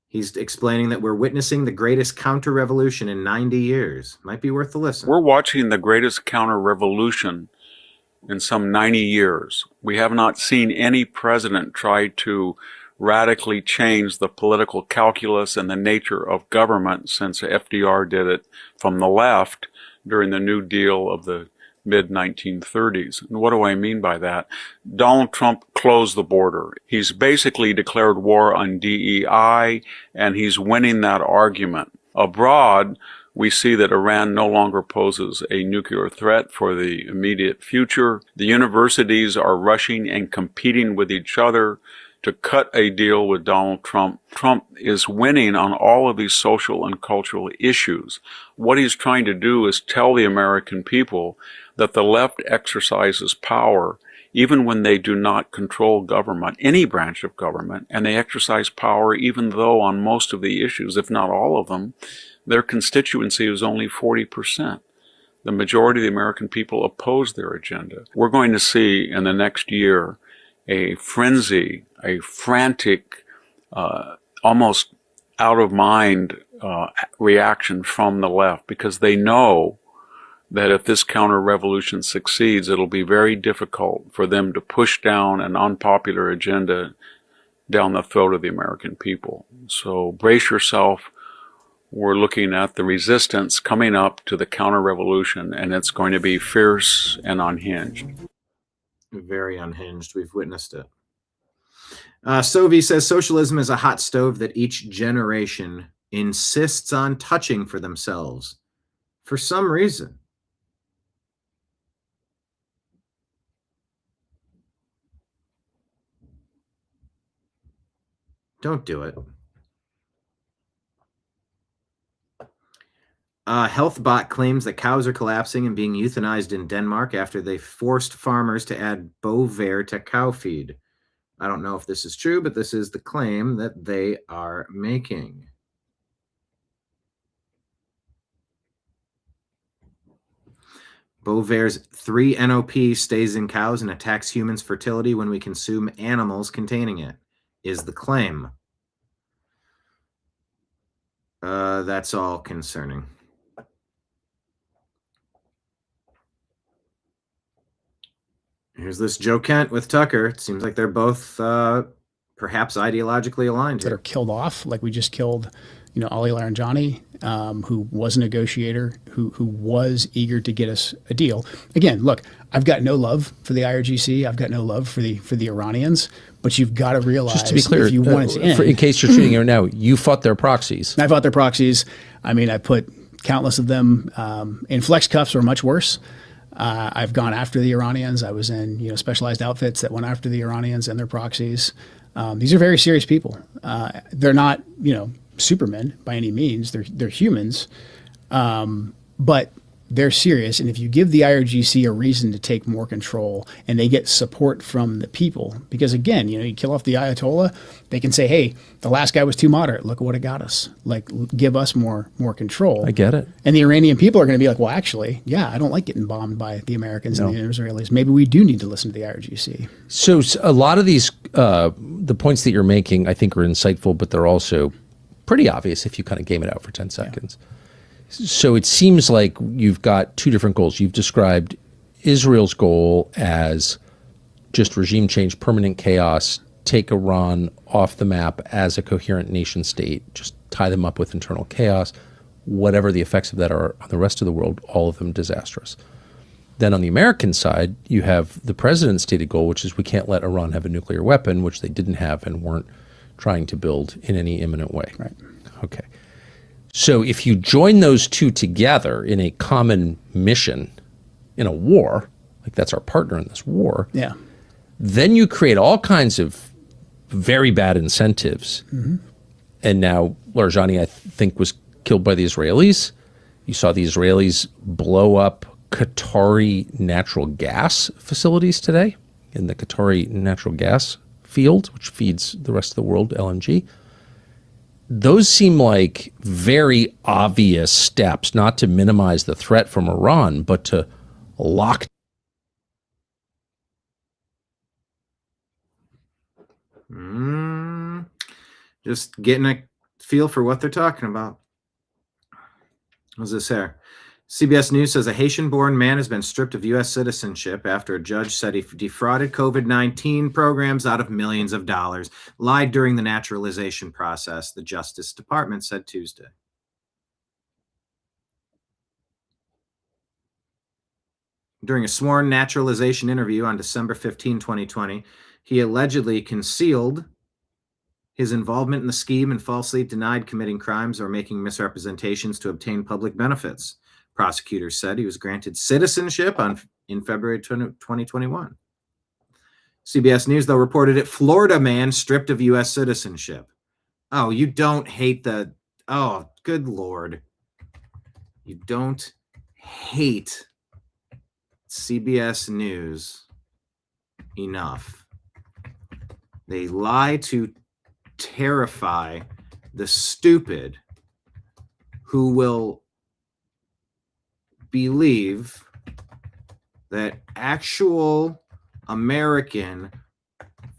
He's explaining that we're witnessing the greatest counter-revolution in 90 years. Might be worth the listen. We're watching the greatest counter-revolution in some 90 years. We have not seen any president try to radically change the political calculus and the nature of government since FDR did it from the left during the New Deal of the mid-1930s. And what do I mean by that? Donald Trump closed the border. He's basically declared war on DEI, and he's winning that argument. Abroad, we see that Iran no longer poses a nuclear threat for the immediate future. The universities are rushing and competing with each other to cut a deal with Donald Trump. Trump is winning on all of these social and cultural issues. What he's trying to do is tell the American people that the left exercises power even when they do not control government, any branch of government, and they exercise power even though on most of the issues, if not all of them, their constituency is only 40%. The majority of the American people oppose their agenda. We're going to see in the next year a frenzy, a frantic, almost out of mind reaction from the left, because they know that if this counter-revolution succeeds, it'll be very difficult for them to push down an unpopular agenda down the throat of the American people. So brace yourself. We're looking at the resistance coming up to the counter-revolution, and it's going to be fierce and unhinged. Very unhinged. We've witnessed it. Sovi says socialism is a hot stove that each generation insists on touching for themselves for some reason. Don't do it. HealthBot claims that cows are collapsing and being euthanized in Denmark after they forced farmers to add Bovaer to cow feed. I don't know if this is true, but this is the claim that they are making. Bovaer's 3-NOP stays in cows and attacks humans' fertility when we consume animals containing it, is the claim. That's all concerning. Here's this Joe Kent with Tucker. It seems like they're both perhaps ideologically aligned that here. are killed off, like we just killed, Ali Laranjani, who was a negotiator, who was eager to get us a deal. Again, look, I've got no love for the IRGC. I've got no love for the Iranians. But you've got to realize, just to be clear, if you want it to end, in case you're treating it now, you fought their proxies. I fought their proxies. I mean, I put countless of them in flex cuffs or much worse. I've gone after the Iranians. I was in specialized outfits that went after the Iranians and their proxies. These are very serious people. They're not supermen by any means. They're humans, but they're serious. And if you give the IRGC a reason to take more control and they get support from the people, because again, you kill off the Ayatollah, they can say, hey, the last guy was too moderate. Look at what it got us. Like, give us more control. I get it. And the Iranian people are going to be like, well, actually, yeah, I don't like getting bombed by the Americans and the Israelis. Maybe we do need to listen to the IRGC. So a lot of these, the points that you're making, I think are insightful, but they're also pretty obvious if you kind of game it out for 10 seconds. Yeah. So it seems like you've got two different goals. You've described Israel's goal as just regime change, permanent chaos, take Iran off the map as a coherent nation state, just tie them up with internal chaos, whatever the effects of that are on the rest of the world, all of them disastrous. Then on the American side, you have the president's stated goal, which is we can't let Iran have a nuclear weapon, which they didn't have and weren't trying to build in any imminent way. Right. Okay. So if you join those two together in a common mission in a war, like that's our partner in this war, yeah, then you create all kinds of very bad incentives. Mm-hmm. And now Laranjani, I think, was killed by the Israelis. You saw the Israelis blow up Qatari natural gas facilities today in the Qatari natural gas field, which feeds the rest of the world, LNG. Those seem like very obvious steps, not to minimize the threat from Iran, but to lock. Just getting a feel for what they're talking about. What's this here? CBS News says a Haitian-born man has been stripped of U.S. citizenship after a judge said he defrauded COVID-19 programs out of millions of dollars, lied during the naturalization process, the Justice Department said Tuesday. During a sworn naturalization interview on December 15, 2020, he allegedly concealed his involvement in the scheme and falsely denied committing crimes or making misrepresentations to obtain public benefits. Prosecutors said he was granted citizenship in February 2021. CBS News, though, reported it Florida man stripped of U.S. citizenship. Oh, you don't hate the... Oh, good Lord. You don't hate CBS News enough. They lie to terrify the stupid who will believe that actual American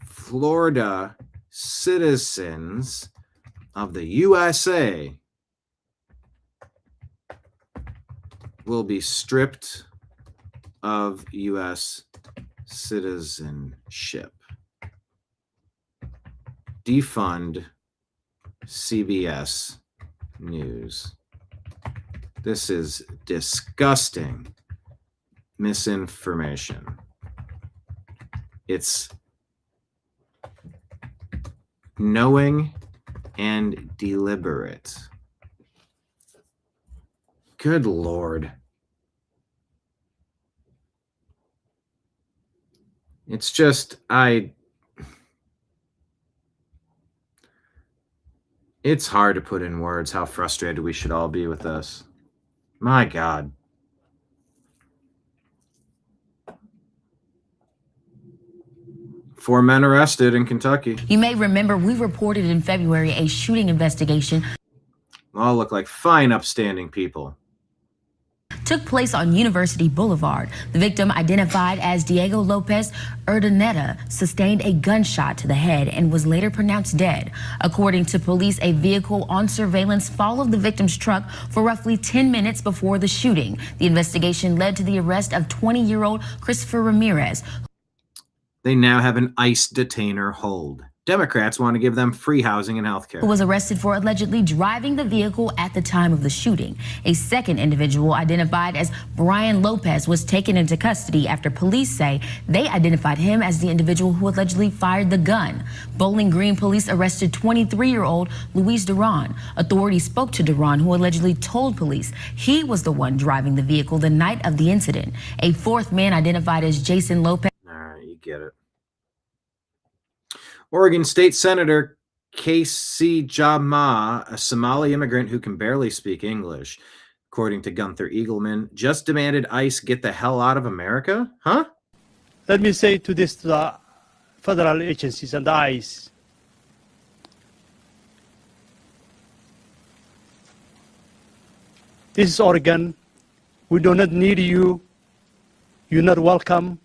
Florida citizens of the USA will be stripped of U.S. citizenship. Defund CBS News. This is disgusting misinformation. It's knowing and deliberate. Good Lord. It's just, it's hard to put in words how frustrated we should all be with this. My God. Four men arrested in Kentucky. You may remember we reported in February a shooting investigation All look like fine, upstanding people. took place on University Boulevard. The victim, identified as Diego Lopez Urdaneta, sustained a gunshot to the head and was later pronounced dead. According to police, a vehicle on surveillance followed the victim's truck for roughly 10 minutes before the shooting. The investigation led to the arrest of 20-year-old Christopher Ramirez. They now have an ICE detainer hold. Democrats want to give them free housing and health care. Who was arrested for allegedly driving the vehicle at the time of the shooting. A second individual, identified as Brian Lopez, was taken into custody after police say they identified him as the individual who allegedly fired the gun. Bowling Green police arrested 23-year-old Luis Duran. Authorities spoke to Duran, who allegedly told police he was the one driving the vehicle the night of the incident. A fourth man, identified as Jason Lopez. All right, you get it. Oregon State Senator Casey Jama, a Somali immigrant who can barely speak English, according to Gunther Eagleman, just demanded ICE get the hell out of America? Huh? Let me say to the federal agencies and ICE, this is Oregon. We do not need you. You're not welcome.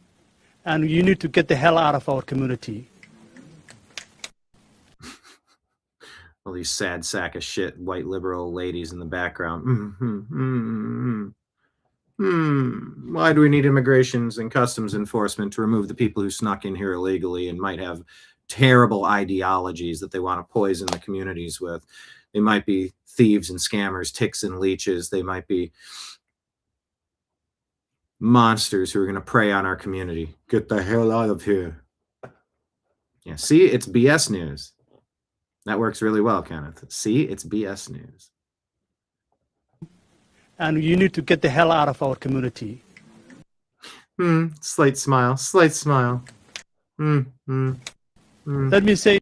And you need to get the hell out of our community. All these sad sack of shit white liberal ladies in the background. Why do we need immigrations and customs enforcement to remove the people who snuck in here illegally and might have terrible ideologies that they want to poison the communities with? They might be thieves and scammers, ticks and leeches. They might be monsters who are going to prey on our community. Get the hell out of here. Yeah, see, it's BS news. That works really well, Kenneth. See, it's BS news. And you need to get the hell out of our community. Slight smile, slight smile. Let me say.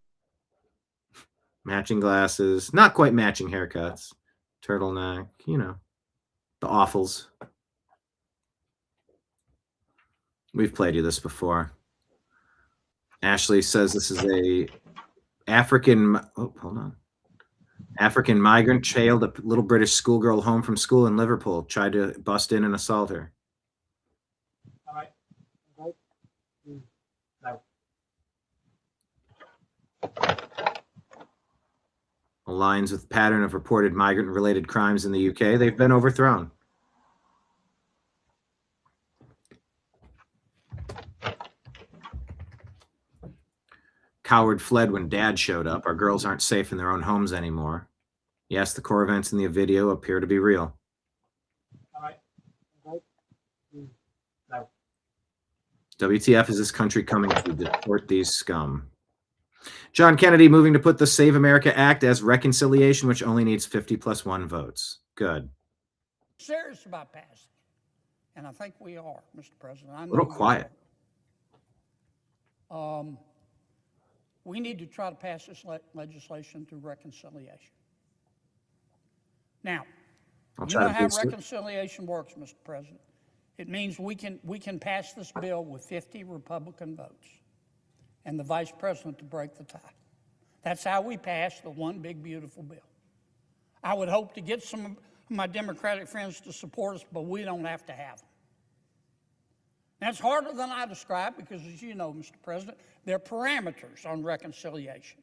Matching glasses, not quite matching haircuts. Turtleneck, you know, the awfuls. We've played you this before. Ashley says this is a African migrant trailed a little British schoolgirl home from school in Liverpool, tried to bust in and assault her. Aligns with pattern of reported migrant-related crimes in the UK. They've been overthrown. Coward fled when dad showed up. Our girls aren't safe in their own homes anymore. Yes, the core events in the video appear to be real. WTF is this country coming to deport these scum? John Kennedy moving to put the Save America Act as reconciliation, which only needs 50+1 votes. Good. Serious about passing it. And I think we are, Mr. President. A little quiet. We need to try to pass this legislation through reconciliation. Now, you know how reconciliation works, Mr. President. It means we can pass this bill with 50 Republican votes and the Vice President to break the tie. That's how we pass the one big, beautiful bill. I would hope to get some of my Democratic friends to support us, but we don't have to have them. That's harder than I describe because, as you know, Mr. President, there are parameters on reconciliation.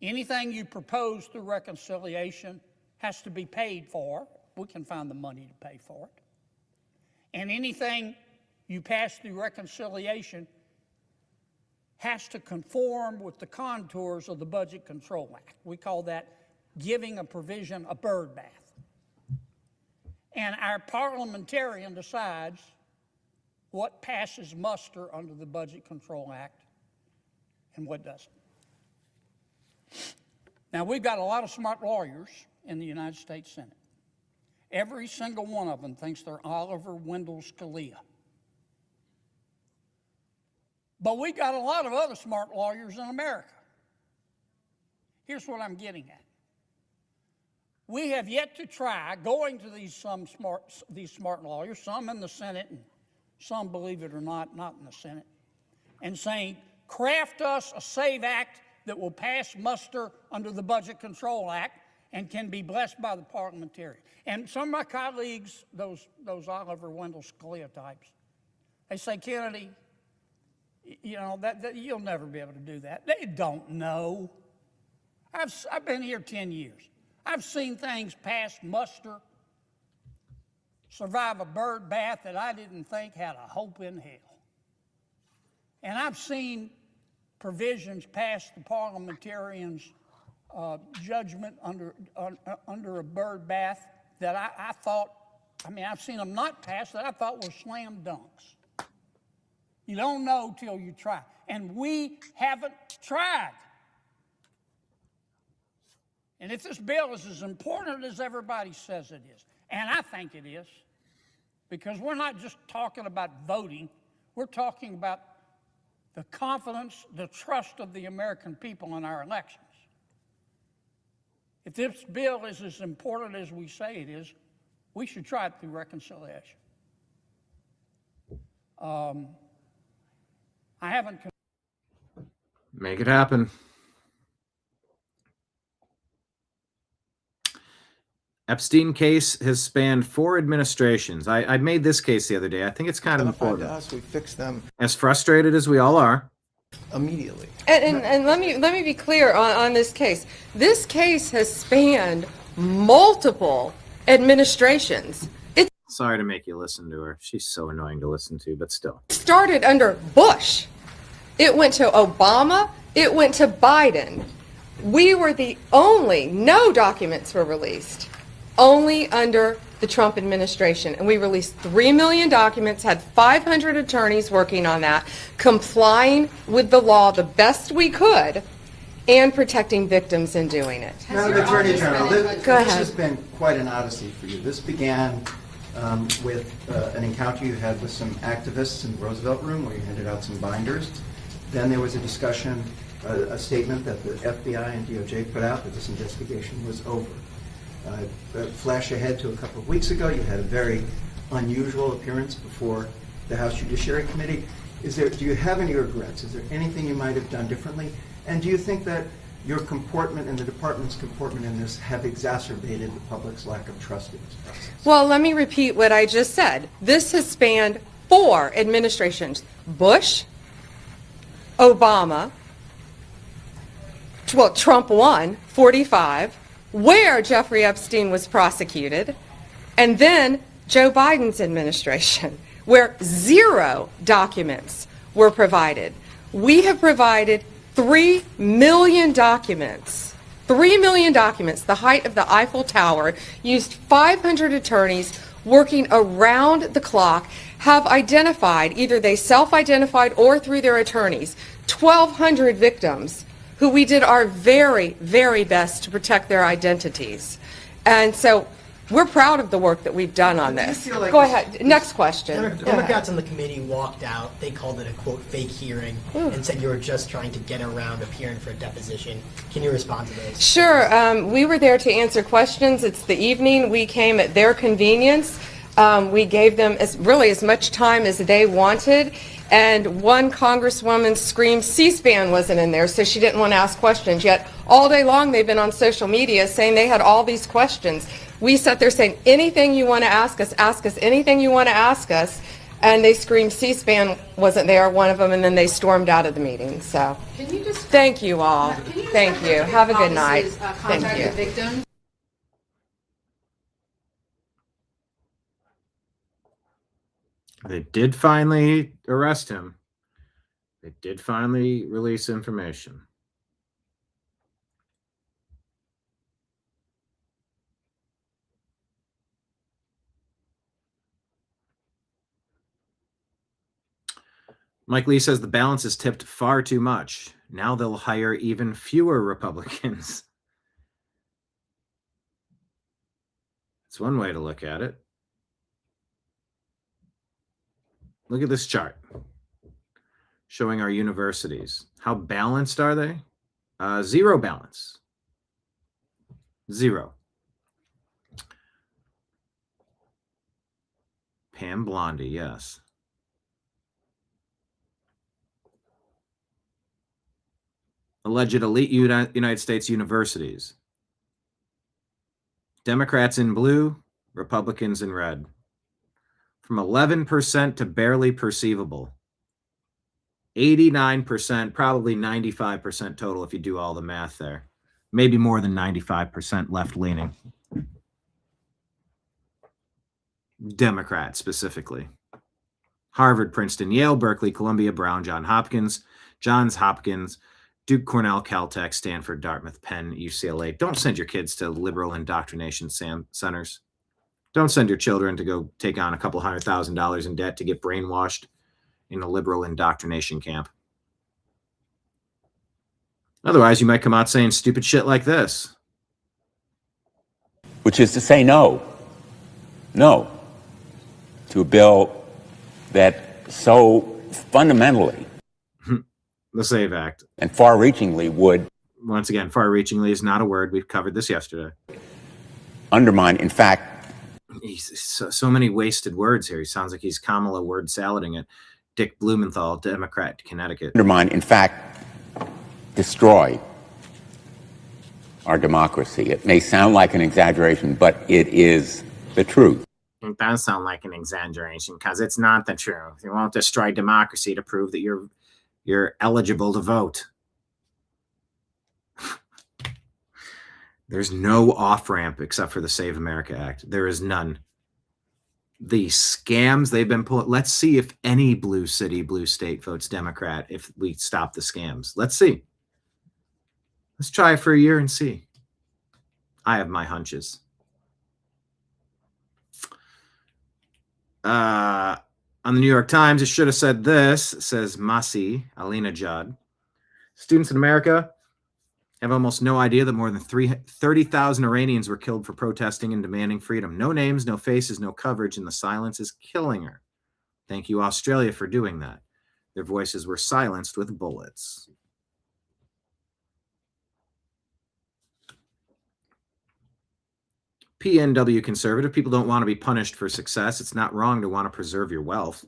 Anything you propose through reconciliation has to be paid for. We can find the money to pay for it. And anything you pass through reconciliation has to conform with the contours of the Budget Control Act. We call that giving a provision a bird bath. And our parliamentarian decides what passes muster under the Budget Control Act and what doesn't. Now, we've got a lot of smart lawyers in the United States Senate. Every single one of them thinks they're Oliver Wendell Scalia. But we've got a lot of other smart lawyers in America. Here's what I'm getting at. We have yet to try going to these smart lawyers, some in the Senate and some, believe it or not in the Senate, and saying, craft us a SAVE Act that will pass muster under the Budget Control Act and can be blessed by the parliamentarian. And some of my colleagues, those Oliver Wendell Scalia types, they say, Kennedy, you know, that you'll never be able to do that. They don't know. I've been here 10 years. I've seen things pass muster, survive a bird bath that I didn't think had a hope in hell. And I've seen provisions pass the parliamentarians' judgment under a bird bath that I thought, I've seen them not pass that I thought were slam dunks. You don't know till you try. And we haven't tried. And if this bill is as important as everybody says it is, and I think it is, because we're not just talking about voting, we're talking about the confidence, the trust of the American people in our elections. If this bill is as important as we say it is, we should try it through reconciliation. I haven't... Make it happen. Epstein case has spanned 4 administrations. I made this case the other day. I think it's kind of important. Us, we fix them as frustrated as we all are. Immediately. And let me be clear on this case. This case has spanned multiple administrations. It Sorry to make you listen to her. She's so annoying to listen to, but still. started under Bush. It went to Obama. It went to Biden. We were the only, no documents were released, only under the Trump administration. And we released 3 million documents, had 500 attorneys working on that, complying with the law the best we could, and protecting victims in doing it. Madam Attorney General, this Go ahead. has been quite an odyssey for you. This began with an encounter you had with some activists in the Roosevelt Room where you handed out some binders. Then there was a discussion, a statement that the FBI and DOJ put out that this investigation was over. Flash ahead to a couple of weeks ago, you had a very unusual appearance before the House Judiciary Committee. Do you have any regrets? Is there anything you might have done differently? And do you think that your comportment and the department's comportment in this have exacerbated the public's lack of trust in this process? Well, let me repeat what I just said. This has spanned 4 administrations. Bush, Obama, well, Trump won, 45, where Jeffrey Epstein was prosecuted, and then Joe Biden's administration, where 0 documents were provided. We have provided 3 million documents. 3 million documents, the height of the Eiffel Tower, used 500 attorneys working around the clock, have identified, either they self-identified or through their attorneys, 1,200 victims who we did our very, very best to protect their identities. And so we're proud of the work that we've done on this. Go ahead. Next question. Democrats on the committee walked out. They called it a, quote, fake hearing and said you were just trying to get around appearing for a deposition. Can you respond to this? Sure. We were there to answer questions. It's the evening. We came at their convenience. We gave them really as much time as they wanted. And one congresswoman screamed C-SPAN wasn't in there, so she didn't want to ask questions. Yet all day long they've been on social media saying they had all these questions. We sat there saying, anything you want to ask us anything you want to ask us. And they screamed C-SPAN wasn't there, one of them, and then they stormed out of the meeting. So thank you all. Thank you. Have a good night. Thank you. Victims? They did finally arrest him. They did finally release information. Mike Lee says the balance is tipped far too much. Now they'll hire even fewer Republicans. It's one way to look at it. Look at this chart showing our universities. How balanced are they? Zero balance. Zero. Pam Blondie, yes. Alleged elite United States universities. Democrats in blue, Republicans in red. From 11% to barely perceivable. 89%, probably 95% total if you do all the math there. Maybe more than 95% left-leaning. Democrat specifically. Harvard, Princeton, Yale, Berkeley, Columbia, Brown, Johns Hopkins, Duke, Cornell, Caltech, Stanford, Dartmouth, Penn, UCLA. Don't send your kids to liberal indoctrination centers. Don't send your children to go take on a couple $100,000 in debt to get brainwashed in a liberal indoctrination camp. Otherwise, you might come out saying stupid shit like this. Which is to say no to a bill that so fundamentally the SAVE Act and far-reachingly would, once again, far-reachingly is not a word. We've covered this yesterday. Undermine, in fact, so many wasted words here. He sounds like he's Kamala word salading it. Dick Blumenthal, Democrat, Connecticut. Undermine, in fact, destroy our democracy. It may sound like an exaggeration, but it is the truth. It does sound like an exaggeration because it's not the truth. You won't destroy democracy to prove that you're eligible to vote. There's no off-ramp except for the Save America Act. There is none. The scams they've been pulling. Let's see if any blue city, blue state votes Democrat if we stop the scams. Let's see. Let's try it for a year and see. I have my hunches. On the New York Times, it should have said this, says Masi Alina Judd. Students in America have almost no idea that more than 30,000 Iranians were killed for protesting and demanding freedom. No names, no faces, no coverage, and the silence is killing her. Thank you, Australia, for doing that. Their voices were silenced with bullets. PNW conservative. People don't want to be punished for success. It's not wrong to want to preserve your wealth.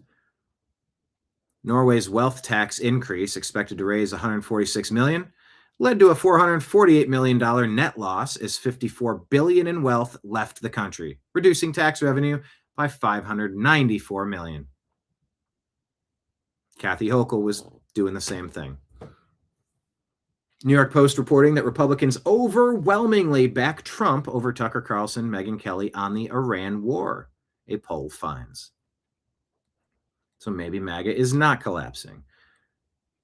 Norway's wealth tax increase, expected to raise $146 million, led to a $448 million net loss as $54 billion in wealth left the country, reducing tax revenue by $594 million. Kathy Hochul was doing the same thing. New York Post reporting that Republicans overwhelmingly back Trump over Tucker Carlson, Megyn Kelly on the Iran war, a poll finds. So maybe MAGA is not collapsing.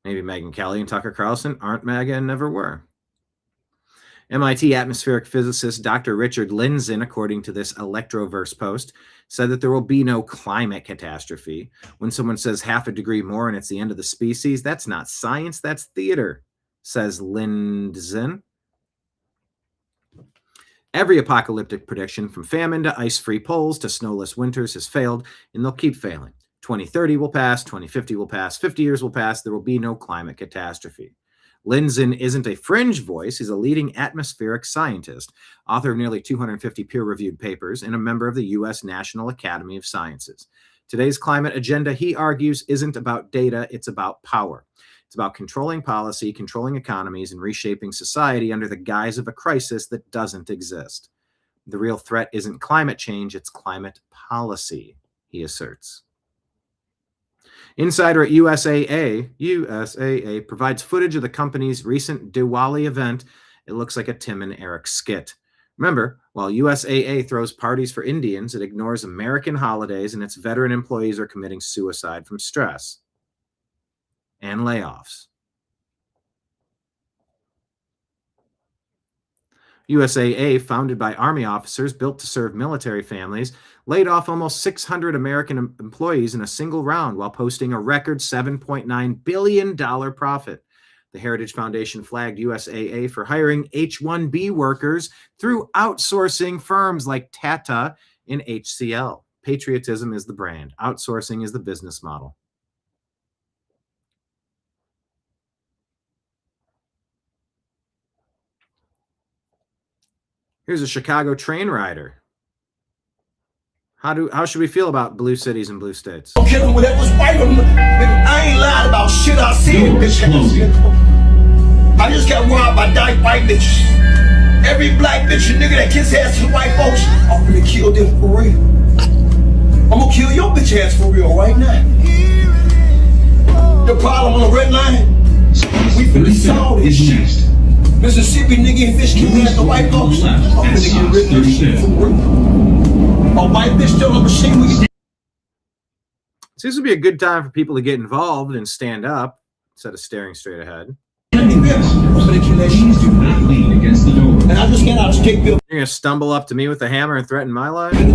Maybe Megyn Kelly and Tucker Carlson aren't MAGA and never were. MIT atmospheric physicist Dr. Richard Lindzen, according to this Electroverse post, said that there will be no climate catastrophe. When someone says half a degree more and it's the end of the species, that's not science, that's theater, says Lindzen. Every apocalyptic prediction, from famine to ice-free poles to snowless winters, has failed, and they'll keep failing. 2030 will pass, 2050 will pass, 50 years will pass, there will be no climate catastrophe. Lindzen isn't a fringe voice. He's a leading atmospheric scientist, author of nearly 250 peer-reviewed papers, and a member of the U.S. National Academy of Sciences. Today's climate agenda, he argues, isn't about data, it's about power. It's about controlling policy, controlling economies, and reshaping society under the guise of a crisis that doesn't exist. The real threat isn't climate change, it's climate policy, he asserts. Insider at USAA provides footage of the company's recent Diwali event. It looks like a Tim and Eric skit. Remember, while USAA throws parties for Indians, it ignores American holidays, and its veteran employees are committing suicide from stress and layoffs. USAA, founded by Army officers built to serve military families, laid off almost 600 American employees in a single round while posting a record $7.9 billion profit. The Heritage Foundation flagged USAA for hiring H-1B workers through outsourcing firms like Tata and HCL. Patriotism is the brand. Outsourcing is the business model. Here's a Chicago train rider. How should we feel about blue cities and blue states? Okay, well, that was right. I ain't lied about shit I said, bitch. I just got robbed by dyke white bitches. Every black bitch and nigga that kiss ass to white folks, I'm finna kill them for real. I'm gonna kill your bitch ass for real right now. The problem on the red line, we finna solve this shit. Mississippi nigga and bitch kill ass to white folks, I'm finna get rid of this shit for real. A white bitch still on the machine. This would be a good time for people to get involved and stand up instead of staring straight ahead. And I just got out of state bill. You're gonna stumble up to me with a hammer and threaten my life? 2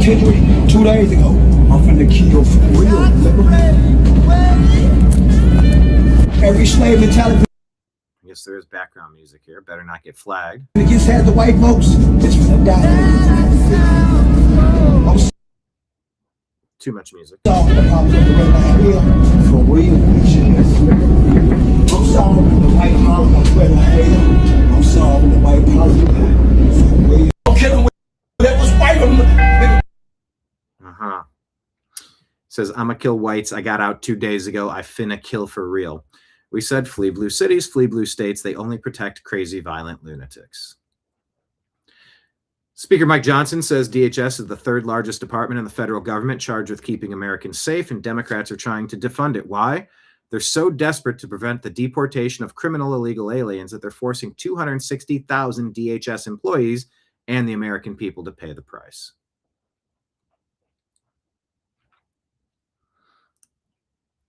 days ago, I'm finna kill for real. Every slave mentality. I guess there is background music here. Better not get flagged. It gets had the white folks. It's finna die. Too much music. For real. I'm sorry the white politics. I'm sorry the white politics. For real. Okay, that was white. Says, I'ma kill whites. I got out 2 days ago. I finna kill for real. We said flee blue cities, flee blue states. They only protect crazy, violent lunatics. Speaker Mike Johnson says DHS is the third largest department in the federal government charged with keeping Americans safe, and Democrats are trying to defund it. Why? They're so desperate to prevent the deportation of criminal illegal aliens that they're forcing 260,000 DHS employees and the American people to pay the price.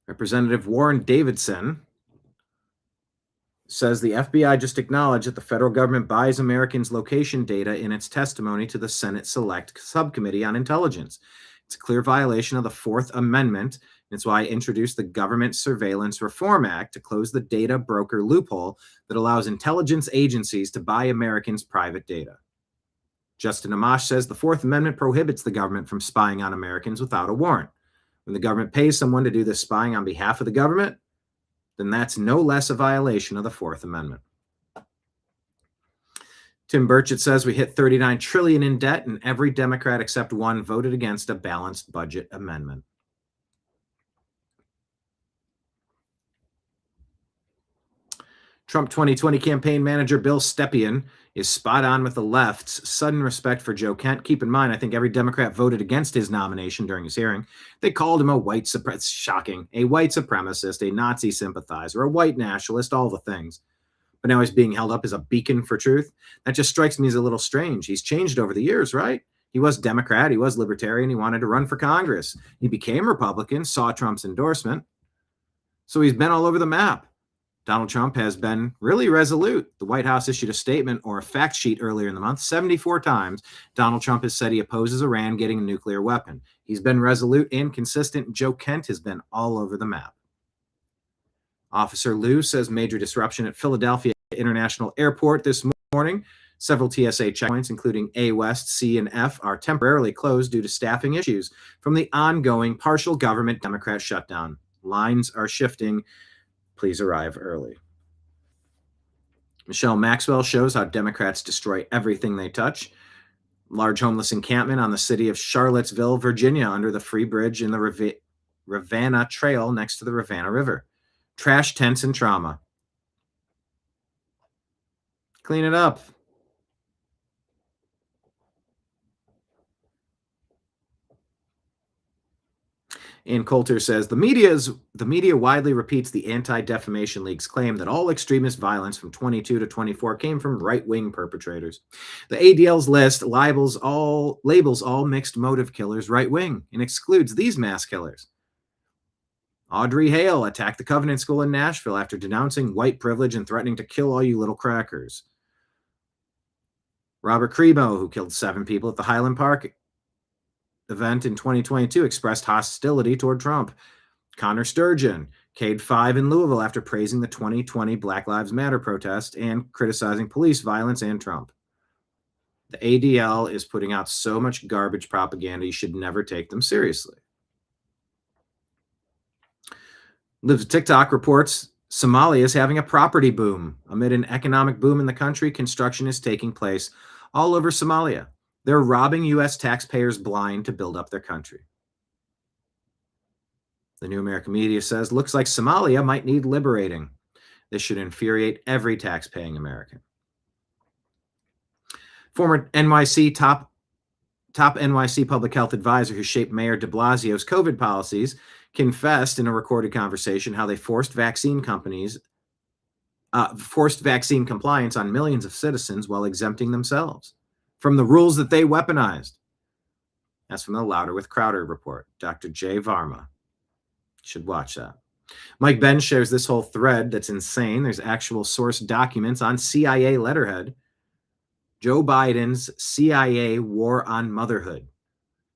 Representative Warren Davidson says the FBI just acknowledged that the federal government buys Americans' location data in its testimony to the Senate Select Subcommittee on Intelligence. It's a clear violation of the Fourth Amendment. It's why I introduced the Government Surveillance Reform Act to close the data broker loophole that allows intelligence agencies to buy Americans' private data. Justin Amash says the Fourth Amendment prohibits the government from spying on Americans without a warrant. When the government pays someone to do this spying on behalf of the government, then that's no less a violation of the Fourth Amendment. Tim Burchett says we hit $39 trillion in debt, and every Democrat except one voted against a balanced budget amendment. Trump 2020 campaign manager Bill Stepien is spot on with the left's sudden respect for Joe Kent. Keep in mind, I think every Democrat voted against his nomination during his hearing. They called him a white supremacist, shocking, a white supremacist, a Nazi sympathizer, a white nationalist, all the things. But now he's being held up as a beacon for truth. That just strikes me as a little strange. He's changed over the years, right? He was Democrat, he was libertarian, he wanted to run for Congress. He became Republican, saw Trump's endorsement. So he's been all over the map. Donald Trump has been really resolute. The White House issued a statement or a fact sheet earlier in the month. 74 times, Donald Trump has said he opposes Iran getting a nuclear weapon. He's been resolute and consistent. Joe Kent has been all over the map. Officer Liu says major disruption at Philadelphia International Airport this morning. Several TSA checkpoints, including A West, C, and F, are temporarily closed due to staffing issues from the ongoing partial government Democrat shutdown. Lines are shifting. Please arrive early. Michelle Maxwell shows how Democrats destroy everything they touch. Large homeless encampment on the city of Charlottesville, Virginia, under the Free Bridge in the Ravenna Trail next to the Ravenna River. Trash tents and trauma. Clean it up. Ann Coulter says, the media widely repeats the Anti-Defamation League's claim that all extremist violence from 22 to 24 came from right-wing perpetrators. The ADL's list labels all mixed motive killers right-wing and excludes these mass killers. Audrey Hale attacked the Covenant School in Nashville after denouncing white privilege and threatening to kill all you little crackers. Robert Cremo, who killed 7 people at the Highland Park event in 2022, expressed hostility toward Trump. Connor Sturgeon Cade 5 in Louisville after praising the 2020 Black Lives Matter protest and criticizing police violence and Trump. The ADL is putting out so much garbage propaganda, you should never take them seriously. Lives TikTok reports Somalia is having a property boom. Amid an economic boom in the country, construction is taking place all over Somalia. They're robbing U.S. taxpayers blind to build up their country. The New American Media says, looks like Somalia might need liberating. This should infuriate every tax-paying American. Former NYC top NYC public health advisor who shaped Mayor de Blasio's COVID policies confessed in a recorded conversation how they forced vaccine compliance on millions of citizens while exempting themselves from the rules that they weaponized. That's from the Louder with Crowder report. Dr. Jay Varma. Should watch that. Mike Ben shares this whole thread that's insane. There's actual source documents on CIA letterhead. Joe Biden's CIA war on motherhood.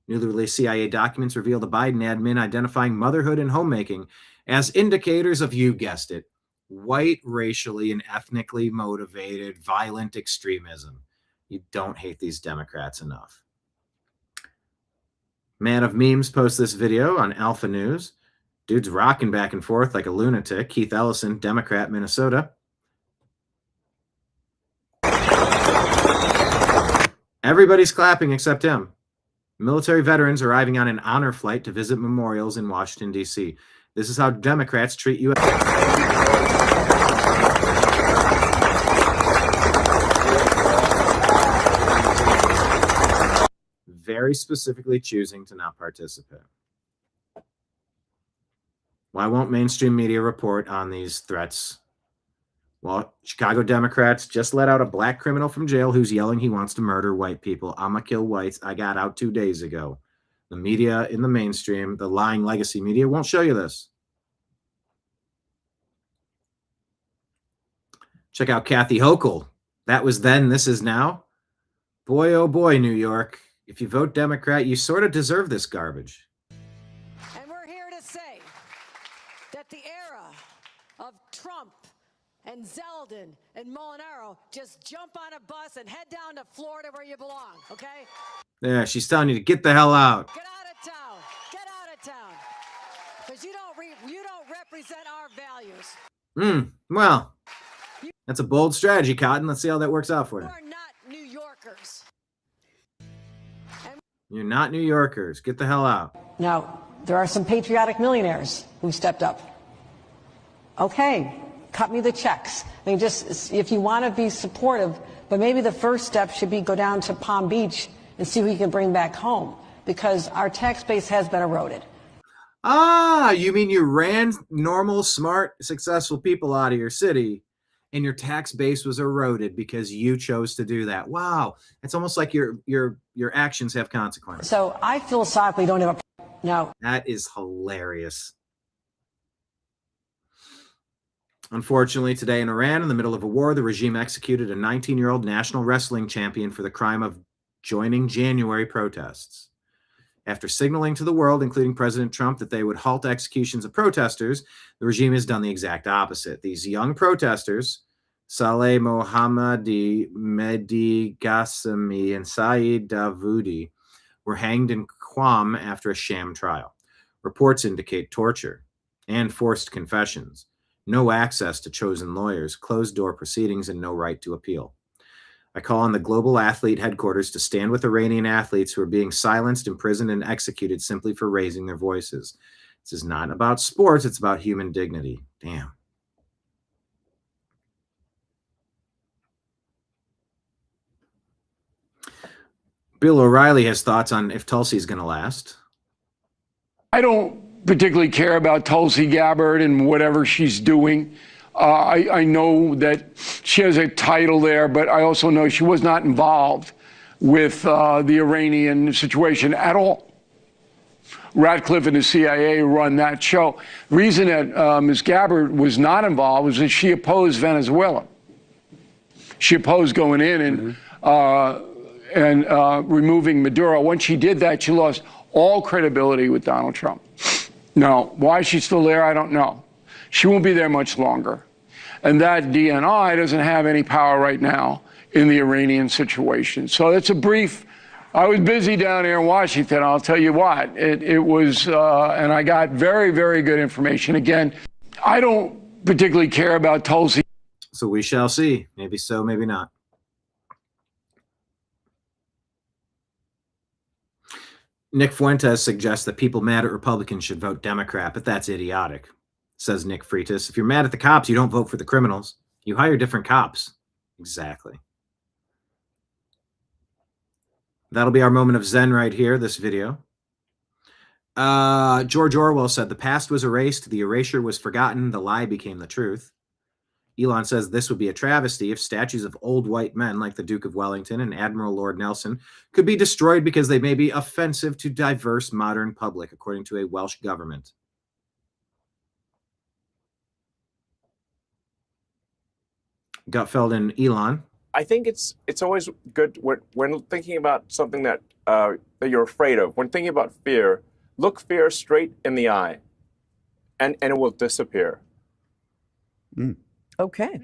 Newly released CIA documents reveal the Biden admin identifying motherhood and homemaking as indicators of, you guessed it, white, racially, and ethnically motivated violent extremism. You don't hate these Democrats enough. Man of Memes posts this video on Alpha News. Dude's rocking back and forth like a lunatic. Keith Ellison, Democrat, Minnesota. Everybody's clapping except him. Military veterans arriving on an honor flight to visit memorials in Washington, D.C. This is how Democrats treat U.S. Very specifically choosing to not participate. Why won't mainstream media report on these threats? Well, Chicago Democrats just let out a black criminal from jail who's yelling he wants to murder white people. I'ma kill whites. I got out 2 days ago. The media in the mainstream, the lying legacy media, won't show you this. Check out Kathy Hochul. That was then, this is now. Boy, oh boy, New York. If you vote Democrat, you sort of deserve this garbage. And we're here to say that the era of Trump and Zeldin and Molinaro, just jump on a bus and head down to Florida where you belong, okay? Yeah, she's telling you to get the hell out. Get out of town. Get out of town. Because you don't represent our values. Well, that's a bold strategy, Cotton. Let's see how that works out for you. You are not New Yorkers. You're not New Yorkers. Get the hell out. Now, there are some patriotic millionaires who stepped up. Okay, cut me the checks. I mean, just if you want to be supportive, but maybe the first step should be go down to Palm Beach and see who you can bring back home, because our tax base has been eroded. Ah, you mean you ran normal, smart, successful people out of your city and your tax base was eroded because you chose to do that. Wow. It's almost like your actions have consequences. So I philosophically don't have a no. That is hilarious. Unfortunately, today in Iran, in the middle of a war, the regime executed a 19-year-old national wrestling champion for the crime of joining January protests. After signaling to the world, including President Trump, that they would halt executions of protesters, the regime has done the exact opposite. These young protesters Saleh Mohammadi, Mehdi Ghassemi, and Saeed Davoudi were hanged in Qom after a sham trial. Reports indicate torture and forced confessions, no access to chosen lawyers, closed-door proceedings, and no right to appeal. I call on the global athlete headquarters to stand with Iranian athletes who are being silenced, imprisoned, and executed simply for raising their voices. This is not about sports, it's about human dignity. Damn. Bill O'Reilly has thoughts on if Tulsi is going to last. I don't particularly care about Tulsi Gabbard and whatever she's doing. I know that she has a title there, but I also know she was not involved with the Iranian situation at all. Ratcliffe and the CIA run that show. The reason that Ms. Gabbard was not involved was that she opposed Venezuela. She opposed going in and removing Maduro. Once she did that, she lost all credibility with Donald Trump. Now, why she's still there, I don't know. She won't be there much longer. And that DNI doesn't have any power right now in the Iranian situation. So that's a brief. I was busy down here in Washington, I'll tell you what. It was, and I got very, very good information. Again, I don't particularly care about Tulsi. So we shall see. Maybe so, maybe not. Nick Fuentes suggests that people mad at Republicans should vote Democrat, but that's idiotic, says Nick Freitas. If you're mad at the cops, you don't vote for the criminals. You hire different cops. Exactly. That'll be our moment of Zen right here, this video. George Orwell said, the past was erased, the erasure was forgotten, the lie became the truth. Elon says this would be a travesty if statues of old white men like the Duke of Wellington and Admiral Lord Nelson could be destroyed because they may be offensive to diverse modern public, according to a Welsh government. Gutfeld and Elon. I think it's always good when thinking about something that you're afraid of. When thinking about fear, look fear straight in the eye, and it will disappear. Okay.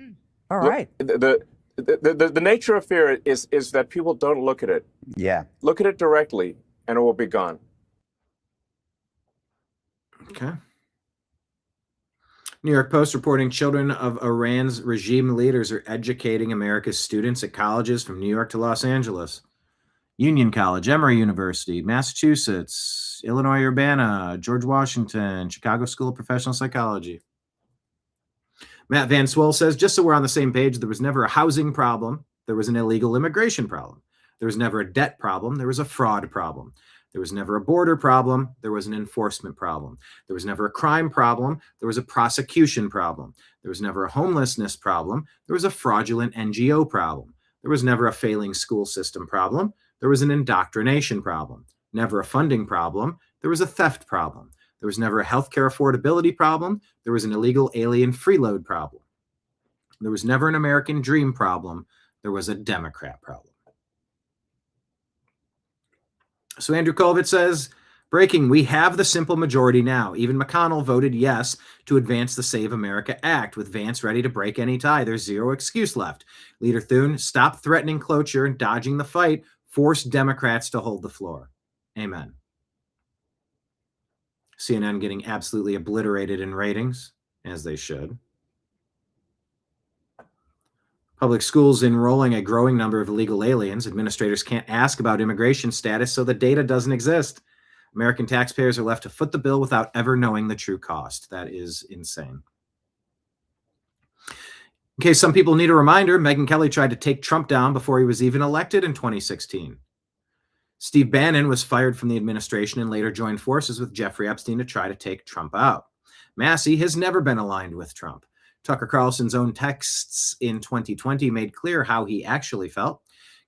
All right. The nature of fear is that people don't look at it. Yeah. Look at it directly, and it will be gone. Okay. New York Post reporting children of Iran's regime leaders are educating America's students at colleges from New York to Los Angeles. Union College, Emory University, Massachusetts, Illinois Urbana, George Washington, Chicago School of Professional Psychology. Matt Van Swell says, just so we're on the same page, there was never a housing problem. There was an illegal immigration problem. There was never a debt problem. There was a fraud problem. There was never a border problem. There was an enforcement problem. There was never a crime problem. There was a prosecution problem. There was never a homelessness problem. There was a fraudulent NGO problem. There was never a failing school system problem. There was an indoctrination problem. Never a funding problem. There was a theft problem. There was never a healthcare affordability problem. There was an illegal alien freeload problem. There was never an American dream problem. There was a Democrat problem. So Andrew Colvett says, breaking, we have the simple majority now. Even McConnell voted yes to advance the Save America Act, with Vance ready to break any tie. There's zero excuse left. Leader Thune, stop threatening cloture and dodging the fight. Force Democrats to hold the floor. Amen. CNN getting absolutely obliterated in ratings, as they should. Public schools enrolling a growing number of illegal aliens. Administrators can't ask about immigration status, so the data doesn't exist. American taxpayers are left to foot the bill without ever knowing the true cost. That is insane. In case some people need a reminder, Megyn Kelly tried to take Trump down before he was even elected in 2016. Steve Bannon was fired from the administration and later joined forces with Jeffrey Epstein to try to take Trump out. Massey has never been aligned with Trump. Tucker Carlson's own texts in 2020 made clear how he actually felt.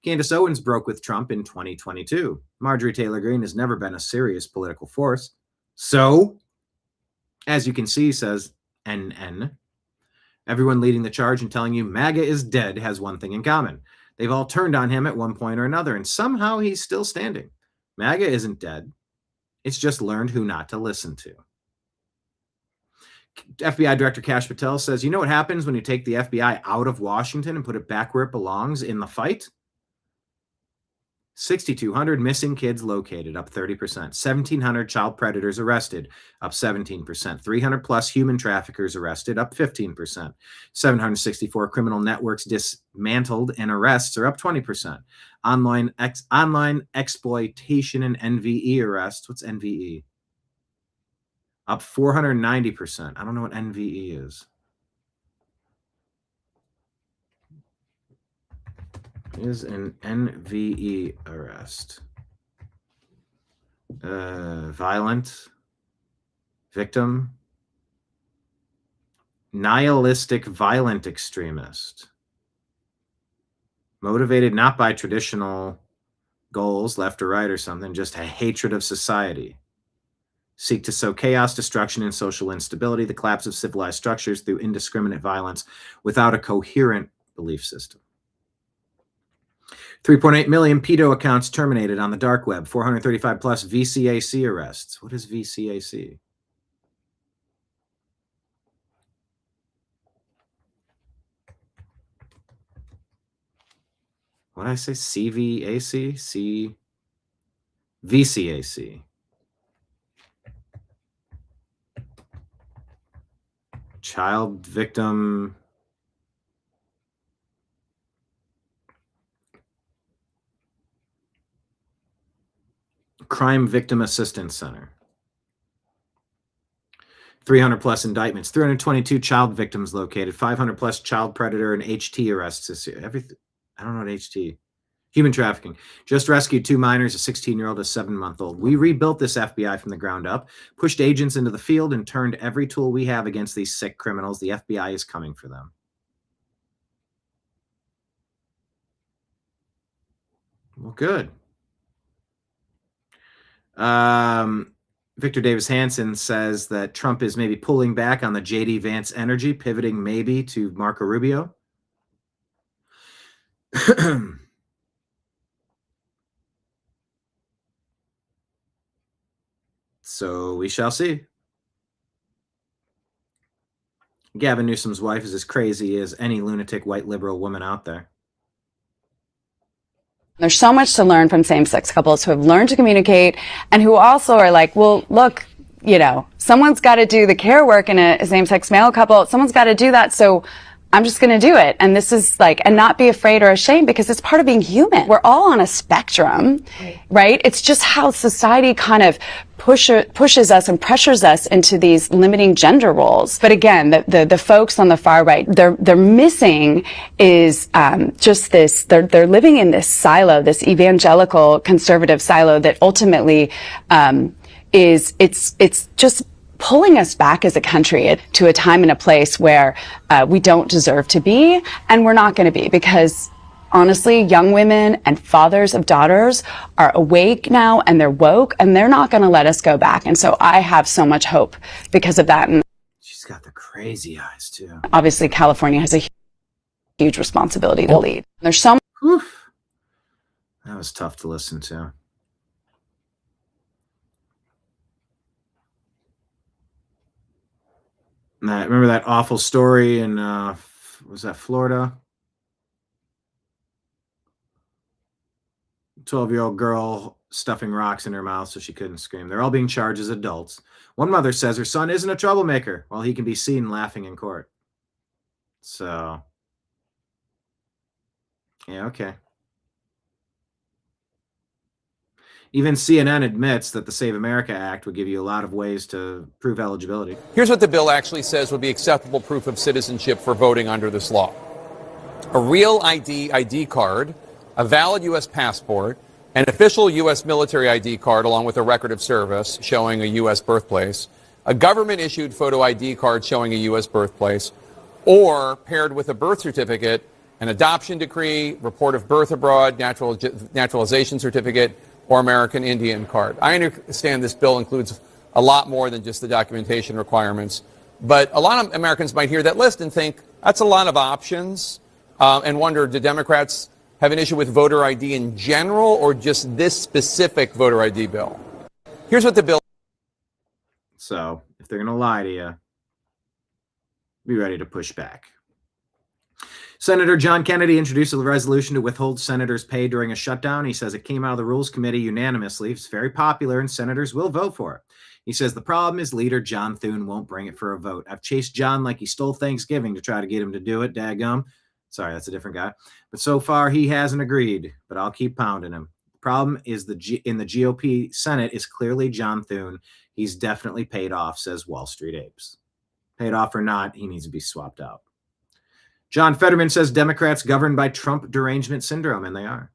Candace Owens broke with Trump in 2022. Marjorie Taylor Greene has never been a serious political force. So, as you can see, says NN, everyone leading the charge and telling you MAGA is dead has one thing in common. They've all turned on him at one point or another, and somehow he's still standing. MAGA isn't dead. It's just learned who not to listen to. FBI Director Kash Patel says, you know what happens when you take the FBI out of Washington and put it back where it belongs in the fight? 6,200 missing kids located, up 30%. 1,700 child predators arrested, up 17%. 300 plus human traffickers arrested, up 15%. 764 criminal networks dismantled and arrests are up 20%. Online exploitation and NVE arrests. What's NVE? Up 490%. I don't know what NVE is. Is an NVE arrest. Violent victim. Nihilistic violent extremist. Motivated not by traditional goals, left or right or something, just a hatred of society. Seek to sow chaos, destruction, and social instability, the collapse of civilized structures through indiscriminate violence without a coherent belief system. 3.8 million pedo accounts terminated on the dark web. 435 plus VCAC arrests. What is VCAC? What did I say? CVAC? VCAC. Child victim. Crime Victim Assistance Center. 300 plus indictments. 322 child victims located. 500 plus child predator and HT arrests this year. I don't know what HT. Human trafficking. Just rescued 2 minors, a 16-year-old, a 7-month-old. We rebuilt this FBI from the ground up, pushed agents into the field, and turned every tool we have against these sick criminals. The FBI is coming for them. Well, good. Victor Davis Hansen says that Trump is maybe pulling back on the J.D. Vance energy, pivoting maybe to Marco Rubio. So we shall see. Gavin Newsom's wife is as crazy as any lunatic white liberal woman out there. There's so much to learn from same-sex couples who have learned to communicate and who also are like, well, look, you know, someone's got to do the care work in a same-sex male couple. Someone's got to do that. So I'm just going to do it. And this is like, and not be afraid or ashamed because it's part of being human. We're all on a spectrum, right? It's just how society kind of pushes us and pressures us into these limiting gender roles. But again, the folks on the far right, they're missing is just this. They're living in this silo, this evangelical conservative silo that ultimately it's just pulling us back as a country to a time and a place where we don't deserve to be, and we're not going to be, because honestly, young women and fathers of daughters are awake now and they're woke and they're not going to let us go back. And so I have so much hope because of that. And she's got the crazy eyes too. Obviously, California has a huge responsibility to lead. There's so much. That was tough to listen to. Remember that awful story in, was that Florida? 12-year-old girl stuffing rocks in her mouth so she couldn't scream. They're all being charged as adults. One mother says her son isn't a troublemaker while he can be seen laughing in court. So, yeah, okay. Even CNN admits that the Save America Act would give you a lot of ways to prove eligibility. Here's what the bill actually says would be acceptable proof of citizenship for voting under this law. A real ID card, a valid U.S. passport, an official U.S. military ID card along with a record of service showing a U.S. birthplace, a government-issued photo ID card showing a U.S. birthplace, or paired with a birth certificate, an adoption decree, report of birth abroad, naturalization certificate, or American Indian card. I understand this bill includes a lot more than just the documentation requirements, but a lot of Americans might hear that list and think that's a lot of options and wonder, do Democrats have an issue with voter ID in general or just this specific voter ID bill? Here's what the bill... So, if they're going to lie to you, be ready to push back. Senator John Kennedy introduced a resolution to withhold senators' pay during a shutdown. He says it came out of the Rules Committee unanimously. It's very popular, and senators will vote for it. He says the problem is leader John Thune won't bring it for a vote. I've chased John like he stole Thanksgiving to try to get him to do it, daggum. Sorry, that's a different guy. But so far, he hasn't agreed, but I'll keep pounding him. The problem is in the GOP Senate is clearly John Thune. He's definitely paid off, says Wall Street Apes. Paid off or not, he needs to be swapped out. John Fetterman says Democrats governed by Trump derangement syndrome, and they are.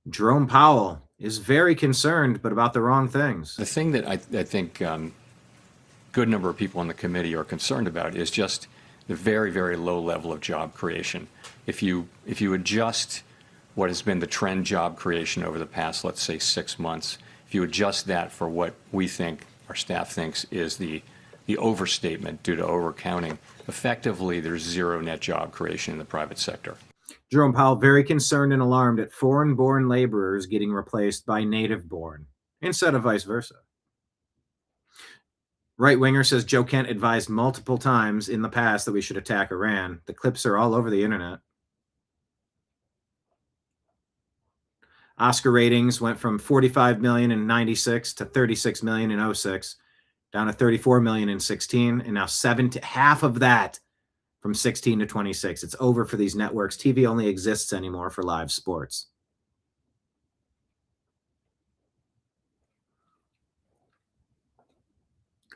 Jerome Powell is very concerned, but about the wrong things. The thing that I think good number of people on the committee are concerned about is just the very, very low level of job creation. If you adjust what has been the trend job creation over the past, let's say, 6 months, if you adjust that for what we think, our staff thinks, is the overstatement due to overcounting, effectively there's zero net job creation in the private sector. Jerome Powell very concerned and alarmed at foreign-born laborers getting replaced by native-born instead of vice versa. Right-winger says Joe Kent advised multiple times in the past that we should attack Iran. The clips are all over the internet. Oscar ratings went from 45 million in 96 to 36 million in 06, down to 34 million in 16, and now half of that from 16 to 26. It's over for these networks. TV only exists anymore for live sports.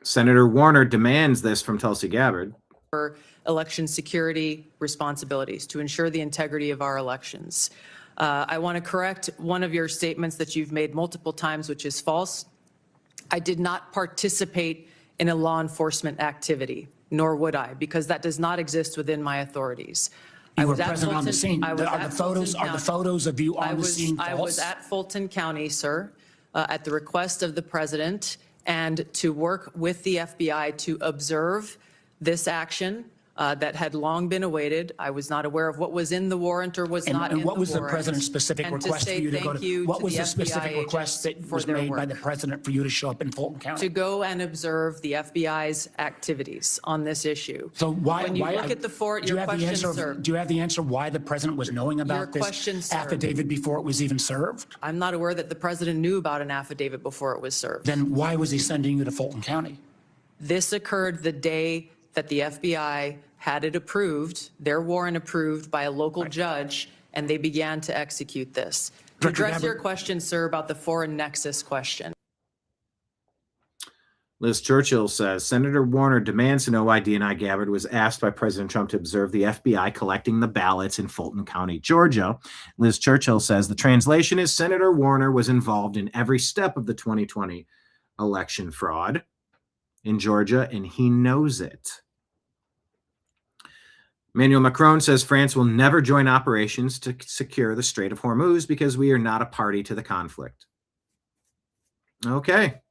Senator Warner demands this from Tulsi Gabbard. For election security responsibilities to ensure the integrity of our elections. I want to correct one of your statements that you've made multiple times, which is false. I did not participate in a law enforcement activity, nor would I, because that does not exist within my authorities. You were present on the scene. Are the photos of you on the scene false? I was at Fulton County, sir, at the request of the president, and to work with the FBI to observe this action that had long been awaited. I was not aware of what was in the warrant or was not in the warrant. And what was the president's specific request for you to go to? What was the specific request that was made by the president for you to show up in Fulton County? To go and observe the FBI's activities on this issue. So why? When you look at the fort, your question, sir. Do you have the answer why the president was knowing about this affidavit before it was even served? I'm not aware that the president knew about an affidavit before it was served. Then why was he sending you to Fulton County? This occurred the day that the FBI had it approved, their warrant approved by a local judge, and they began to execute this. To address your question, sir, about the foreign nexus question. Liz Churchill says, Senator Warner demands to know why DNI Gabbard was asked by President Trump to observe the FBI collecting the ballots in Fulton County, Georgia. Liz Churchill says the translation is Senator Warner was involved in every step of the 2020 election fraud in Georgia, and he knows it. Emmanuel Macron says France will never join operations to secure the Strait of Hormuz because we are not a party to the conflict. Okay.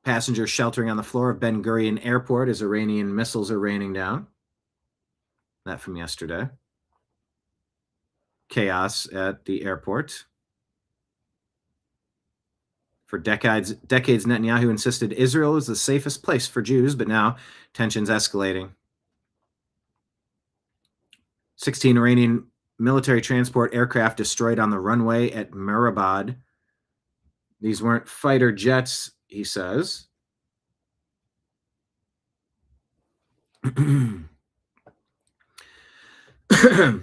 Passengers sheltering on the floor of Ben Gurion Airport as Iranian missiles are raining down. That from yesterday. Chaos at the airport. For decades, Netanyahu insisted Israel is the safest place for Jews, but now tensions escalating. 16 Iranian military transport aircraft destroyed on the runway at Mehrabad. These weren't fighter jets, he says.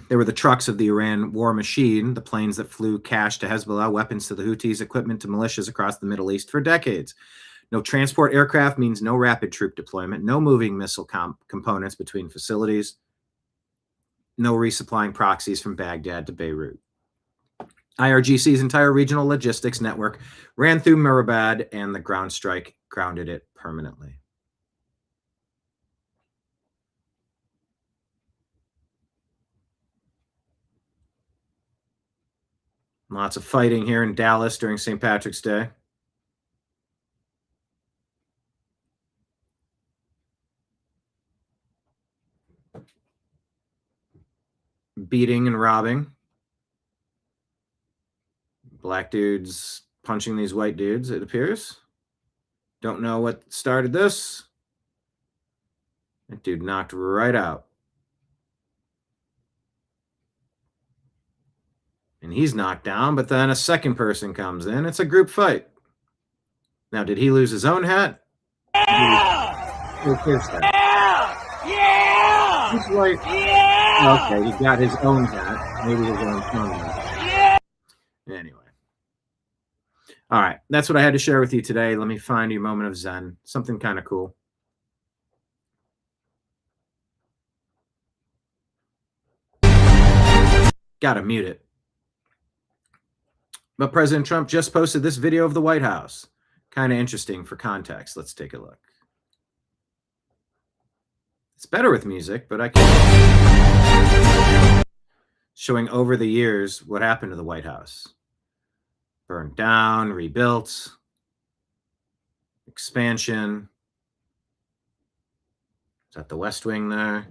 They were the trucks of the Iran war machine, the planes that flew cash to Hezbollah, weapons to the Houthis, equipment to militias across the Middle East for decades. No transport aircraft means no rapid troop deployment, no moving missile components between facilities, no resupplying proxies from Baghdad to Beirut. IRGC's entire regional logistics network ran through Mehrabad, and the ground strike grounded it permanently. Lots of fighting here in Dallas during St. Patrick's Day. Beating and robbing. Black dudes punching these white dudes, it appears. Don't know what started this. That dude knocked right out. And he's knocked down, but then a second person comes in. It's a group fight. Now, did he lose his own hat? Yeah! Yeah! He's white. Yeah! Okay, he got his own hat. Maybe his own hat. Yeah! Anyway. All right, that's what I had to share with you today. Let me find you a moment of Zen. Something kind of cool. Gotta mute it. But President Trump just posted this video of the White House. Kind of interesting for context. Let's take a look. It's better with music, but I can't. Showing over the years what happened to the White House. Burned down, rebuilt, expansion. Is that the West Wing there?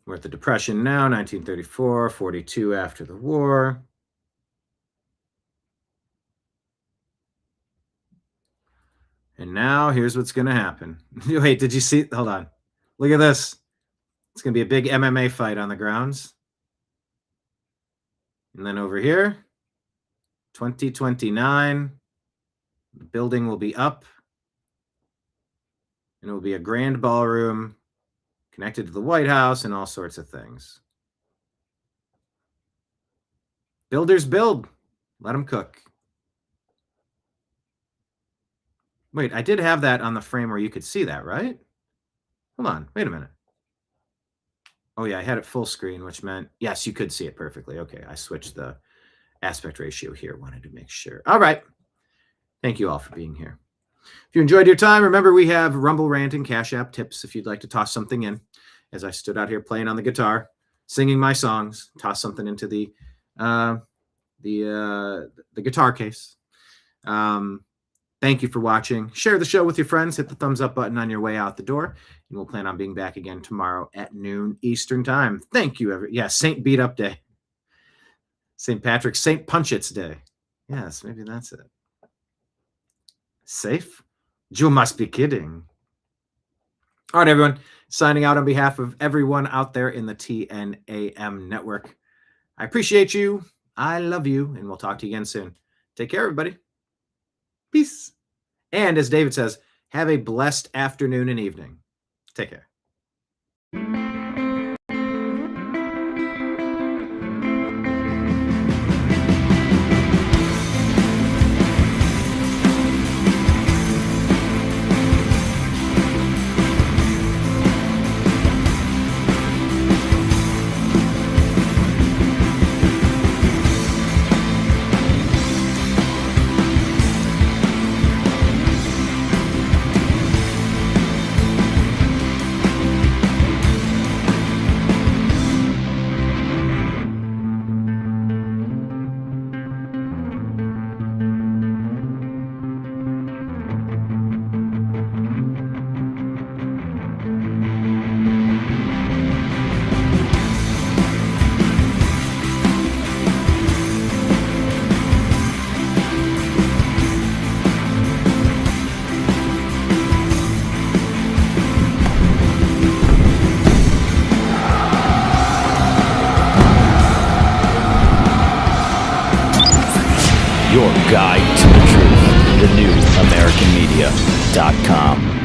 We're at the Depression now, 1934, 42 after the war. And now here's what's going to happen. Wait, did you see? Hold on. Look at this. It's going to be a big MMA fight on the grounds. And then over here, 2029, the building will be up. And it will be a grand ballroom connected to the White House and all sorts of things. Builders build. Let them cook. Wait, I did have that on the frame where you could see that, right? Hold on. Wait a minute. Oh, yeah, I had it full screen, which meant, yes, you could see it perfectly. Okay, I switched the aspect ratio here. Wanted to make sure. All right. Thank you all for being here. If you enjoyed your time, remember we have Rumble Rant and Cash App tips if you'd like to toss something in. As I stood out here playing on the guitar, singing my songs, toss something into the guitar case. Thank you for watching. Share the show with your friends. Hit the thumbs up button on your way out the door. And we'll plan on being back again tomorrow at noon Eastern time. Thank you. Saint Beat Up Day. St. Patrick's, St. Punchits Day. Yes, maybe that's it. Safe? You must be kidding. All right, everyone. Signing out on behalf of everyone out there in the TNAM network. I appreciate you. I love you. And we'll talk to you again soon. Take care, everybody. Peace. And as David says, have a blessed afternoon and evening. Take care. Your guide to the truth. TheNewAmericanMedia.com.